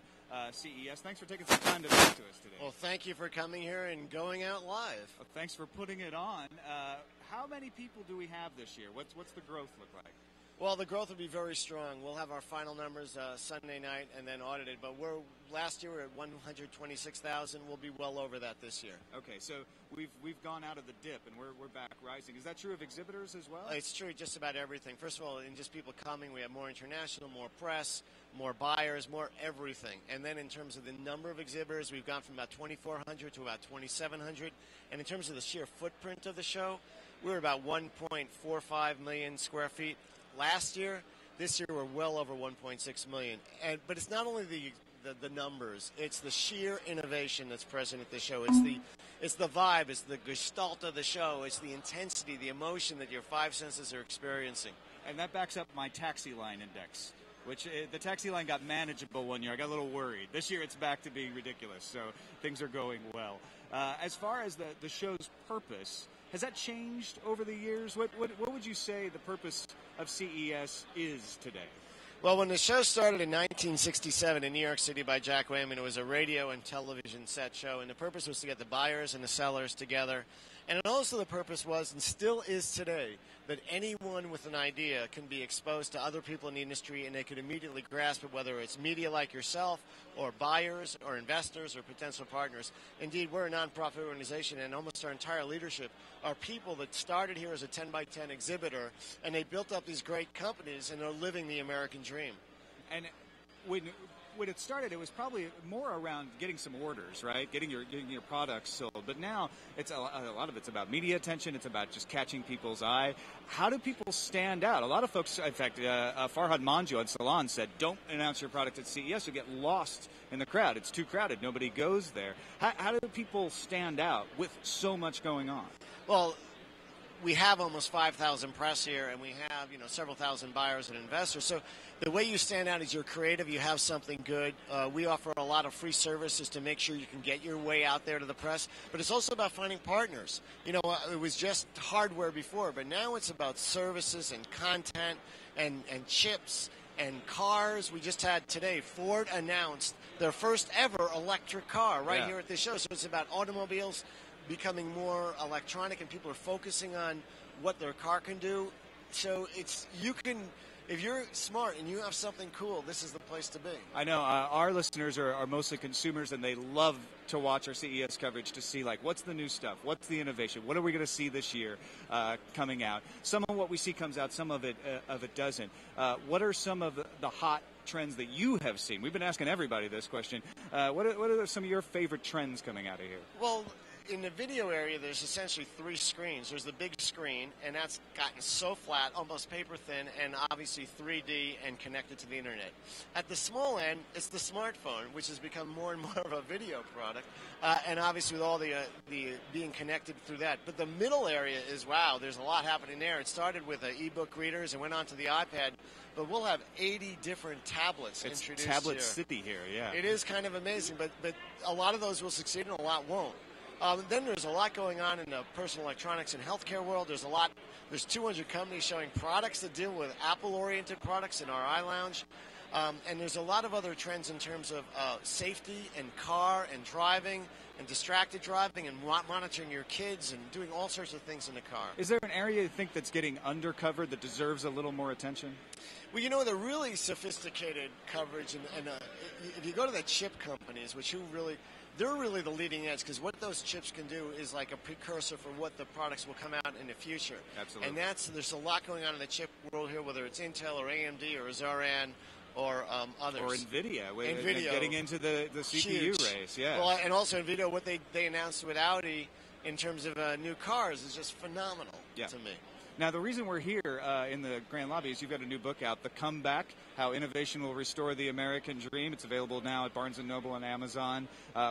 CES. Thanks for taking some time to talk to us today. Well, thank you for coming here and going out live. Well, thanks for putting it on. How many people do we have this year? What's the growth look like? Well, the growth will be very strong. We'll have our final numbers Sunday night and then audited. But last year we were at 126,000. We'll be well over that this year. Okay, so we've gone out of the dip and we're back rising. Is that true of exhibitors as well? It's true, just about everything. First of all, in just people coming, we have more international, more press, more buyers, more everything. And then in terms of the number of exhibitors, we've gone from about 2,400 to about 2,700. And in terms of the sheer footprint of the show, we're about 1.45 million square feet. Last year, this year we're well over 1.6 million. But it's not only the numbers; it's the sheer innovation that's present at the show. It's the vibe, it's the gestalt of the show, it's the intensity, the emotion that your five senses are experiencing. And that backs up my taxi line index, which the taxi line got manageable one year. I got a little worried. This year it's back to being ridiculous, so things are going well. As far as the show's purpose, has that changed over the years? What would you say the purpose of CES is today? Well, when the show started in 1967 in New York City by Jack Wayman, it was a radio and television set show, and the purpose was to get the buyers and the sellers together. And also the purpose was, and still is today, that anyone with an idea can be exposed to other people in the industry and they could immediately grasp it, whether it's media like yourself or buyers or investors or potential partners. Indeed, we're a nonprofit organization, and almost our entire leadership are people that started here as a 10x10 exhibitor, and they built up these great companies, and they're living the American dream. And when it started, it was probably more around getting some orders, right? Getting your products sold. But now it's a lot of it's about media attention. It's about just catching people's eye. How do people stand out? A lot of folks, in fact, Farhad Manjoo at Salon said, "Don't announce your product at CES. You'll get lost in the crowd. It's too crowded. Nobody goes there." How do people stand out with so much going on? Well, we have almost 5,000 press here, and we have several thousand buyers and investors. So the way you stand out is you're creative, you have something good. We offer a lot of free services to make sure you can get your way out there to the press, but it's also about finding partners. It was just hardware before, but now it's about services and content and chips and cars. We just had today, Ford announced their first ever electric car right here at this show. So it's about automobiles becoming more electronic, and people are focusing on what their car can do. So if you're smart and you have something cool, this is the place to be. I know our listeners are mostly consumers, and they love to watch our CES coverage to see, what's the new stuff, what's the innovation, what are we going to see this year coming out. Some of what we see comes out, some of it doesn't. What are some of the hot trends that you have seen? We've been asking everybody this question. What are some of your favorite trends coming out of here? Well, in the video area, there's essentially three screens. There's the big screen, and that's gotten so flat, almost paper thin, and obviously 3D and connected to the internet. At the small end, it's the smartphone, which has become more and more of a video product, and obviously with all the being connected through that. But the middle area is, wow, there's a lot happening there. It started with e-book readers and went on to the iPad, but we'll have 80 different tablets introduced here. It's Tablet City here, yeah. It is kind of amazing, but a lot of those will succeed and a lot won't. Then there's a lot going on in the personal electronics and healthcare world. There's 200 companies showing products that deal with Apple-oriented products in our iLounge. And there's a lot of other trends in terms of safety and car and driving and distracted driving and monitoring your kids and doing all sorts of things in the car. Is there an area you think that's getting undercovered that deserves a little more attention? Well, you know, the really sophisticated coverage, and if you go to the chip companies, they're really the leading edge, because what those chips can do is like a precursor for what the products will come out in the future. Absolutely. And there's a lot going on in the chip world here, whether it's Intel or AMD or Zoran or others. Or NVIDIA. NVIDIA. Getting into the CPU Huge. race, yeah. Well, and also NVIDIA, what they announced with Audi in terms of new cars is just phenomenal to me. Now, the reason we're here in the Grand Lobby is you've got a new book out, The Comeback, How Innovation Will Restore the American Dream. It's available now at Barnes & Noble and Amazon.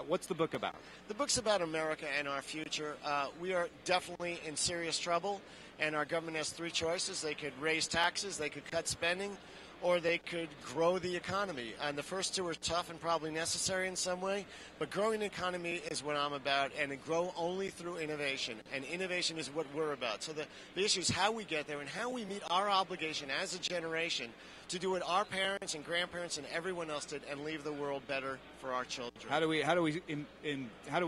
What's the book about? The book's about America and our future. We are definitely in serious trouble, and our government has three choices. They could raise taxes, they could cut spending, or they could grow the economy. And the first two are tough and probably necessary in some way, but growing the economy is what I'm about, and it grow only through innovation, and innovation is what we're about. So the issue is how we get there and how we meet our obligation as a generation to do what our parents and grandparents and everyone else did and leave the world better for our children. How do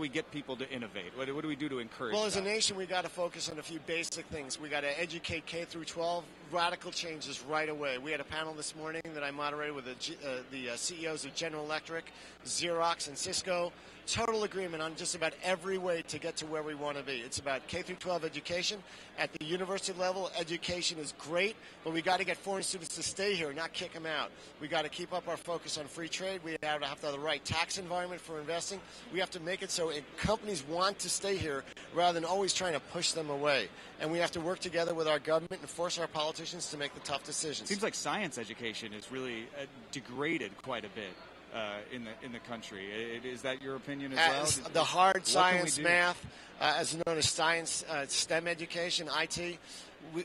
we get people to innovate? What do we do to encourage? Well, as a that? nation, we got to focus on a few basic things. We got to educate K through 12, radical changes right away. We had a panel this morning that I moderated with the CEOs of General Electric, Xerox, and Cisco. Total agreement on just about every way to get to where we want to be. It's about K through 12 education. At the university level, education is great, but we got to get foreign students to stay here, not kick them out. We got to keep up our focus on free trade. We have to have the right tax environment for investing. We have to make it so companies want to stay here rather than always trying to push them away. And we have to work together with our government and force our politicians to make the tough decisions. Seems like science education is really degraded quite a bit. In the country. Is that your opinion as well? The hard science, math, as known as science, STEM education, IT,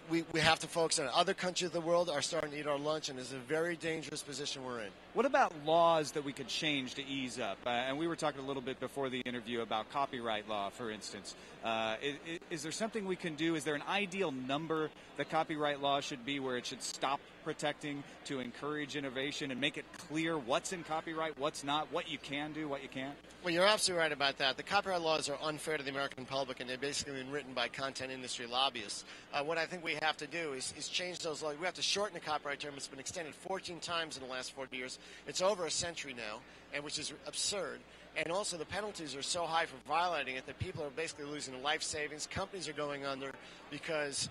we have to focus on it. Other countries of the world are starting to eat our lunch, and it's a very dangerous position we're in. What about laws that we could change to ease up? And we were talking a little bit before the interview about copyright law, for instance. Is there something we can do? Is there an ideal number that copyright law should be where it should stop protecting to encourage innovation and make it clear what's in copyright, what's not, what you can do, what you can't? Well, you're absolutely right about that. The copyright laws are unfair to the American public, and they've basically been written by content industry lobbyists. What I think we have to do is change those laws. We have to shorten the copyright term. It's been extended 14 times in the last 40 years. It's over a century now, and which is absurd. And also the penalties are so high for violating it that people are basically losing their life savings. Companies are going under because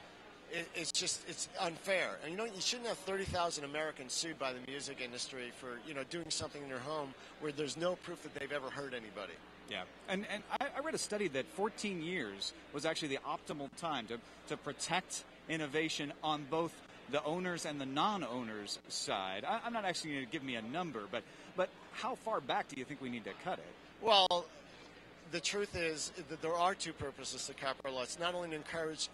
it's unfair. And you shouldn't have 30,000 Americans sued by the music industry for doing something in their home where there's no proof that they've ever hurt anybody. Yeah, and I read a study that 14 years was actually the optimal time to protect innovation on both the owners and the non-owners side. I'm not asking you to give me a number, but how far back do you think we need to cut it? Well, the truth is that there are two purposes to copyright law. It's not only to encourage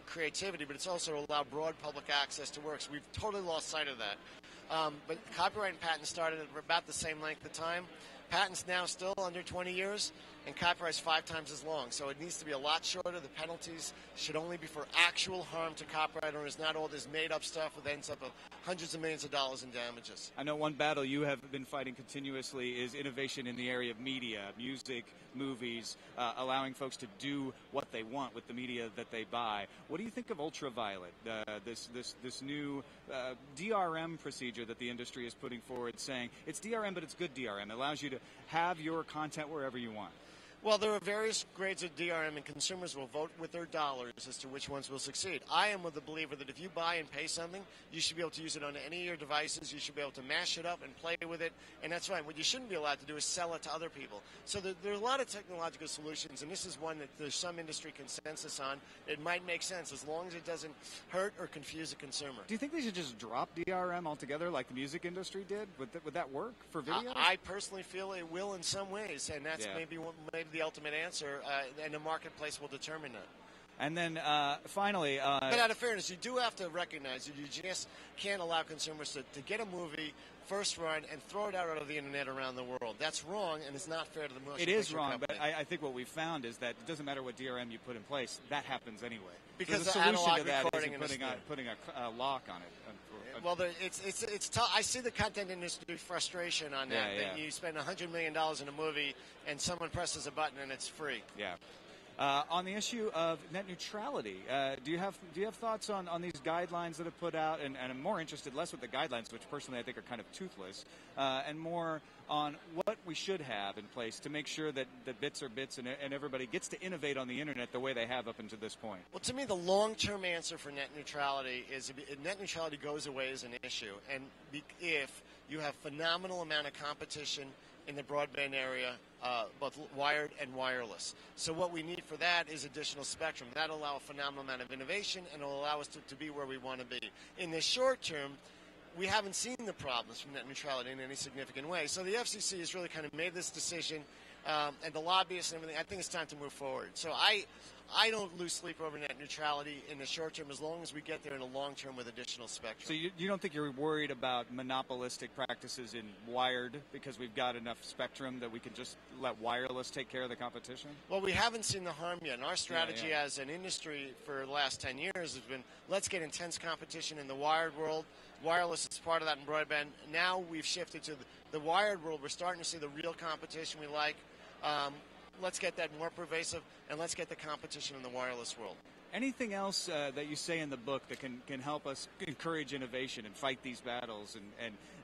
creativity, but it's also to allow broad public access to works. We've totally lost sight of that. But copyright and patent started at about the same length of time. Patents now still under 20 years, and copyright's 5 times as long. So it needs to be a lot shorter. The penalties should only be for actual harm to copyright owners, not all this made-up stuff that ends up with hundreds of millions of dollars in damages. I know one battle you have been fighting continuously is innovation in the area of media, music, movies, allowing folks to do what they want with the media that they buy. What do you think of ultraviolet, this new DRM procedure that the industry is putting forward, saying it's DRM, but it's good DRM. It allows you to have your content wherever you want. Well, there are various grades of DRM, and consumers will vote with their dollars as to which ones will succeed. I am with the believer that if you buy and pay something, you should be able to use it on any of your devices. You should be able to mash it up and play with it, and that's fine. What you shouldn't be allowed to do is sell it to other people. So there are a lot of technological solutions, and this is one that there's some industry consensus on. It might make sense as long as it doesn't hurt or confuse a consumer. Do you think they should just drop DRM altogether like the music industry did? Would that work for videos? I personally feel it will in some ways, and that's maybe the ultimate answer, and the marketplace will determine that. And then finally... but out of fairness, you do have to recognize that you just can't allow consumers to get a movie first run and throw it out on the internet around the world. That's wrong, and it's not fair to the motion picture It is wrong, company. but I think what we've found is that it doesn't matter what DRM you put in place, that happens anyway. Because the the solution analog to that recording isn't putting a lock on it. Well, it's tough. I see the content industry frustration on that. Yeah. That you spend $100 million in a movie and someone presses a button and it's free. Yeah. On the issue of net neutrality, do you have thoughts on these guidelines that have put out? And I'm more interested less with the guidelines, which personally I think are kind of toothless, and more on what we should have in place to make sure that bits are bits and everybody gets to innovate on the internet the way they have up until this point. Well, to me, the long-term answer for net neutrality is net neutrality goes away as an issue, and if you have phenomenal amount of competition in the broadband area, both wired and wireless. So what we need for that is additional spectrum. That'll allow a phenomenal amount of innovation, and it'll allow us to be where we want to be. In the short term, we haven't seen the problems from net neutrality in any significant way. So the FCC has really kind of made this decision, and the lobbyists and everything. I think it's time to move forward. So I don't lose sleep over net neutrality in the short term as long as we get there in the long term with additional spectrum. So you don't think you're worried about monopolistic practices in wired because we've got enough spectrum that we can just let wireless take care of the competition? Well, we haven't seen the harm yet. And our strategy as an industry for the last 10 years has been, let's get intense competition in the wired world. Wireless is part of that in broadband. Now we've shifted to the wired world. We're starting to see the real competition we like. Let's get that more pervasive, and let's get the competition in the wireless world. Anything else that you say in the book that can help us encourage innovation and fight these battles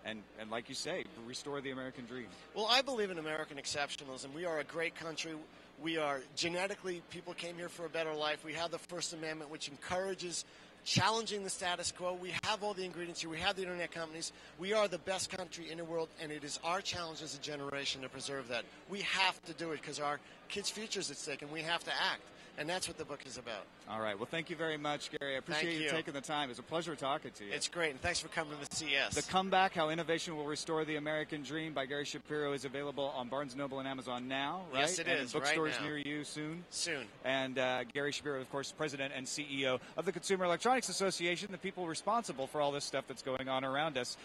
and like you say, restore the American dream? Well, I believe in American exceptionalism. We are a great country. We are genetically, people came here for a better life. We have the First Amendment, which encourages challenging the status quo. We have all the ingredients here. We have the internet companies. We are the best country in the world, and it is our challenge as a generation to preserve that. We have to do it because our kids' future is at stake, and we have to act. And that's what the book is about. All right. Well, thank you very much, Gary. I appreciate you taking the time. It's a pleasure talking to you. It's great, and thanks for coming to the CES. The Comeback, How Innovation Will Restore the American Dream by Gary Shapiro is available on Barnes & Noble and Amazon now, right? Yes, it is. And bookstores right now. near you soon? Soon. And Gary Shapiro, of course, President and CEO of the Consumer Electronics Association, the people responsible for all this stuff that's going on around us.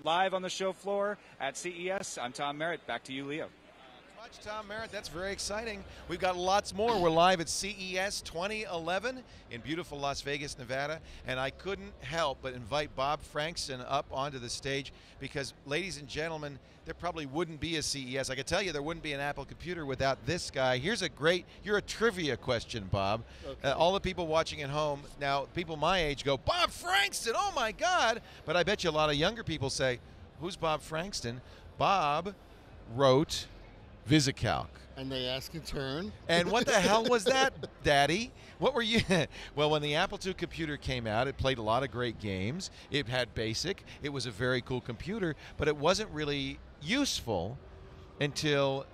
Live on the show floor at CES, I'm Tom Merritt. Back to you, Leo. Tom Merritt, that's very exciting. We've got lots more. We're live at CES 2011 in beautiful Las Vegas, Nevada, and I couldn't help but invite Bob Frankston up onto the stage because, ladies and gentlemen, there probably wouldn't be a CES. I can tell you there wouldn't be an Apple computer without this guy. Here's a great, you're a trivia question, Bob. Okay. All the people watching at home, now people my age go, Bob Frankston, oh my God. But I bet you a lot of younger people say, who's Bob Frankston? Bob wrote VisiCalc. And they ask in turn. And what the hell was that, Daddy? What were you? Well, when the Apple II computer came out, it played a lot of great games. It had BASIC. It was a very cool computer, but it wasn't really useful until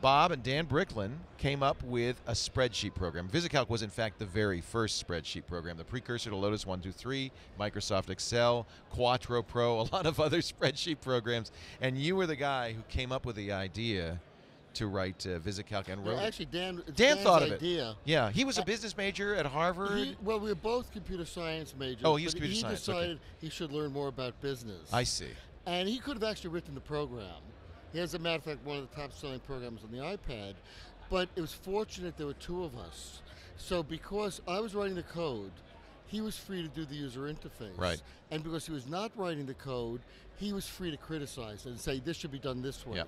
Bob and Dan Bricklin came up with a spreadsheet program. VisiCalc was, in fact, the very first spreadsheet program, the precursor to Lotus 123, Microsoft Excel, Quattro Pro, a lot of other spreadsheet programs. And you were the guy who came up with the idea to write VisiCalc and wrote. Well, actually, Dan thought of idea. it. Yeah, he was a business major at Harvard. Well, we were both computer science majors. Oh, he was computer science. He decided he should learn more about business. I see. And he could have actually written the program. He, as a matter of fact, one of the top-selling programs on the iPad. But it was fortunate there were two of us. So because I was writing the code, he was free to do the user interface. Right. And because he was not writing the code, he was free to criticize and say, this should be done this way. Yep.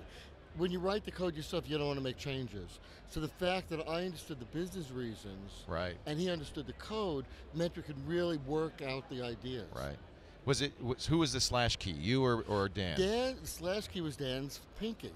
When you write the code yourself, you don't want to make changes. So the fact that I understood the business reasons right. and he understood the code meant we could really work out the ideas. Right. Who was the slash key, you or Dan? Dan, slash key was Dan's pinky.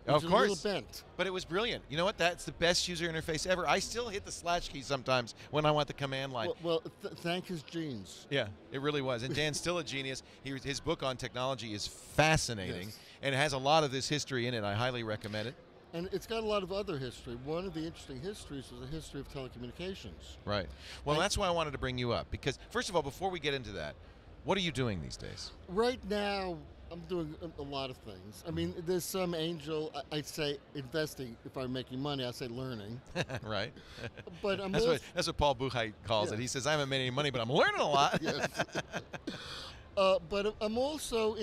Of course. A little bent. But it was brilliant. You know what? That's the best user interface ever. I still hit the slash key sometimes when I want the command line. Well, thank his genes. Yeah, it really was. And Dan's still a genius. His book on technology is fascinating, yes. And it has a lot of this history in it. I highly recommend it. And it's got a lot of other history. One of the interesting histories is the history of telecommunications. Right. Well, that's why I wanted to bring you up. Because, first of all, before we get into that, what are you doing these days? Right now, I'm doing a lot of things. I mean, there's some angel, I'd say investing. If I'm making money, I'd say learning. Right. But I'm that's what Paul Buchheit calls it. He says, I haven't made any money, but I'm learning a lot. Yes. But I'm also,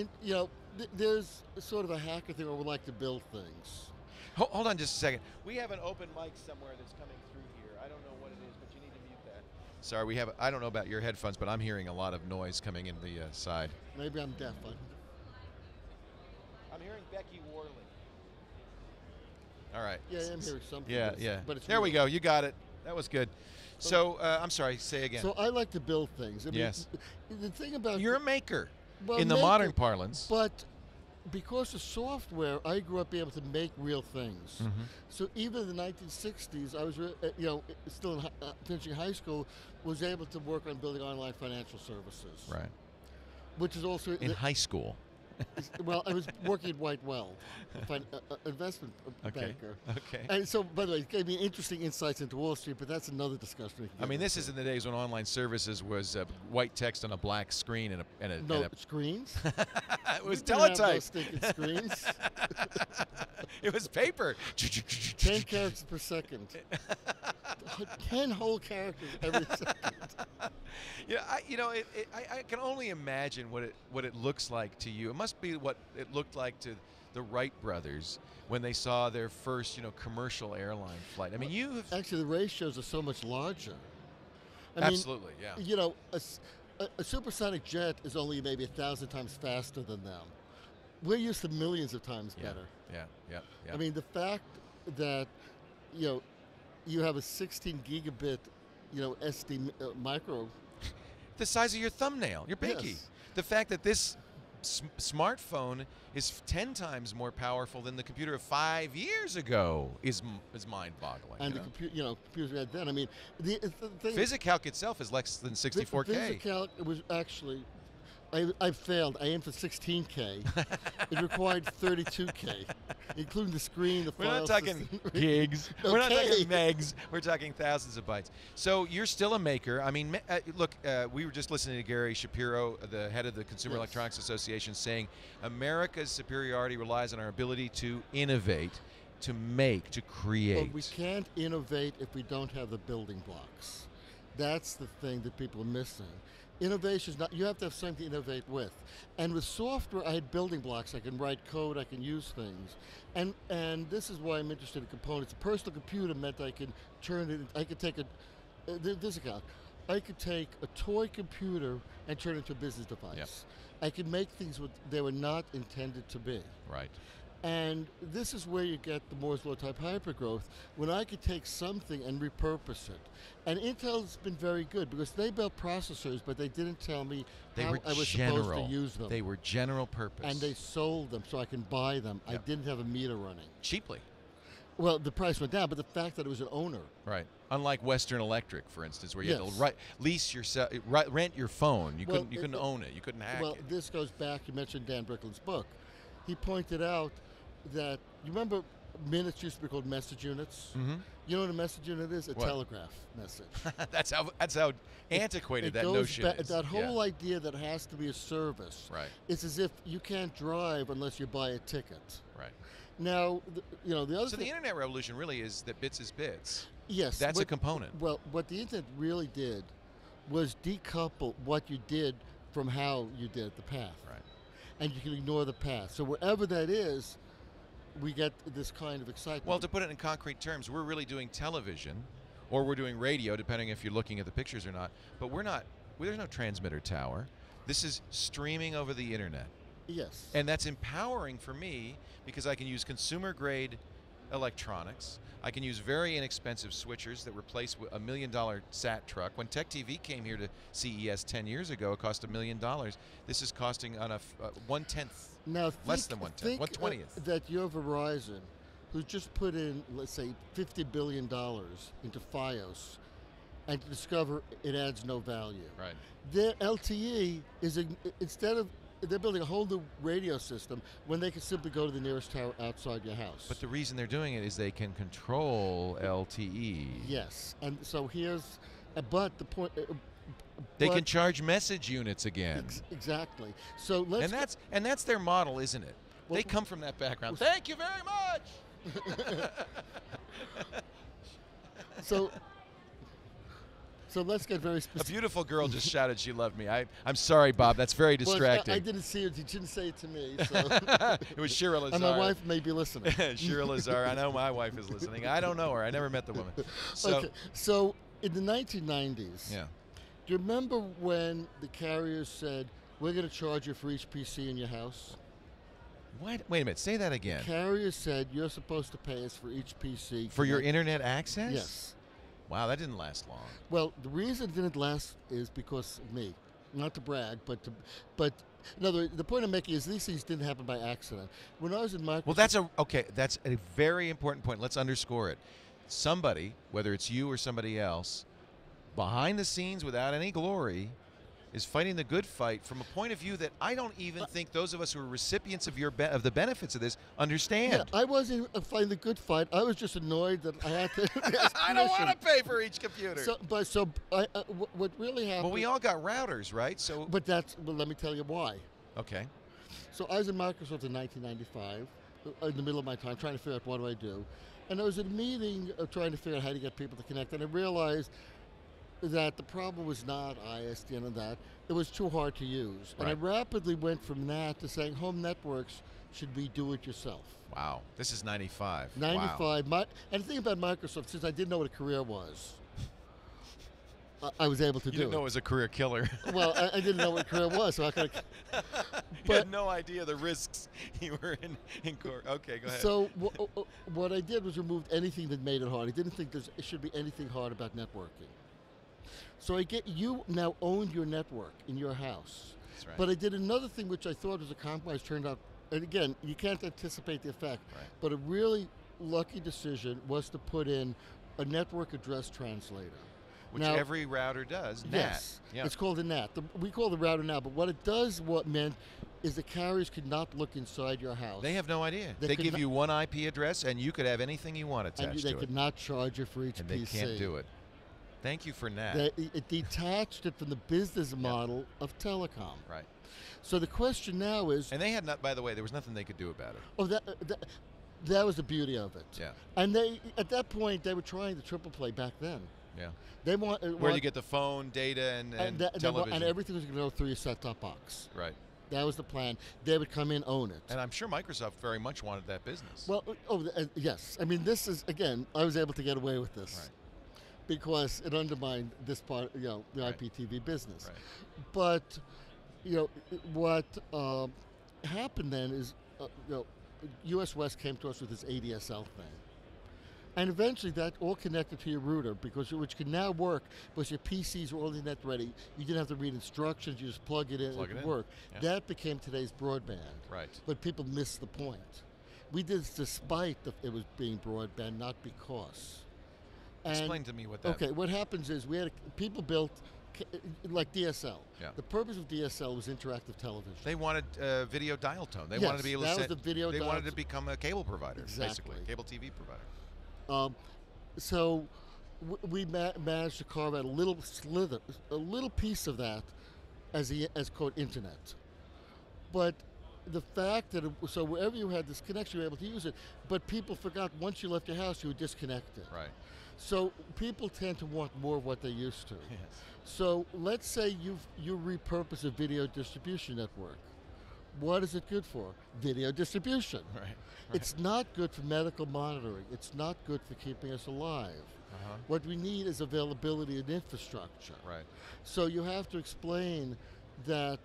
there's sort of a hacker thing where we like to build things. Hold on just a second. We have an open mic somewhere that's coming through here. I don't know what it is, but you need to mute that. Sorry, we have. I don't know about your headphones, but I'm hearing a lot of noise coming in the side. Maybe I'm deaf. I'm hearing Becky Worley. All right. Yeah, I'm hearing something. Yeah, yeah. But it's there we go. You got it. That was good. So I'm sorry. Say again. So I like to build things. I mean, yes. The thing about you're a maker. Well, in the modern parlance. But because of software, I grew up being able to make real things. Mm-hmm. So even in the 1960s, I was, still in finishing high school, was able to work on building online financial services. Right. Which is also in high school. Well, I was working at White Well, investment banker. Okay. And so, by the way, it gave me interesting insights into Wall Street, but that's another discussion. I mean, this is in the days when online services was white text on a black screen and a no screens. It was teletype. Screens. It was paper. 10 characters per second. 10 whole characters every second. Yeah, I can only imagine what it looks like to you. It must be what it looked like to the Wright brothers when they saw their first, commercial airline flight. I mean, you have actually the ratios are so much larger. Absolutely, yeah. A supersonic jet is only maybe 1,000 times faster than them. We're used to millions of times better. Yeah. I mean, the fact that you have a 16 gigabit SD micro. The size of your thumbnail, your pinky. Yes. The fact that this smartphone is 10 times more powerful than the computer of 5 years ago is mind-boggling. And the computers we had then. I mean, the thing. VisiCalc itself is less than 64K. VisiCalc was actually. I failed. I aimed for 16K. It required 32K, including the screen, the We're file not talking gigs. Okay. We're not talking megs. We're talking thousands of bytes. So you're still a maker. I mean, look, we were just listening to Gary Shapiro, the head of the Consumer Electronics Association, saying America's superiority relies on our ability to innovate, to make, to create. But we can't innovate if we don't have the building blocks. That's the thing that people are missing. Innovation is not, you have to have something to innovate with. And with software, I had building blocks. I can write code, I can use things. And this is why I'm interested in components. A personal computer meant I could turn it, I could take I could take a toy computer and turn it into a business device. Yep. I could make things they were not intended to be. Right. And this is where you get the Moore's Law type hypergrowth, when I could take something and repurpose it. And Intel's been very good because they built processors, but they didn't tell me how I was supposed to use them. They were general purpose. And they sold them so I can buy them. Yep. I didn't have a meter running. Cheaply. Well, the price went down, but the fact that it was an owner. Right. Unlike Western Electric, for instance, where you had Yes. to lease rent your phone. You couldn't own it. You couldn't hack Well, it. this goes back, you mentioned Dan Bricklin's book. He pointed out that, you remember minutes used to be called message units? Mm-hmm. You know what a message unit is? A What? telegraph message. That's how antiquated that goes notion back, is. that whole Yeah. idea that it has to be a service. Right. It's as if you can't drive unless you buy a ticket. Right. Now, the other So thing. the internet revolution really is that bits is bits. Yes. That's a component. Well, what the internet really did was decouple what you did from how you did the path. Right. And you can ignore the path. So wherever that is, we get this kind of excitement. Well, to put it in concrete terms, we're really doing television, or we're doing radio, depending if you're looking at the pictures or not. But there's no transmitter tower. This is streaming over the internet. Yes. And that's empowering for me because I can use consumer-grade electronics. I can use very inexpensive switchers that replace a $1 million SAT truck. When Tech TV came here to CES 10 years ago, it cost $1 million. This is costing on a 1/10, less than 1/10, 1/20th. That your Verizon, who just put in, let's say, $50 billion into FiOS, and discover it adds no value. Right. Their LTE is, instead of, they're building a whole new radio system when they can simply go to the nearest tower outside your house. But the reason they're doing it is they can control LTE. Yes, and so here's, but the point. They can charge message units again. Exactly. So let's. And that's their model, isn't it? Well, they come from that background. Thank you very much. So let's get very A specific. beautiful girl just shouted she loved me. I'm sorry, Bob. That's very distracting. Well, I didn't see it. He didn't say it to me. So. It was Shira Lazar. And my wife may be listening. Shira Lazar. I know my wife is listening. I don't know her. I never met the woman. So, okay. So in the 1990s, Yeah. do you remember when the carriers said, we're going to charge you for each PC in your house? What? Wait a minute. Say that again. Carriers said you're supposed to pay us for each PC. For your internet access? Yes. Wow, that didn't last long. Well, the reason it didn't last is because of me. Not to brag, but no, the point I'm making is these things didn't happen by accident. When I was in Microsoft... Well, that's a very important point. Let's underscore it. Somebody, whether it's you or somebody else, behind the scenes without any glory, is fighting the good fight from a point of view that I don't even think those of us who are recipients of of the benefits of this understand. Yeah, I wasn't fighting the good fight. I was just annoyed that I had to ask I don't want to permission. pay for each computer. What really happened... Well, we all got routers, right? So, but let me tell you why. Okay. So I was in Microsoft in 1995, in the middle of my time, trying to figure out what do I do. And I was at a meeting trying to figure out how to get people to connect, and I realized that the problem was not ISDN and that. It was too hard to use. And I rapidly went from that to saying home networks should be do-it-yourself. Wow. This is 95. 95. Wow. And the thing about Microsoft, since I didn't know what a career was, I was able to do it. You didn't know it was a career killer. Well, I didn't know what a career was, so I could have... You had no idea the risks you were in court. Okay, go ahead. So what I did was remove anything that made it hard. I didn't think it should be anything hard about networking. So you now owned your network in your house. That's right. But I did another thing which I thought was a compromise, turned out, and again, you can't anticipate the effect, but a really lucky decision was to put in a network address translator. Which now, every router does, NAT. Yes, Yeah. it's called a NAT. We call the router now, but what it does, what meant, is the carriers could not look inside your house. They have no idea. They give you one IP address, and you could have anything you want attached to it. And they could not charge you for each and PC. they can't do it. Thank you for NAT. It detached it from the business model of telecom. Right. So the question now is... And they had not, by the way, there was nothing they could do about it. Oh, that was the beauty of it. Yeah. And at that point, they were trying the triple play back then. Yeah. They want where you get the phone, data, and television. And everything was going to go through your set-top box. Right. That was the plan. They would come in, own it. And I'm sure Microsoft very much wanted that business. Well, yes. I mean, this is, again, I was able to get away with this. Right. Because it undermined this part, the IPTV business. Right. But, what happened then is, US West came to us with this ADSL thing. And eventually that all connected to your router, which can now work because your PCs are all internet ready. You didn't have to read instructions, you just plug it in and it would work. Yeah. That became today's broadband. Right. But people missed the point. We did this despite it was being broadband, not because. Explain to me what that... Okay, what happens is people built, like DSL. Yeah. The purpose of DSL was interactive television. They wanted video dial tone. They wanted to be able to send... They wanted to become a cable provider, basically, a cable TV provider. So we managed to carve out a little piece of that as quote internet. But the fact that so wherever you had this connection, you were able to use it. But people forgot once you left your house, you were disconnected. Right. So people tend to want more of what they used to. Yes. So let's say you repurpose a video distribution network. What is it good for? Video distribution. Right. It's not good for medical monitoring. It's not good for keeping us alive. What we need is availability and infrastructure. Right. So you have to explain that,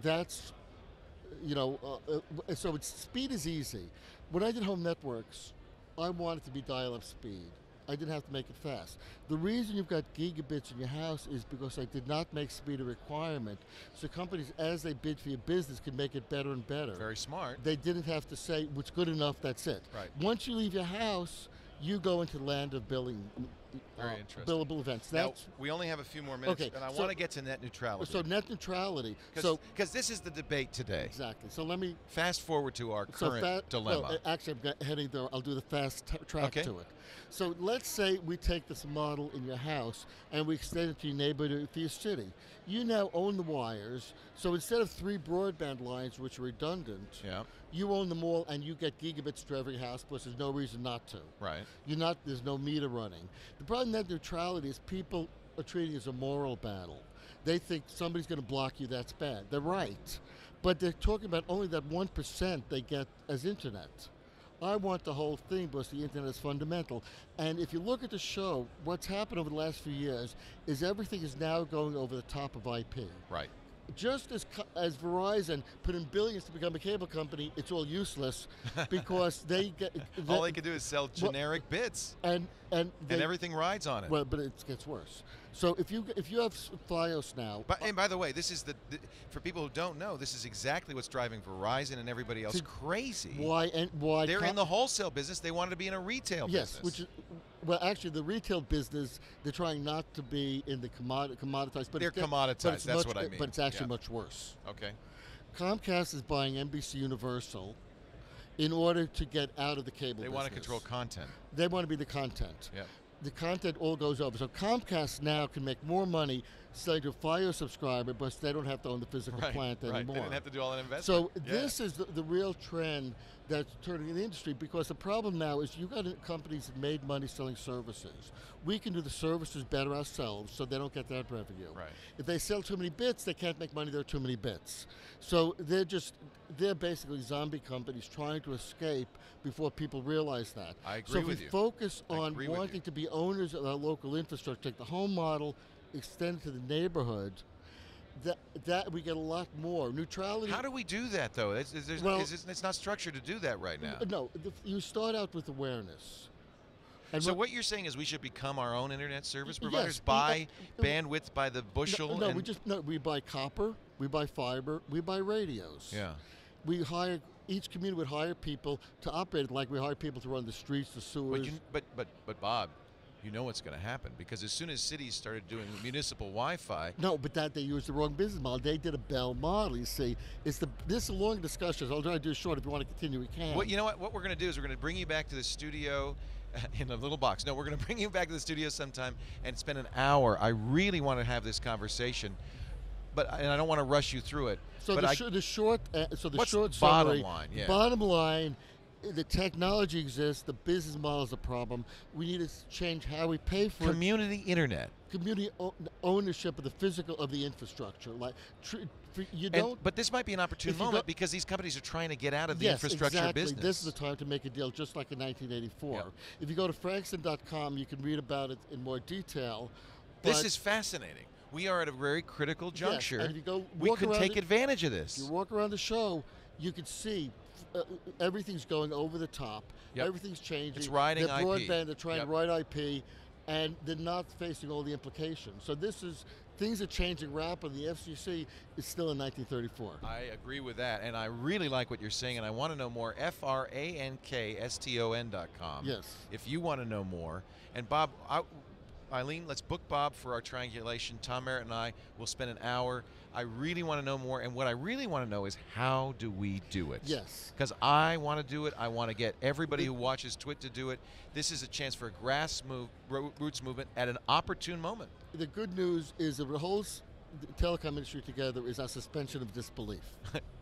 that's, so speed is easy. When I did home networks, I wanted to be dial-up speed. I didn't have to make it fast. The reason you've got gigabits in your house is because I did not make speed a requirement. So companies, as they bid for your business, can make it better and better. Very smart. They didn't have to say, what's good enough, that's it. Right. Once you leave your house, you go into the land of billing. Very interesting. Billable events. Now, we only have a few more minutes, Okay, and I want to get to net neutrality. So net neutrality. Because this is the debate today. Exactly. So let me... Fast forward to our current dilemma. Well, actually, I'm heading there. I'll do the fast track to it. So let's say we take this model in your house and we extend it to your neighborhood, to your city. You now own the wires. So instead of 3 broadband lines, which are redundant, you own them all and you get gigabits to every house, plus there's no reason not to. Right. There's no meter running. The problem with net neutrality is people are treating it as a moral battle. They think somebody's going to block you, that's bad. They're right. But they're talking about only that 1% they get as internet. I want the whole thing because the internet is fundamental. And if you look at the show, what's happened over the last few years is everything is now going over the top of IP. Right. Just as Verizon put in billions to become a cable company, it's all useless because they get all they can do is sell generic bits, and everything rides on it. Well, but it gets worse. So if you have Fios now, and by the way, this is for people who don't know, this is exactly what's driving Verizon and everybody else crazy. Why they're in the wholesale business? They wanted to be in a retail business. Yes, which is. Well, actually, the retail business, they're trying not to be in the commoditized. But they're commoditized, that's what I mean. But it's actually much worse. Okay. Comcast is buying NBC Universal in order to get out of the cable business. They want to control content. They want to be the content. Yeah. The content all goes over. So Comcast now can make more money selling to a Fios subscriber, but they don't have to own the physical plant anymore. They didn't have to do all that investment. So this is the real trend that's turning in the industry, because the problem now is you've got companies that made money selling services. We can do the services better ourselves, so they don't get that revenue. Right. If they sell too many bits, they can't make money. There are too many bits. So they're basically zombie companies trying to escape before people realize that. I agree so if with we you. focus on wanting to be owners of our local infrastructure, take the home model, extend it to the neighborhood, that we get a lot more neutrality. How do we do that, though? It's not structured to do that right now. No, you start out with awareness. And so what you're saying is we should become our own internet service providers, buy bandwidth by the bushel? We buy copper, we buy fiber, we buy radios. Yeah. We hire, each community would hire people to operate it, like we hire people to run the streets, the sewers. But Bob, you know what's going to happen, because as soon as cities started doing municipal Wi-Fi. No, but they used the wrong business model. They did a Bell model. You see, this is a long discussion. So I'll try to do it short. If you want to continue, we can. Well, you know what? What we're going to do is we're going to bring you back to the studio in a little box. No, we're going to bring you back to the studio sometime and spend an hour. I really want to have this conversation, and I don't want to rush you through it. So the short bottom summary. line? Yeah. Bottom line. The technology exists. The business model is a problem. We need to change how we pay for community internet, community ownership of the infrastructure. Like but this might be an opportune moment because these companies are trying to get out of the infrastructure business. This is the time to make a deal, just like in 1984. Yeah. If you go to Frankston.com, you can read about it in more detail. This is fascinating. We are at a very critical juncture. Yes, and if you we could take advantage of this. If you walk around the show, you can see. Everything's going over the top. Yep. Everything's changing. It's riding they're IP. They're trying to ride IP, and they're not facing all the implications. So things are changing rapidly. The FCC is still in 1934. I agree with that, and I really like what you're saying, and I want to know more. FRANKSTON.com. Yes. If you want to know more. And Bob, Eileen, let's book Bob for our triangulation. Tom Merritt and I will spend an hour. I really want to know more, and what I really want to know is how do we do it? Yes. Because I want to do it. I want to get everybody who watches TWiT to do it. This is a chance for a grassroots movement at an opportune moment. The good news is that the whole telecom industry together is our suspension of disbelief.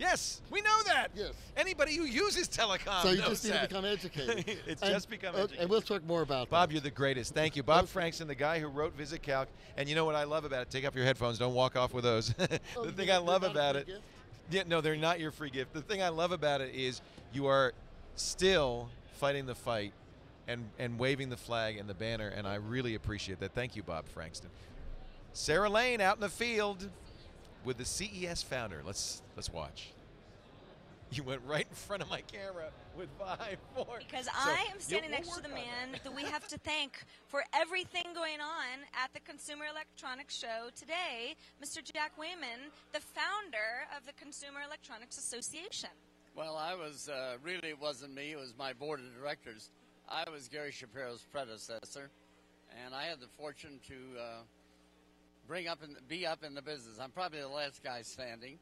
Yes, we know that. Yes. Anybody who uses telecom so you knows just need that. to become educated. Just become educated. And we'll talk more about Bob, that. you're the greatest. Thank you. Bob Frankston, the guy who wrote VisitCalc. And you know what I love about it? Take off your headphones. Don't walk off with those. The thing I love about it. Yeah, no, they're not your free gift. The thing I love about it is you are still fighting the fight and waving the flag and the banner, and I really appreciate that. Thank you, Bob Frankston. Sarah Lane out in the field with the CES founder. Let's watch. You went right in front of my camera with 5, 4. Because I am standing next to the man that we have to thank for everything going on at the Consumer Electronics Show today, Mr. Jack Wayman, the founder of the Consumer Electronics Association. Well, I was, really it wasn't me, it was my board of directors. I was Gary Shapiro's predecessor, and I had the fortune to be up in the business. I'm probably the last guy standing.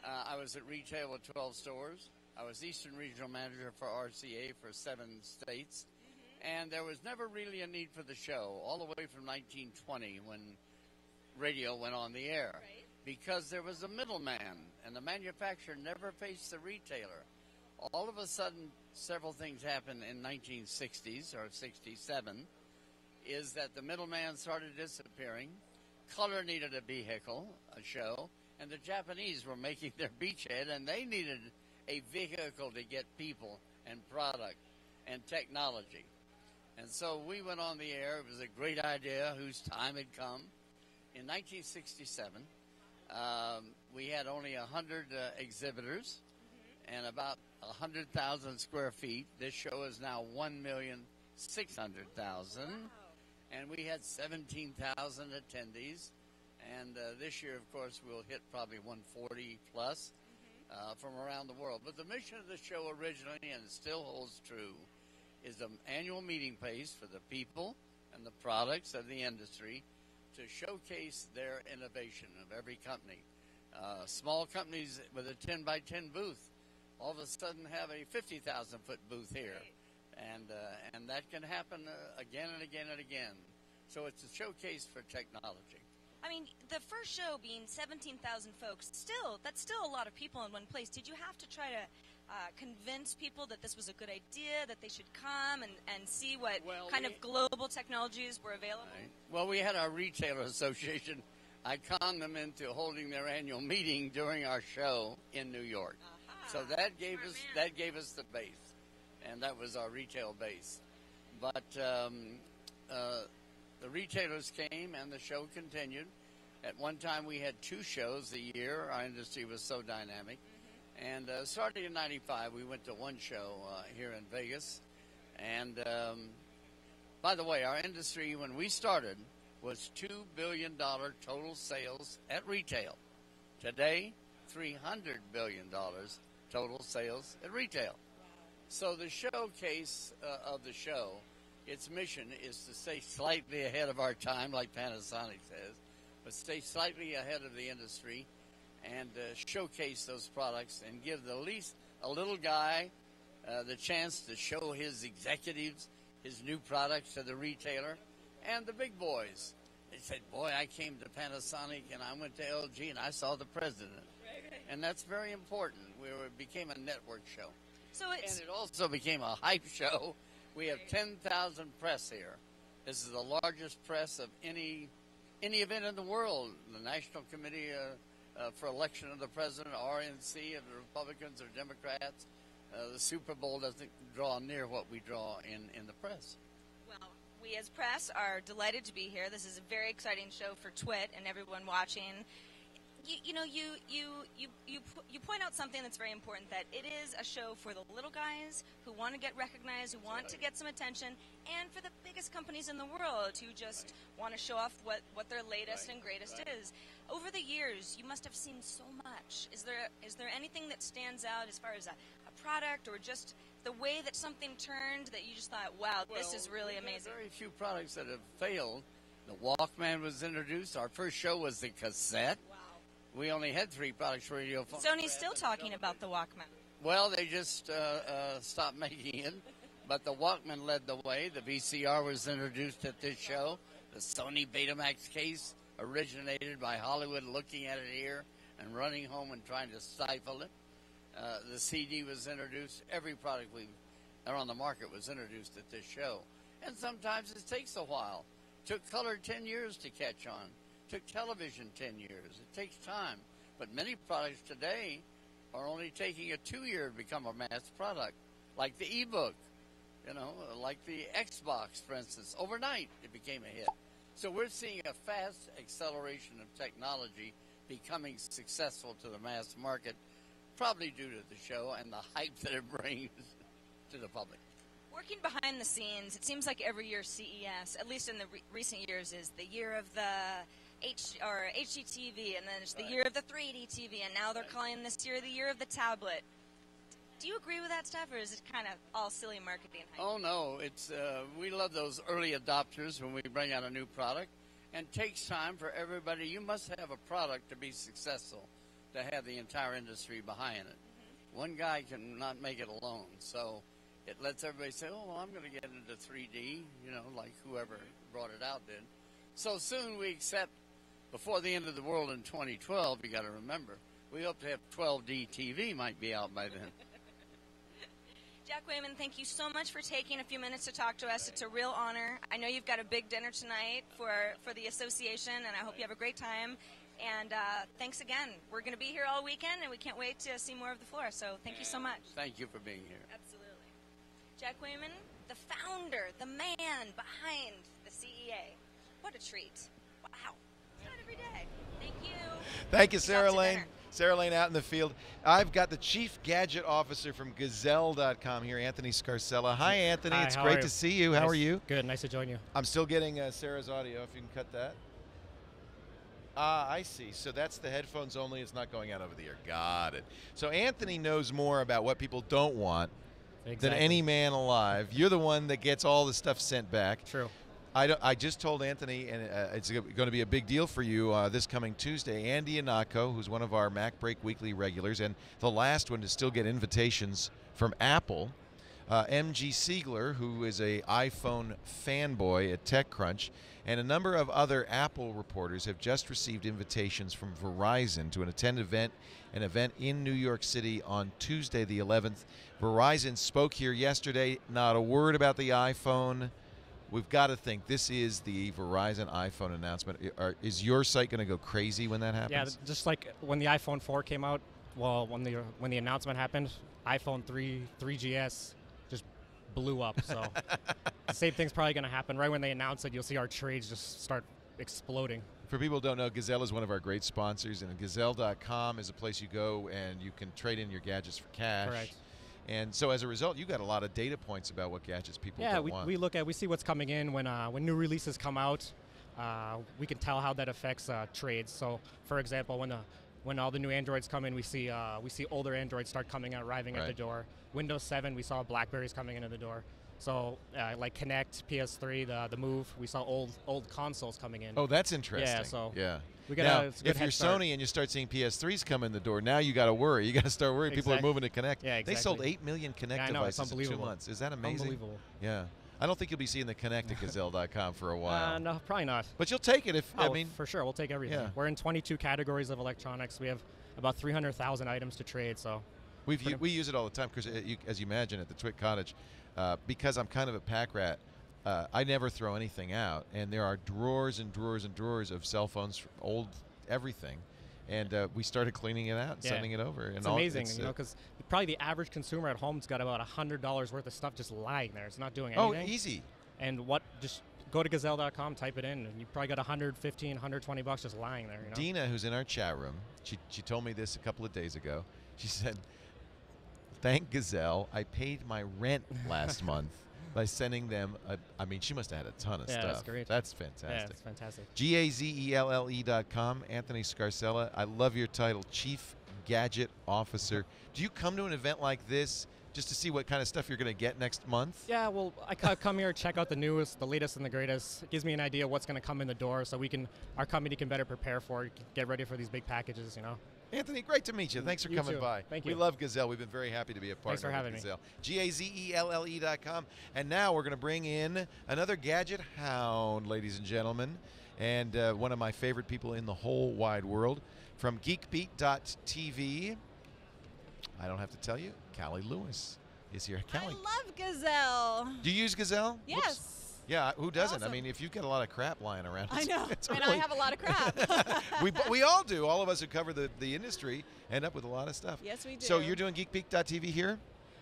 I was at retail with 12 stores. I was Eastern Regional Manager for RCA for 7 states. And there was never really a need for the show, all the way from 1920 when radio went on the air. Right. Because there was a middleman, and the manufacturer never faced the retailer. All of a sudden, several things happened in 1960s or 67, is that the middleman started disappearing. Color needed a vehicle, a show, and the Japanese were making their beachhead, and they needed a vehicle to get people and product and technology. And so we went on the air. It was a great idea whose time had come. In 1967, we had only 100 exhibitors and about 100,000 square feet. This show is now 1,600,000. And we had 17,000 attendees. And this year, of course, we'll hit probably 140 plus from around the world. But the mission of the show originally, and it still holds true, is an annual meeting place for the people and the products of the industry to showcase their innovation of every company. Small companies with a 10 by 10 booth all of a sudden have a 50,000 foot booth here. And that can happen again and again and again. So it's a showcase for technology. I mean, the first show being 17,000 folks, that's still a lot of people in one place. Did you have to try to convince people that this was a good idea, that they should come and see what kind of global technologies were available? Right. Well, we had our retailer association. I conned them into holding their annual meeting during our show in New York. So that gave us the base, and that was our retail base. But the retailers came and the show continued. At one time we had 2 shows a year. Our industry was so dynamic. And starting in '95, we went to 1 show here in Vegas. And by the way, our industry, when we started, was $2 billion total sales at retail. Today, $300 billion total sales at retail. So the showcase of the show, its mission is to stay slightly ahead of our time, like Panasonic says, but stay slightly ahead of the industry and showcase those products and give the least a little guy the chance to show his executives his new products to the retailer and the big boys. They said, boy, I came to Panasonic and I went to LG and I saw the president. And that's very important. It became a network show. And it also became a hype show. We have 10,000 press here. This is the largest press of any event in the world. The National Committee for Election of the President, RNC, of the Republicans or Democrats. The Super Bowl doesn't draw near what we draw in the press. Well, we as press are delighted to be here. This is a very exciting show for TWiT and everyone watching. You point out something that's very important, that it is a show for the little guys who want to get recognized, who want to get some attention, and for the biggest companies in the world who just want to show off what their latest and greatest is. Over the years, you must have seen so much. Is there anything that stands out as far as a product or just the way that something turned that you just thought, wow, this is really amazing? Very few products that have failed. The Walkman was introduced. Our first show was the cassette. Wow. We only had 3 products for radio phone. Sony's still talking about the Walkman. Well, they just stopped making it. But the Walkman led the way. The VCR was introduced at this show. The Sony Betamax case originated by Hollywood looking at it here and running home and trying to stifle it. The CD was introduced. Every product are on the market was introduced at this show. And sometimes it takes a while. Took color 10 years to catch on. Took television 10 years. It takes time. But many products today are only taking a 2 year to become a mass product. Like the e-book, like the Xbox, for instance. Overnight, it became a hit. So we're seeing a fast acceleration of technology becoming successful to the mass market, probably due to the show and the hype that it brings to the public. Working behind the scenes, it seems like every year CES, at least in the recent years, is the year of the HDTV, and then it's the year of the 3D TV, and now they're calling this year the year of the tablet. Do you agree with that stuff, or is it kind of all silly marketing hype? Oh, no. It's we love those early adopters when we bring out a new product, and it takes time for everybody. You must have a product to be successful, to have the entire industry behind it. Mm-hmm. One guy cannot make it alone, so it lets everybody say, oh, well, I'm going to get into 3D, like whoever brought it out did. So soon we accept, before the end of the world in 2012, you got to remember, we hope to have 12D TV might be out by then. Jack Wayman, thank you so much for taking a few minutes to talk to us. It's a real honor. I know you've got a big dinner tonight for the association, and I hope you have a great time. And thanks again. We're going to be here all weekend, and we can't wait to see more of the floor. So thank you so much. Thank you for being here. Absolutely. Jack Wayman, the founder, the man behind the CEA. What a treat. Wow. Not every day. Thank you. Thank you, Sarah Lane. Sarah Lane out in the field. I've got the Chief Gadget Officer from Gazelle.com here, Anthony Scarcella. Hi, Anthony. Hi, it's how great are to you? see you. How are you? Good. Nice to join you. I'm still getting Sarah's audio, if you can cut that. I see. So that's the headphones only. It's not going out over the air. Got it. So Anthony knows more about what people don't want than any man alive. You're the one that gets all the stuff sent back. True. I just told Anthony, and it's going to be a big deal for you this coming Tuesday. Andy Anako, who's one of our Mac Break Weekly regulars, and the last one to still get invitations from Apple. MG Siegler, who is a iPhone fanboy at TechCrunch, and a number of other Apple reporters have just received invitations from Verizon to attend an event in New York City on Tuesday the 11th. Verizon spoke here yesterday, not a word about the iPhone. We've got to think this is the Verizon iPhone announcement. Is your site going to go crazy when that happens? Yeah, just like when the iPhone 4 came out, well, when the announcement happened, iPhone 3GS just blew up. So the same thing's probably going to happen. Right when they announce it, you'll see our trades just start exploding. For people who don't know, Gazelle is one of our great sponsors, and Gazelle.com is a place you go and you can trade in your gadgets for cash. Correct. And so as a result, you got a lot of data points about what gadgets people don't want. Yeah, we see what's coming in when new releases come out. We can tell how that affects trades. So, for example, when all the new Androids come in, we see older Androids start arriving at the door. Windows 7, we saw BlackBerries coming into the door. So, like Connect, PS3, the Move, we saw old consoles coming in. Oh, that's interesting. Yeah, so we got if you're Sony and you start seeing PS3s come in the door, now you got to worry. You got to start worrying. People are moving to Connect. Yeah, exactly. They sold 8 million Connect devices in 2 months. Is that amazing? Unbelievable. Yeah. I don't think you'll be seeing the Connect at Gazelle.com for a while. No, probably not. But you'll take it if, for sure, we'll take everything. Yeah. We're in 22 categories of electronics. We have about 300,000 items to trade, so. We use it all the time because, as you imagine, at the TWiT Cottage, because I'm kind of a pack rat, I never throw anything out. And there are drawers and drawers and drawers of cell phones, old everything. And we started cleaning it out and sending it over. It's amazing, because probably the average consumer at home's got about $100 worth of stuff just lying there. It's not doing anything. Oh, easy. And just go to Gazelle.com, type it in, and you probably got $115, $120 just lying there. Dina, who's in our chat room, she told me this a couple of days ago. She said, "Thank Gazelle, I paid my rent last month by sending them she must have had a ton of stuff. That's great. That's fantastic. Yeah, it's fantastic. GAZELLE.com, Anthony Scarcella. I love your title, Chief Gadget Officer. Do you come to an event like this just to see what kind of stuff you're going to get next month? Yeah, well, I come here, check out the newest, the latest and the greatest. It gives me an idea of what's going to come in the door so our company can better prepare for it, get ready for these big packages, Anthony, great to meet you. Thanks for coming by. Thank you. We love Gazelle. We've been very happy to be a partner. Thanks for having Gazelle. GAZELLE.com. And now we're going to bring in another gadget hound, ladies and gentlemen, and one of my favorite people in the whole wide world from GeekBeat.tv. I don't have to tell you, Callie Lewis is here. Callie, I love Gazelle. do you use Gazelle? Yes. Whoops. Yeah, who doesn't? Awesome. I mean, if you've got a lot of crap lying around. I know. I I have a lot of crap. we all do. All of us who cover the industry end up with a lot of stuff. Yes, we do. So you're doing GeekBeat.tv here?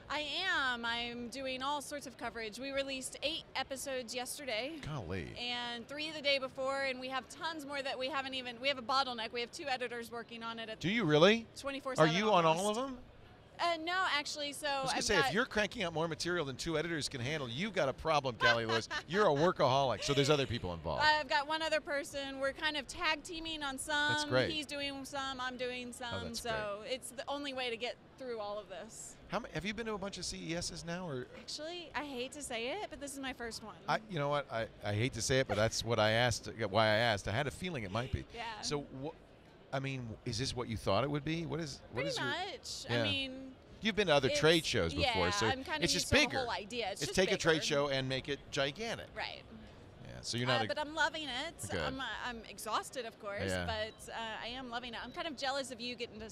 I am. I'm doing all sorts of coverage. We released 8 episodes yesterday. Golly. And 3 the day before, and we have tons more that we have a bottleneck. We have 2 editors working on it. Do you really? 24/7. Are you on all of them? No, actually. So I was going to say, if you're cranking out more material than 2 editors can handle, you've got a problem, Callie Lewis. You're a workaholic, so there's other people involved. I've got one other person. We're kind of tag teaming on some. That's great. He's doing some. I'm doing some. That's so it's the only way to get through all of this. Have you been to a bunch of CESs now? Or Actually, I hate to say it, but this is my first one. you know what? I hate to say it, but that's what I asked. Why I asked. I had a feeling it might be. Yeah. So, is this what you thought it would be? Pretty much. Yeah. I mean. You've been to other trade shows before, so I'm kind of it's used just bigger. to the whole idea. It's just take bigger. a trade show and make it gigantic. Right. Yeah. So you're not. But I'm loving it. Good. I'm exhausted, of course, Yeah. but I am loving it. I'm kind of jealous of you getting to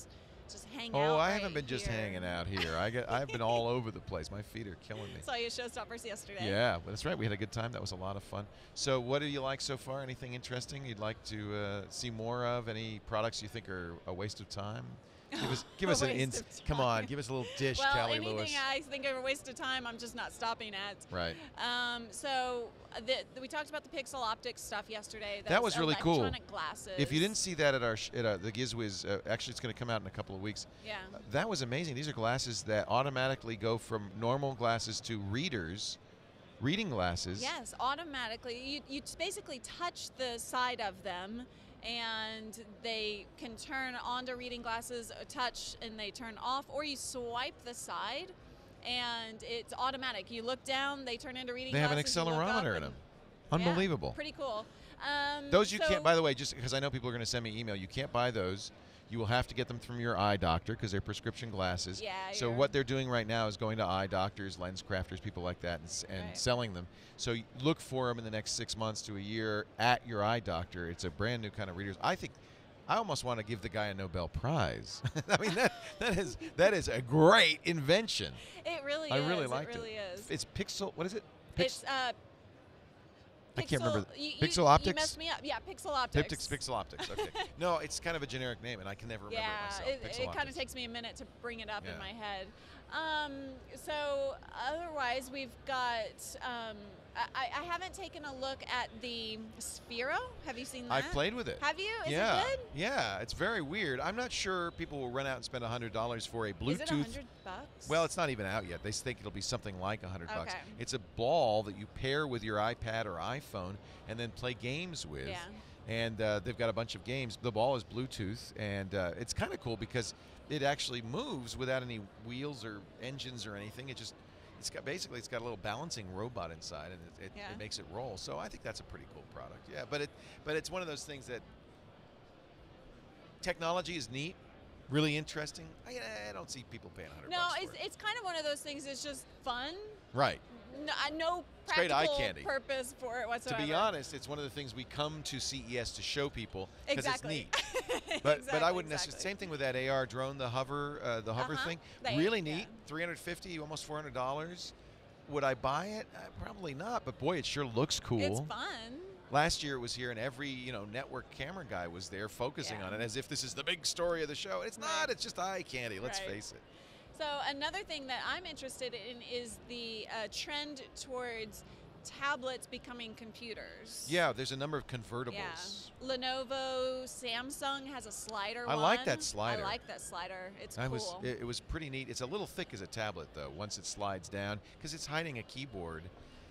just hang out. Oh, I right haven't been just here. hanging out here. I've been all over the place. My feet are killing me. Saw you at Showstoppers yesterday. Yeah, but that's right. We had a good time. That was a lot of fun. So what do you like so far? Anything interesting you'd like to see more of? Any products you think are a waste of time? Give us an come on, give us a little dish, well, Callie anything Lewis. I think of a waste of time, I'm just not stopping at. Right. We talked about the Pixel Optics stuff yesterday. That was really cool. Electronic glasses. If you didn't see that at the GizWiz, actually it's going to come out in a couple of weeks. Yeah. That was amazing. These are glasses that automatically go from normal glasses to reading glasses. Yes, automatically. You basically touch the side of them, and they can turn onto reading glasses, touch, and they turn off, or you swipe the side, and it's automatic. You look down, they turn into reading glasses. They have an accelerometer in them. Unbelievable. Yeah, pretty cool. Those you can't, by the way, just because I know people are going to send me email, you can't buy those. You will have to get them from your eye doctor because they're prescription glasses. Yeah, so what they're doing right now is going to eye doctors, lens crafters, people like that, and selling them. So look for them in the next 6 months to a year at your eye doctor. It's a brand new kind of readers. I almost want to give the guy a Nobel Prize. I mean, that is a great invention. It really is. I really liked it. It really is. It's Pixel. What is it? It's I can't remember. Pixel You Optics? messed me up. Yeah, Pixel Optics. Pixel Optics. Okay. No, it's kind of a generic name, and I can never remember it myself. It kind of takes me a minute to bring it up in Yeah. my head. So otherwise, we've got. I haven't taken a look at the Sphero. Have you seen that? I've played with it. Have you? Is yeah. it good? Yeah, it's very weird. I'm not sure people will run out and spend $100 for a Bluetooth. Is it $100? Well, it's not even out yet. They think it'll be something like $100. Okay. It's a ball that you pair with your iPad or iPhone and then play games with. Yeah. And they've got a bunch of games. The ball is Bluetooth, and it's kind of cool because it actually moves without any wheels or engines or anything. It's got a little balancing robot inside, and it makes it roll. So I think that's a pretty cool product. Yeah, but it's one of those things that technology is neat, really interesting. I don't see people paying $100. No, for it's kind of one of those things. It's just fun. Right. No It's great practical eye candy. purpose for it whatsoever. To be honest, it's one of the things we come to CES to show people because Exactly. it's neat. But I wouldn't necessarily. Same thing with that AR drone, the hover thing. Really neat. $350, almost $400. Would I buy it? Probably not. But boy, it sure looks cool. It's fun. Last year it was here, and every network camera guy was there focusing on it as if this is the big story of the show. It's not. It's just eye candy. Let's face it. So another thing that I'm interested in is the trend towards tablets becoming computers. Yeah, there's a number of convertibles. Yeah. Lenovo, Samsung has a slider I like that slider. I like that slider. It's cool. It was pretty neat. It's a little thick as a tablet, though, once it slides down, because it's hiding a keyboard.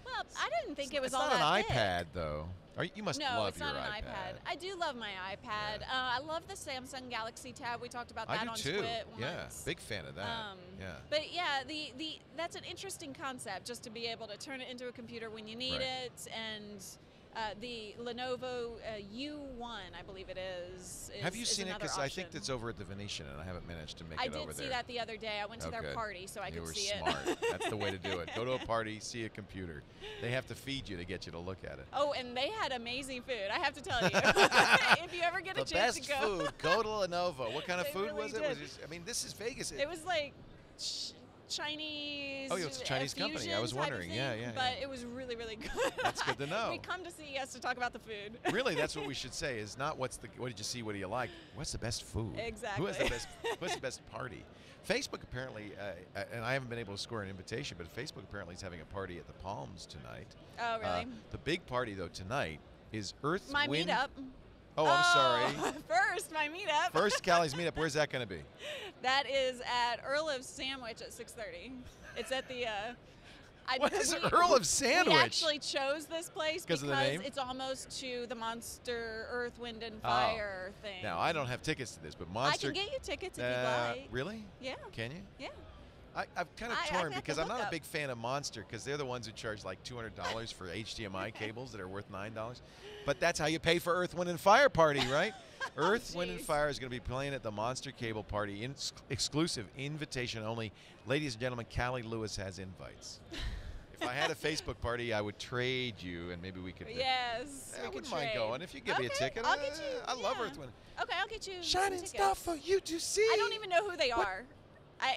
Well, I didn't think it was It's all not that an thick. iPad, though. You must No, love it's your not an iPad. iPad. I do love my iPad. I love the Samsung Galaxy Tab. We talked about that I do on too. TWiT Yeah, once. big fan of that. But yeah, the that's an interesting concept, just to be able to turn it into a computer when you need it. And the Lenovo U1, I believe it is. Have you seen it? Because Because I think that's over at the Venetian, and I haven't managed to make it over there. I did see that the other day. I went to their good. party, so I You could were see smart. it. That's the way to do it. Go to a party, see a computer. They have to feed you to get you to look at it. Oh, and they had amazing food. I have to tell you. If you ever get a The chance best to go. food. Go to Lenovo. What kind of They food really was it? did. I mean, this is Vegas. It was like Chinese. Oh, yeah, it's a Chinese company. I was fusion type of wondering. thing, Yeah. But it was really, really good. That's good to know. We come to CES to talk about the food. Really, that's what we should say. Is not what did you see? What do you like? What's the best food? Exactly. Who has the best? What's the best party? Facebook apparently, and I haven't been able to score an invitation, but Facebook apparently is having a party at the Palms tonight. Oh, really? The big party though tonight is Earth My Wind. meetup. Oh, I'm sorry. First, my meetup. First, Callie's meetup. Where's that going to be? That is at Earl of Sandwich at 6:30. It's at the. What is Earl of Sandwich? We actually chose this place because of the name? it's almost to the Monster Earth, Wind, and Fire thing. Now, I don't have tickets to this, but Monster. I can get you tickets if you'd like. Really? Yeah. Can you? Yeah. I'm kind of I torn have to because I'm look not a up. big fan of Monster because they're the ones who charge like $200 for HDMI cables that are worth $9. But that's how you pay for Earth, Wind, and Fire party, right? Earth, Wind, and Fire is going to be playing at the Monster Cable Party, exclusive, invitation only. Ladies and gentlemen, Callie Lewis has invites. If I had a Facebook party, I would trade you, and maybe we could. Yes, I we could wouldn't mind trade. going if you give me a ticket. I'll get you. I love Earth, Wind. Okay, I'll get you. Shining some star tickets. for you to see. I don't even know who they are.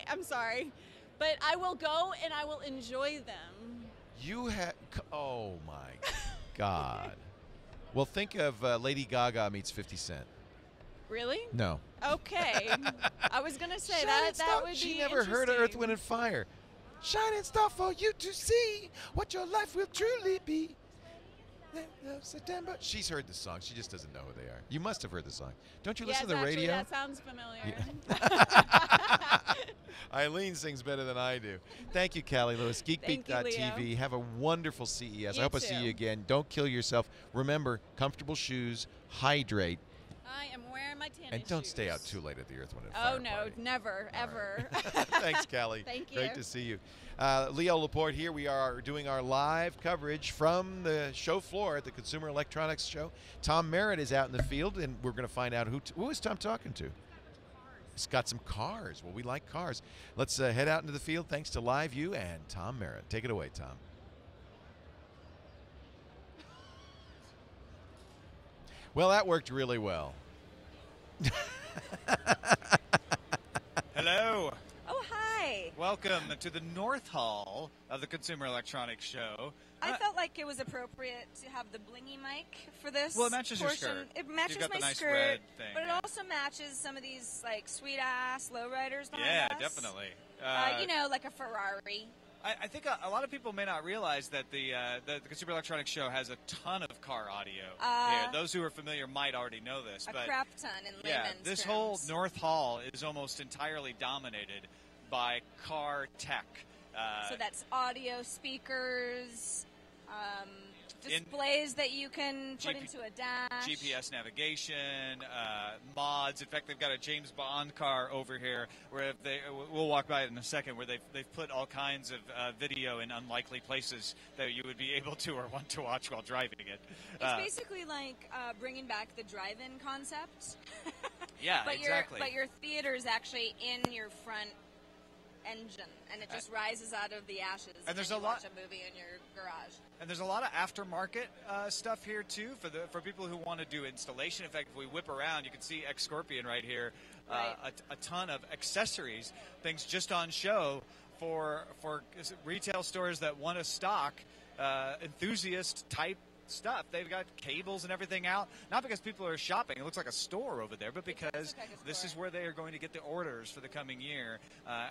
I'm sorry, but I will go and I will enjoy them. You have. Oh my God. Well, think of Lady Gaga meets 50 Cent. Really? No. Okay. I was gonna say Shining that star. would be She never heard of Earth, Wind, and Fire. Shining star for you to see what your life will truly be. September. She's heard the song. She just doesn't know who they are. You must have heard the song. Don't you listen to the actually, radio? That sounds familiar. Eileen sings better than I do. Thank you, Callie Lewis. GeekBeat.tv. Have a wonderful CES. I hope I see you again. Don't kill yourself. Remember, comfortable shoes, hydrate. I am wearing my tennis And don't shoes. stay out too late at the Earth, Wind, and Fire Oh, no, party. never, ever. Thanks, Callie. Thank you. Great to see you. Leo Laporte here. We are doing our live coverage from the show floor at the Consumer Electronics Show. Tom Merritt is out in the field, and we're going to find out who is Tom talking to. He's got some cars. Well, we like cars. Let's head out into the field thanks to Live View and Tom Merritt. Take it away, Tom. Well, that worked really well. Hello. Oh, hi. Welcome to the North Hall of the Consumer Electronics Show. I felt like it was appropriate to have the blingy mic for this. Well, it matches your portion. skirt. It matches You've got my the nice skirt, red thing, but it yeah. also matches some of these like sweet ass lowriders behind Yeah, us. definitely. You know, like a Ferrari. I think a lot of people may not realize that the Consumer Electronics Show has a ton of car audio here. Those who are familiar might already know this. A but crap ton in layman's this terms. whole North Hall is almost entirely dominated by car tech. So that's audio speakers, displays that you can put into a dash. GPS navigation, mods. In fact, they've got a James Bond car over here where we'll walk by it in a second, where they've put all kinds of video in unlikely places that you would be able to or want to watch while driving it. It's basically like bringing back the drive-in concept. Yeah, but exactly. But your theater is actually in your front engine, and it just rises out of the ashes. And there's then a you lot- watch a movie in your garage. And there's a lot of aftermarket stuff here too for people who want to do installation. In fact, if we whip around, you can see X Scorpion right here. A ton of accessories, things just on show for retail stores that want to stock enthusiast type stuff. They've got cables and everything out, not because people are shopping. It looks like a store over there, but because this is where they are going to get the orders for the coming year,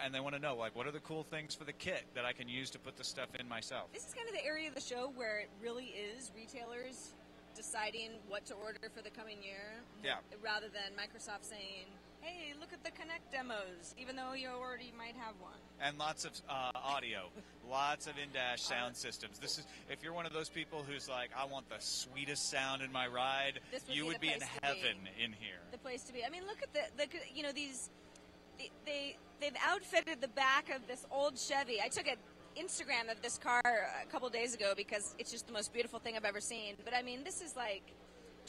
and they want to know, like, what are the cool things for the kit that I can use to put the stuff in myself. This is kind of the area of the show where it really is retailers deciding what to order for the coming year, rather than Microsoft saying, hey, look at the Connect demos, even though you already might have one. And lots of audio, lots of in-dash sound systems. This is, if you're one of those people who's like, I want the sweetest sound in my ride, you would be in heaven in here. The place to be. I mean, look at the you know, they've outfitted the back of this old Chevy. I took an Instagram of this car a couple days ago because it's just the most beautiful thing I've ever seen. But I mean, this is like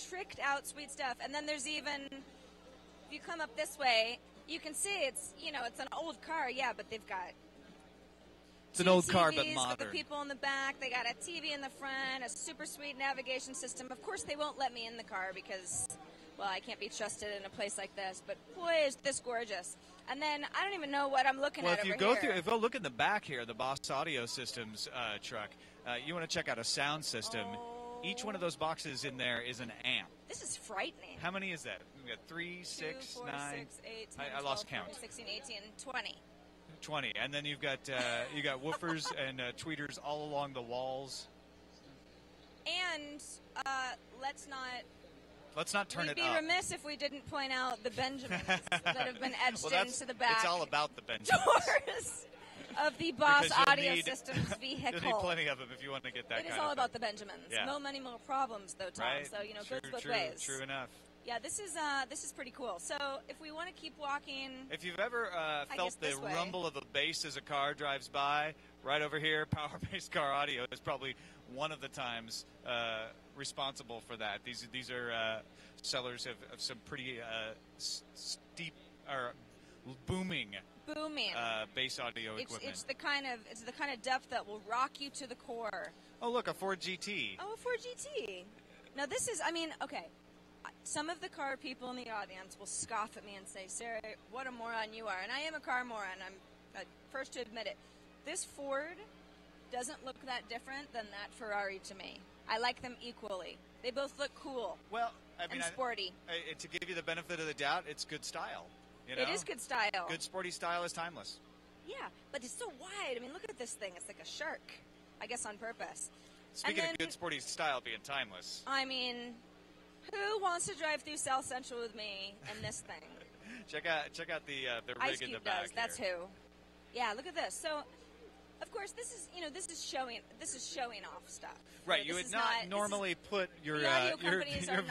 tricked out sweet stuff. And then there's even, if you come up this way, you can see it's, you know, it's an old car, yeah, but they've got It's an old car, but TVs modern. for the people in the back. They got a TV in the front, a super sweet navigation system. Of course, they won't let me in the car because, well, I can't be trusted in a place like this. But boy, is this gorgeous. And then I don't even know what I'm looking Well, at if you over go here. through, if you look in the back here, the Boss Audio Systems truck, you want to check out a sound system. Each one of those boxes in there is an amp. This is frightening. How many is that? We got 3, 6, 2, 4, 9. 6, 8, 10, I lost 12, count. 16, 18, 20. 20, and then you've got you got woofers and tweeters all along the walls. And let's not turn we'd it be up. remiss if we didn't point out the Benjamins that have been etched Well, that's- into the back It's all about the Benjamins. doors of the Boss Because you'll Audio need- Systems vehicle. You'll need plenty of them if you want to get that It kind is all of about thing. the Benjamins. Yeah. No money, no problems, though, Tom. Right? So, you know, True, goes both true, ways. True enough. Yeah, this is pretty cool. So if we want to keep walking, If you've ever I felt guess the this way. rumble of a bass as a car drives by, right over here, power-based car audio is probably one of the times responsible for that. These are sellers of some pretty steep or booming bass audio equipment. it's the kind of depth that will rock you to the core. Oh, look, a Ford GT. Oh, a Ford GT. Now this is, I mean, okay. Some of the car people in the audience will scoff at me and say, Sarah, what a moron you are. And I am a car moron. I'm first to admit it. This Ford doesn't look that different than that Ferrari to me. I like them equally. They both look cool. Well, I mean, and sporty. To give you the benefit of the doubt, it's good style. You know? It is good style. Good sporty style is timeless. Yeah, but it's so wide. I mean, look at this thing. It's like a shark. I guess on purpose. Speaking of good sporty style being timeless. I mean, who wants to drive through South Central with me in this thing? Check out the rig in the back. That's who. Yeah, look at this. So, of course, this is showing off stuff. Right, you would not normally put your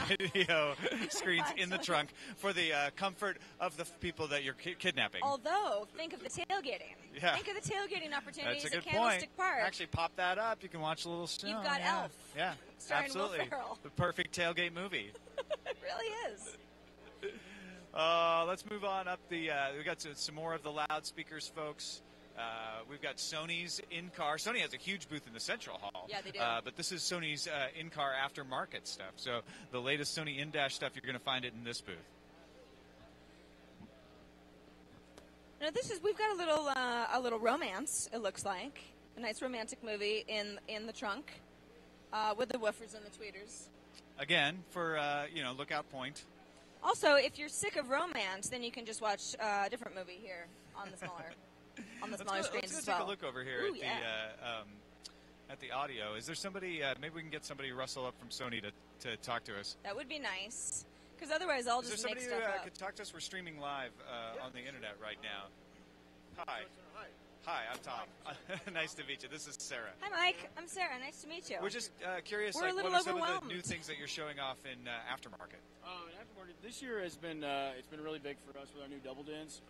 video screens in the trunk for the comfort of the people that you're kidnapping. Although, think of the tailgating. Yeah. Think of the tailgating opportunities That's a good at Candlestick point. Park. Actually, pop that up. You can watch a little snow. You've got Elf. Yeah, starring absolutely. Will Ferrell. The perfect tailgate movie. It really is. Let's move on up the. We got some more of the loudspeakers, folks. We've got Sony's in-car. Sony has a huge booth in the Central Hall. Yeah, they do. But this is Sony's in-car aftermarket stuff. So the latest Sony in-dash stuff, you're going to find it in this booth. Now we've got a little romance. It looks like a nice romantic movie in the trunk with the woofers and the tweeters. Again, for lookout point. Also, if you're sick of romance, then you can just watch a different movie here on the smaller. On the smaller screens let's as well. take a look over here Ooh, at the audio. Is there somebody? Maybe we can get somebody rustle up from Sony to talk to us. That would be nice, because otherwise I'll just make stuff Is there somebody up. who could talk to us? We're streaming live on the internet right now. Hi, I'm Tom. Nice to meet you. This is Sarah. Hi, Mike. I'm Sarah. Nice to meet you. We're just curious. We're a little what are some of overwhelmed. the new things that you're showing off in aftermarket? In aftermarket, this year has been it's been really big for us with our new double dins.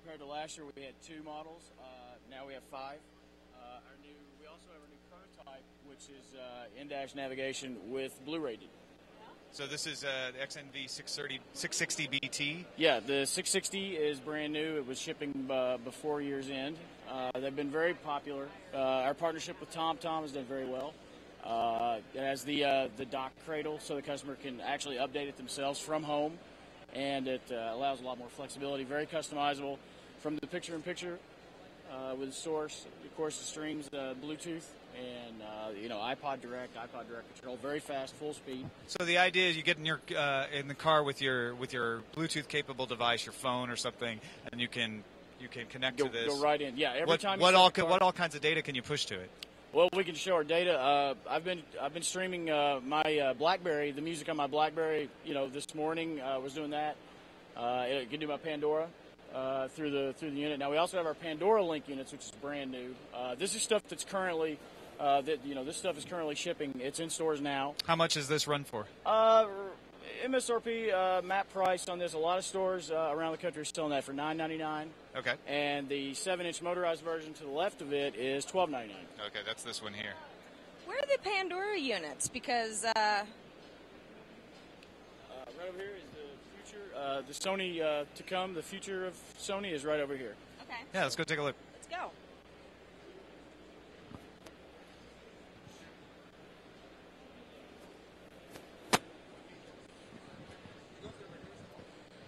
Compared to last year, we had 2 models. Now we have 5. We also have our new prototype, which is in-dash navigation with Blu-ray. So this is the XNV 660 BT. Yeah, the 660 is brand new. It was shipping before year's end. They've been very popular. Our partnership with TomTom has done very well. It has the dock cradle, so the customer can actually update it themselves from home, and it allows a lot more flexibility. Very customizable from the picture-in-picture with the source. Of course, it streams Bluetooth and iPod Direct control, very fast, full speed. So the idea is you get in the car with your Bluetooth capable device, your phone or something, and you can connect to this. Go right in. Yeah. Every time. What all kinds of data can you push to it? Well, we can show our data. I've been streaming my BlackBerry, the music on my BlackBerry. This morning was doing that. It can do my Pandora through the unit. Now we also have our Pandora Link units, which is brand new. This is stuff that's currently this stuff is currently shipping. It's in stores now. How much does this run for? MSRP map price on this. A lot of stores around the country are selling that for $9.99. Okay. And the 7-inch motorized version to the left of it is $12.99. Okay, that's this one here. Where are the Pandora units? Because right over here is the future. The Sony to come. The future of Sony is right over here. Okay. Yeah, let's go take a look. Let's go.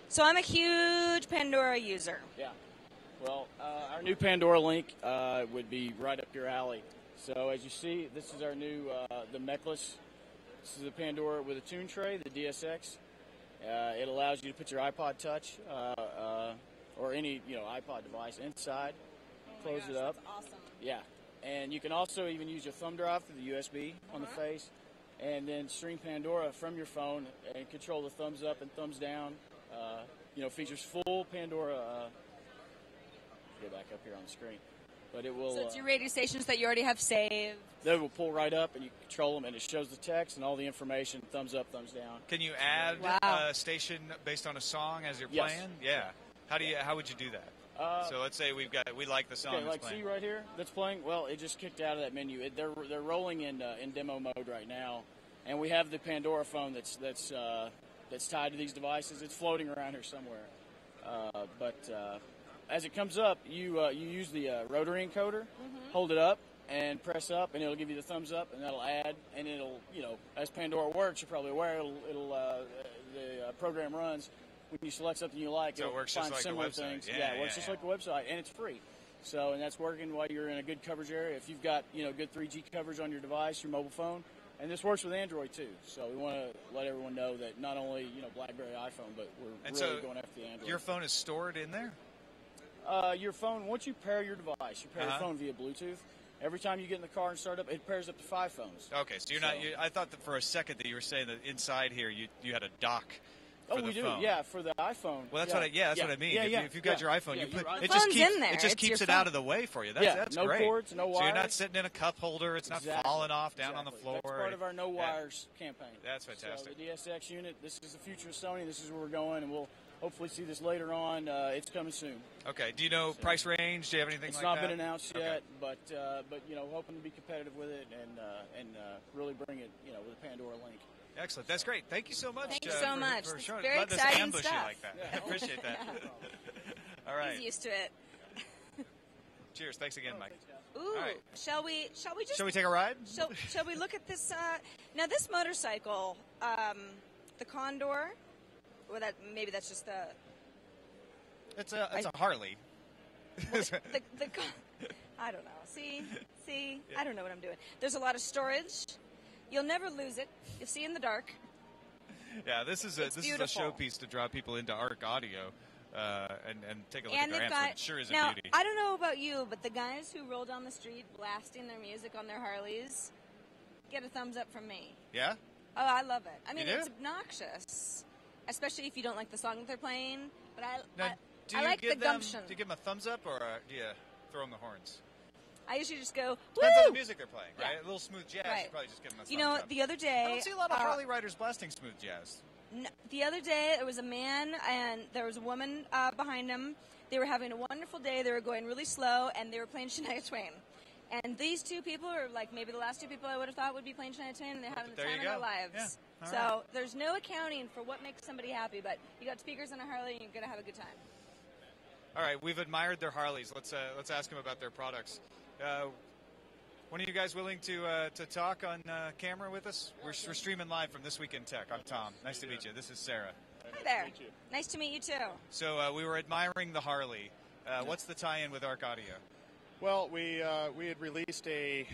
So I'm a huge Pandora user. Yeah. Well, our new Pandora Link would be right up your alley. So as you see, this is our new the Mechless. This is the Pandora with a tune tray, the DSX. It allows you to put your iPod Touch or any iPod device inside. Close it up. That's awesome. Yeah, and you can also even use your thumb drive through the USB on the face, and then stream Pandora from your phone and control the thumbs up and thumbs down. Features full Pandora. Get back up here on the screen, but it will. So it's your radio stations that you already have saved. They will pull right up, and you control them, and it shows the text and all the information. Thumbs up, thumbs down. Can you add a station based on a song as you're playing? Yeah. How would you do that? So let's say we like the song. Okay, that's like playing. see right here that's playing. Well, it just kicked out of that menu. They're rolling in demo mode right now, and we have the Pandora phone that's tied to these devices. It's floating around here somewhere. But as it comes up, you use the rotary encoder, hold it up, and press up, and it'll give you the thumbs up, and that'll add, and it'll, as Pandora works, you're probably aware, the program runs. When you select something you like, So it it'll works find just like a similar website. things. Yeah, it works just like a website, and it's free. So, and that's working while you're in a good coverage area. If you've got, good 3G coverage on your device, your mobile phone, and this works with Android too. So we want to let everyone know that not only, BlackBerry, iPhone, but we're really going after the Android. Your phone is stored in there? Your phone, once you pair your device, you pair your phone via Bluetooth. Every time you get in the car and start up, it pairs up to 5 phones. Okay, so you're not. I thought that for a second that you were saying that inside here you had a dock. For the we do. phone. Yeah, for the iPhone. Well, that's what I mean. If you've got your iPhone, you put it just keeps it out of the way for you. That's no great. cords, no wires. So you're not sitting in a cup holder. It's not falling off down on the floor. That's part of our no wires campaign. That's fantastic. So the DSX unit. This is the future of Sony. This is where we're going, and we'll hopefully see this later on. It's coming soon. Okay. Do you know price range? Do you have anything it's like not that? been announced yet, but hoping to be competitive with it and really bring it with a Pandora link. Excellent. That's great. Thank you so much. Thank you so much. For showing, very letting exciting us ambush stuff. You like that. I appreciate that. All right. He's used to it. Cheers. Thanks again, Mike. Ooh, all right. Shall we just? Shall we take a ride? Shall we look at this? Now, this motorcycle, the Condor, or maybe that's just the. It's a Harley. Well, I don't know. See, yeah. I don't know what I'm doing. There's a lot of storage. You'll never lose it. You'll see in the dark. Yeah, this is a showpiece to draw people into ARC Audio and take a look at their amps. It sure is a beauty. I don't know about you, but the guys who roll down the street blasting their music on their Harleys get a thumbs up from me. Yeah? Oh, I love it. I mean, it's obnoxious, especially if you don't like the song that they're playing. But do I you like give the gumption. Do you give them a thumbs up or do you throw them the horns? I usually just go, woo! Depends on the music they're playing, right? A little smooth jazz, right. you probably just give them a thumbs up. The other day... I don't see a lot of Harley riders blasting smooth jazz. No, the other day, there was a man and there was a woman behind him. They were having a wonderful day. They were going really slow, and they were playing Shania Twain. And these two people are like maybe the last two people I would have thought would be playing Shania Twain, and they're having the time of their lives. Yeah. So there's no accounting for what makes somebody happy, but you got speakers on a Harley, and you're going to have a good time. All right, we've admired their Harleys. Let's ask them about their products. One of you guys willing to talk on camera with us? We're streaming live from This Week in Tech. I'm Tom. Nice to meet you. This is Sarah. Hi there. Nice to meet you too. So we were admiring the Harley. What's the tie-in with ARC Audio? Well, we had released a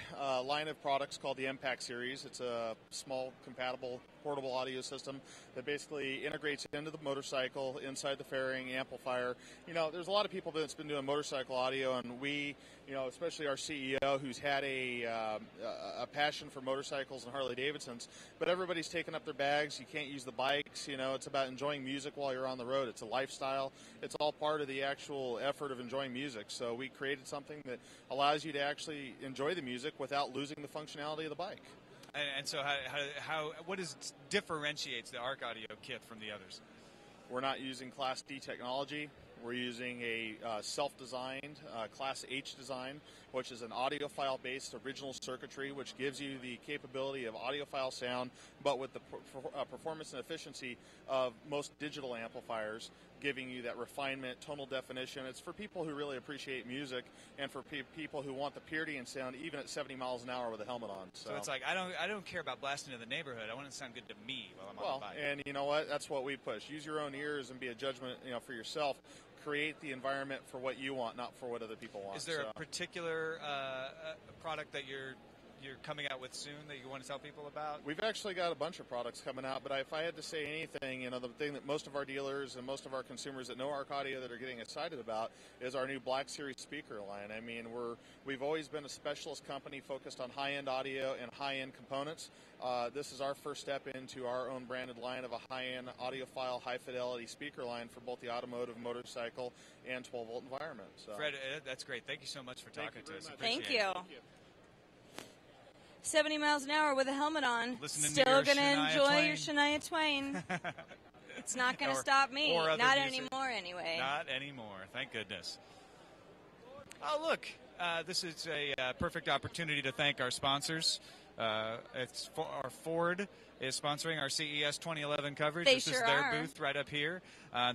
line of products called the Impact Series. It's a small, compatible, portable audio system that basically integrates into the motorcycle, inside the fairing, amplifier. There's a lot of people that's been doing motorcycle audio, and we, especially our CEO, who's had a passion for motorcycles and Harley-Davidsons, but everybody's taken up their bags. You can't use the bikes. It's about enjoying music while you're on the road. It's a lifestyle. It's all part of the actual effort of enjoying music. So we created something that allows you to actually enjoy the music without losing the functionality of the bike. And so what differentiates the ARC Audio kit from the others? We're not using Class D technology. We're using a self-designed Class H design, which is an audiophile-based original circuitry, which gives you the capability of audiophile sound, but with the performance and efficiency of most digital amplifiers, giving you that refinement, tonal definition. It's for people who really appreciate music and for people who want the purity in sound, even at 70 miles an hour with a helmet on. So it's like, I don't care about blasting in the neighborhood. I want it to sound good to me while I'm on the bike. And you know what? That's what we push. Use your own ears and be a judgment, for yourself. Create the environment for what you want, not for what other people want. Is there a particular product that you're coming out with soon that you want to tell people about? We've actually got a bunch of products coming out, but if I had to say anything, the thing that most of our dealers and most of our consumers that know ARC Audio that are getting excited about is our new Black Series speaker line. I mean, we've always been a specialist company focused on high-end audio and high-end components. This is our first step into our own branded line of a high-end audiophile, high-fidelity speaker line for both the automotive, motorcycle, and 12-volt environment. So. Fred, that's great. Thank you so much for talking to us. Thank you. 70 miles an hour with a helmet on. Listening Still to going to enjoy your Shania Twain. It's not going to stop me. Not anymore, anyway. Not anymore. Thank goodness. Oh, look. This is a perfect opportunity to thank our sponsors. It's for our Ford is sponsoring our CES 2011 coverage. They This sure is their are. booth right up here.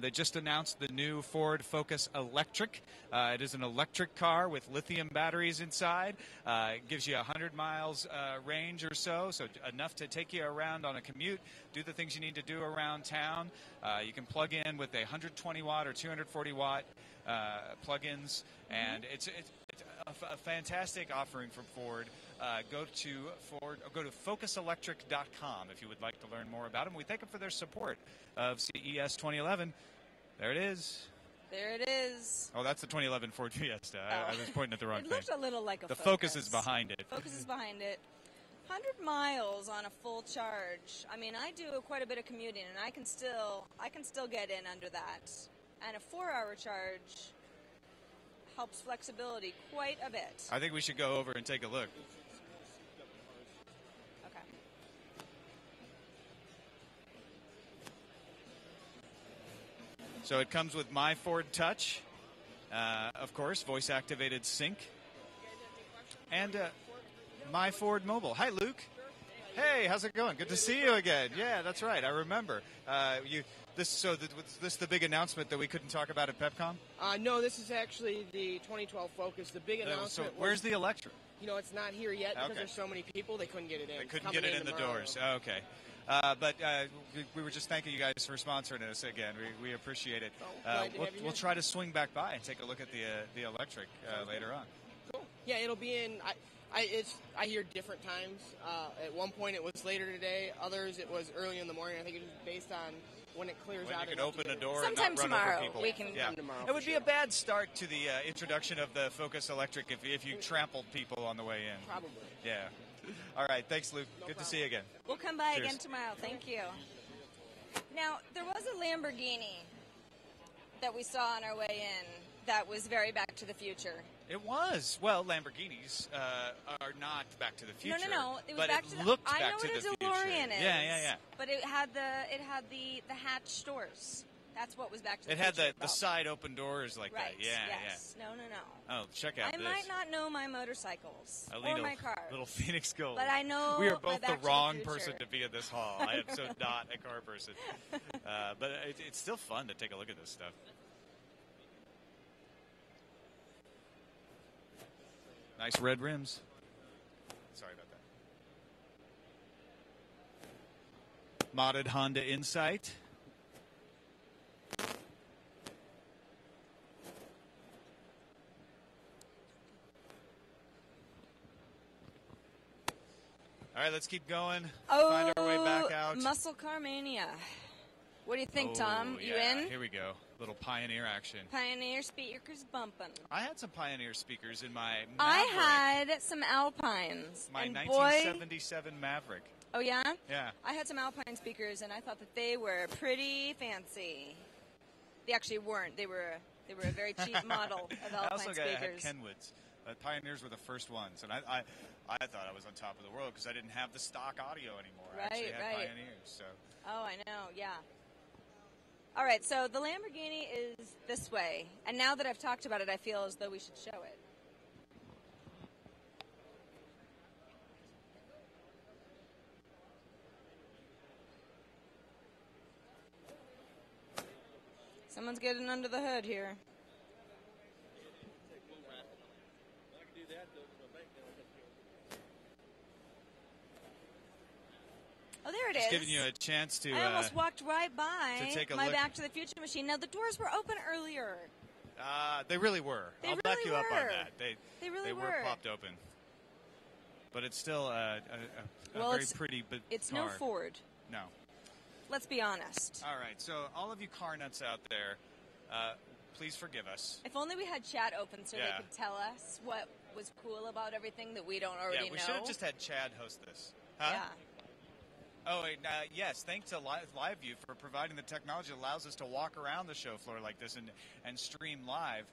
They just announced the new Ford Focus Electric. It is an electric car with lithium batteries inside. It gives you 100 miles range or so enough to take you around on a commute, do the things you need to do around town. You can plug in with a 120 watt or 240 watt plug-ins, and it's a fantastic offering from Ford. Go to focuselectric.com if you would like to learn more about them. We thank them for their support of CES 2011. There it is. There it is. Oh, that's the 2011 Ford Fiesta. I was pointing at the wrong It thing. looked a little like a The Focus. Focus is behind it. Focus is behind it. 100 miles on a full charge. I mean, I do quite a bit of commuting, and I can still get in under that. And a 4-hour charge helps flexibility quite a bit. I think we should go over and take a look. Okay. So it comes with My Ford Touch, of course, voice-activated sync, and My Ford Mobile. Hi, Luke. Hey, how's it going? Good to see you again. Yeah, that's right. I remember. Was this the big announcement that we couldn't talk about at PepCom? No, this is actually the 2012 Focus. The big announcement. So where's the Electric? It's not here yet because Okay. there's so many people they couldn't get it in. They couldn't Coming get it in the tomorrow. doors. Okay. But we were just thanking you guys for sponsoring us again. We appreciate it. glad to have you We'll here. try to swing back by and take a look at the Electric later on. Cool. Yeah, it'll be in. I hear different times. At one point it was later today. Others it was early in the morning. I think it was based on when it clears When out. you can enough to open a get door in. and not run tomorrow. over people. We can yeah. come tomorrow It for would be a bad start to the introduction of the Focus Electric if you trampled people on the way in. Probably. Yeah. All right. Thanks, Luke. Good to see you again. We'll come by Cheers. again tomorrow. Thank you. Now, there was a Lamborghini that we saw on our way in that was very Back to the Future. It was. Well, Lamborghinis are not Back to the Future. No. It was but Back it to the. looked I Back know to what the a Future. DeLorean is. Yeah. But it had the hatch doors. That's what was Back to the It Future. had the about. side open doors like Right. that. Yeah, Yes. No. yeah. Oh, check out I this. might not know my motorcycles or Alito, my cars. Little Phoenix Gold. But I know we are my both Back the to the wrong Future. person to be in this hall. I am so not a car person. But it's still fun to take a look at this stuff. Nice red rims. Sorry about that. Modded Honda Insight. All right, let's keep going. Find our way back out. Muscle Car Mania. What do you think, Oh, Tom? You yeah, in? Here we go. Little Pioneer action. Pioneer speakers bumping. I had some Pioneer speakers in my Maverick. I had some Alpines. My and 1977 Maverick. Oh, yeah? Yeah. I had some Alpine speakers, and I thought that they were pretty fancy. They actually weren't. They were a very cheap model of I also Alpine had speakers. Kenwoods. Pioneers were the first ones, and I thought I was on top of the world because I didn't have the stock audio anymore. I actually had Right. Pioneers. So. Oh, I know, yeah. All right, so the Lamborghini is this way, and now that I've talked about it, I feel as though we should show it. Someone's getting under the hood here. Oh, there it is. Just giving you a chance to. I almost walked right by to take a my look. Back to the Future machine. Now, the doors were open earlier. They really were. They I'll back really you up on were. that. They really were were. popped open. But it's still a Well, very it's- pretty but It's car. no Ford. No. Let's be honest. All right, so all of you car nuts out there, please forgive us. If only we had chat open so Yeah. they could tell us what was cool about everything that we don't already Yeah, we know. should have just had Chad host this. Huh? Yeah. Oh, and, yes, thanks to LiveView for providing the technology that allows us to walk around the show floor like this and stream live.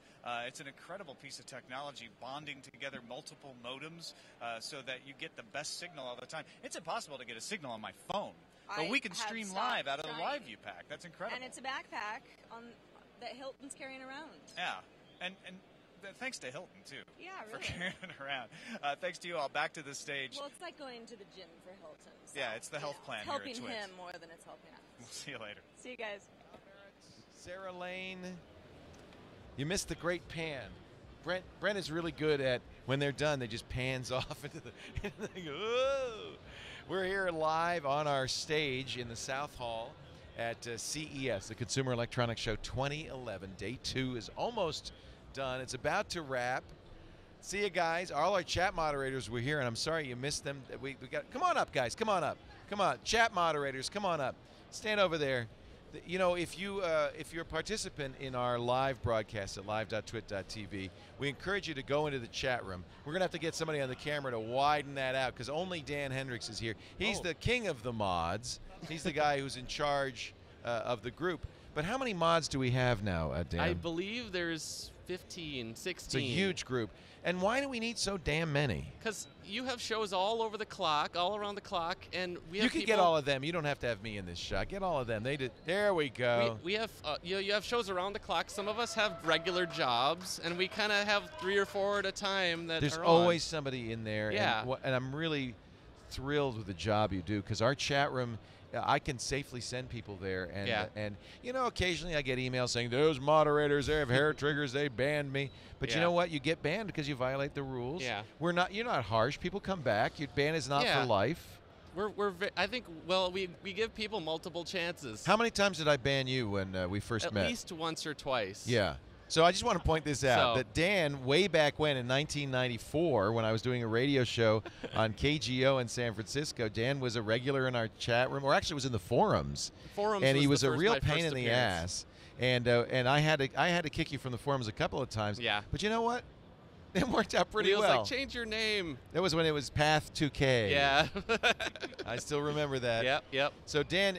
It's an incredible piece of technology, bonding together multiple modems so that you get the best signal all the time. It's impossible to get a signal on my phone, but we can have stream stopped live out of the trying. LiveView pack. That's incredible. And it's a backpack that Hilton's carrying around. Yeah, and thanks to Hilton, too. Yeah, For really. carrying it around. Thanks to you all. Back to the stage. Well, it's like going to the gym for Hilton. So, Yeah, it's the health plan it's here at helping TWiT. him more than it's helping us. We'll see you later. See you guys. Sarah Lane, you missed the great pan. Brent is really good at, when they're done, they just pans off into the, and they go, "Whoa." We're here live on our stage in the South Hall at CES, the Consumer Electronics Show 2011. Day 2 is almost done. It's about to wrap. See you guys. All our chat moderators were here, and I'm sorry you missed them. We got. Come on up, guys. Come on up. Come on, chat moderators. Come on up. Stand over there. You know, if you're a participant in our live broadcast at live.twit.tv, we encourage you to go into the chat room. We're gonna have to get somebody on the camera to widen that out because only Dan Hendricks is here. He's the king of the mods. He's the guy who's in charge of the group. But how many mods do we have now, Dan? I believe there's 15, 16. It's a huge group. And why do we need so damn many? Because you have shows all over the clock, all around the clock, and we have You can get all of them. You don't have to have me in this shot. Get all of them. They did. There we go. We have you have shows around the clock. Some of us have regular jobs, and we kind of have 3 or 4 at a time that There's are always somebody in there. Yeah. And I'm really thrilled with the job you do because our chat room, I can safely send people there. And you know, occasionally I get emails saying, those moderators, they have hair triggers, they banned me. But you know what? You get banned because you violate the rules. Yeah. You're not harsh. People come back. Your ban is not for life. I think, well, we give people multiple chances. How many times did I ban you when we first met? At least once or twice. Yeah. So I just want to point this out, So- that Dan, way back when in 1994, when I was doing a radio show on KGO in San Francisco, Dan was a regular in our chat room, or actually was in the forums. Forums and he was was the a real my pain first in the appearance. ass. And I had to kick you from the forums a couple of times. Yeah. But you know what? It worked out pretty He was well. like, change your name. That was when it was Path 2K. Yeah. I still remember that. Yep. So Dan,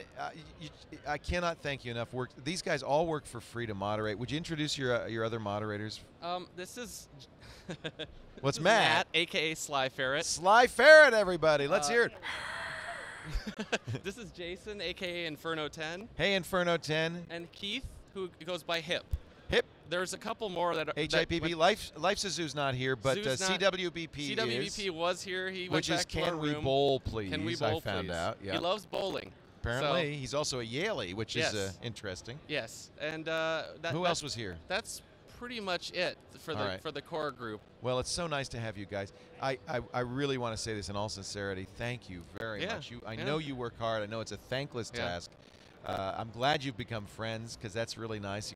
I cannot thank you enough. These guys all work for free to moderate. Would you introduce your other moderators? This is. What's this is Matt? aka Sly Ferret. Sly Ferret, everybody. Let's hear it. This is Jason, aka Inferno 10. Hey, Inferno 10. And Keith, who goes by Hip. Hip. There's a couple more that are. HIPP. Life's a Zoo's not here, but Zoo's not- CWBP CWBP was here. He which went is back to Can our We room. Bowl, Please? Can we bowl, I found please? out. Yeah. He loves bowling. Apparently, So- he's also a Yaley, which Yes. is interesting. Yes, and Who else was here? That's pretty much it for All right. the core group. Well, it's so nice to have you guys. I really want to say this in all sincerity. Thank you very much. I know you work hard. I know it's a thankless task. I'm glad you've become friends because that's really nice.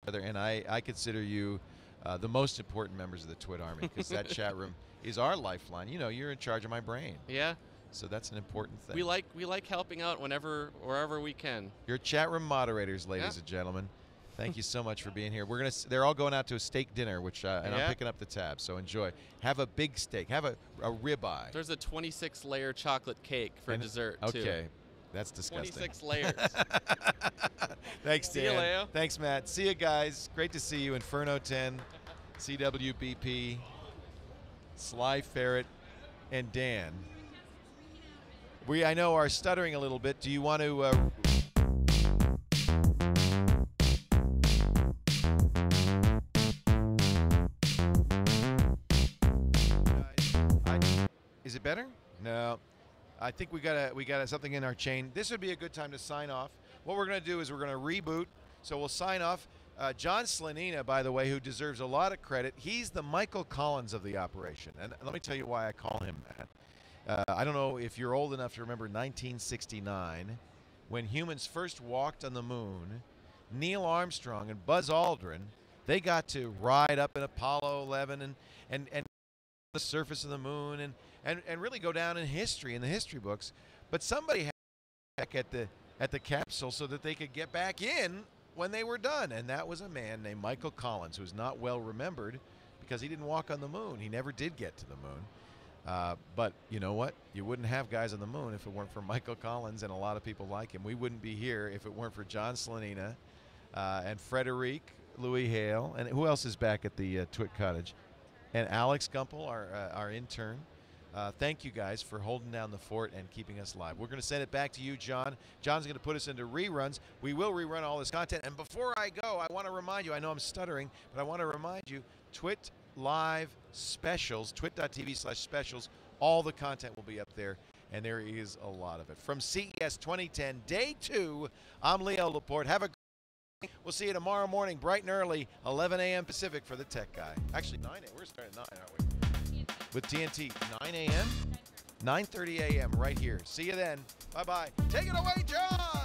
And I consider you the most important members of the TWiT Army because that chat room is our lifeline. You know, you're in charge of my brain. Yeah. So that's an important thing. We like helping out wherever we can. Your chat room moderators, ladies Yeah. and gentlemen. Thank you so much for being here. They're all going out to a steak dinner, which and I'm Yeah. picking up the tab. So enjoy. Have a big steak. Have a ribeye. There's a 26-layer chocolate cake for dessert too. Okay, that's disgusting. 26 layers. Thanks, See Dan. you, Leo. Thanks, Matt. See you guys. Great to see you. Inferno 10, CWBP, Sly Ferret, and Dan. I know are stuttering a little bit. Do you want to? Is it better? No. I think we got something in our chain. This would be a good time to sign off. What we're going to do is we're going to reboot. So we'll sign off. John Slanina, by the way, who deserves a lot of credit, he's the Michael Collins of the operation. And let me tell you why I call him that. I don't know if you're old enough to remember 1969, when humans first walked on the moon. Neil Armstrong and Buzz Aldrin, they got to ride up in Apollo 11 and the surface of the moon and really go down in history, in the history books. But somebody had back at the capsule so that they could get back in when they were done, and that was a man named Michael Collins, who's not well remembered because he didn't walk on the moon. He never did get to the moon. But you know what? You wouldn't have guys on the moon if it weren't for Michael Collins and a lot of people like him. We wouldn't be here if it weren't for John Slanina and Frederic Louis Hale. And who else is back at the TWiT Cottage? And Alex Gumpel, our intern. Thank you guys for holding down the fort and keeping us live. We're going to send it back to you, John. John's going to put us into reruns. We will rerun all this content. And before I go, I want to remind you, I know I'm stuttering, but I want to remind you, TWiT Live Specials, twit.tv/specials. All the content will be up there, and there is a lot of it. From CES 2010, Day 2, I'm Leo Laporte. Have a great day. We'll see you tomorrow morning, bright and early, 11 a.m. Pacific for the Tech Guy. Actually, 9 a.m. We're starting at 9, aren't we? With TNT, 9 a.m.? 9:30 a.m. right here. See you then. Bye-bye. Take it away, John!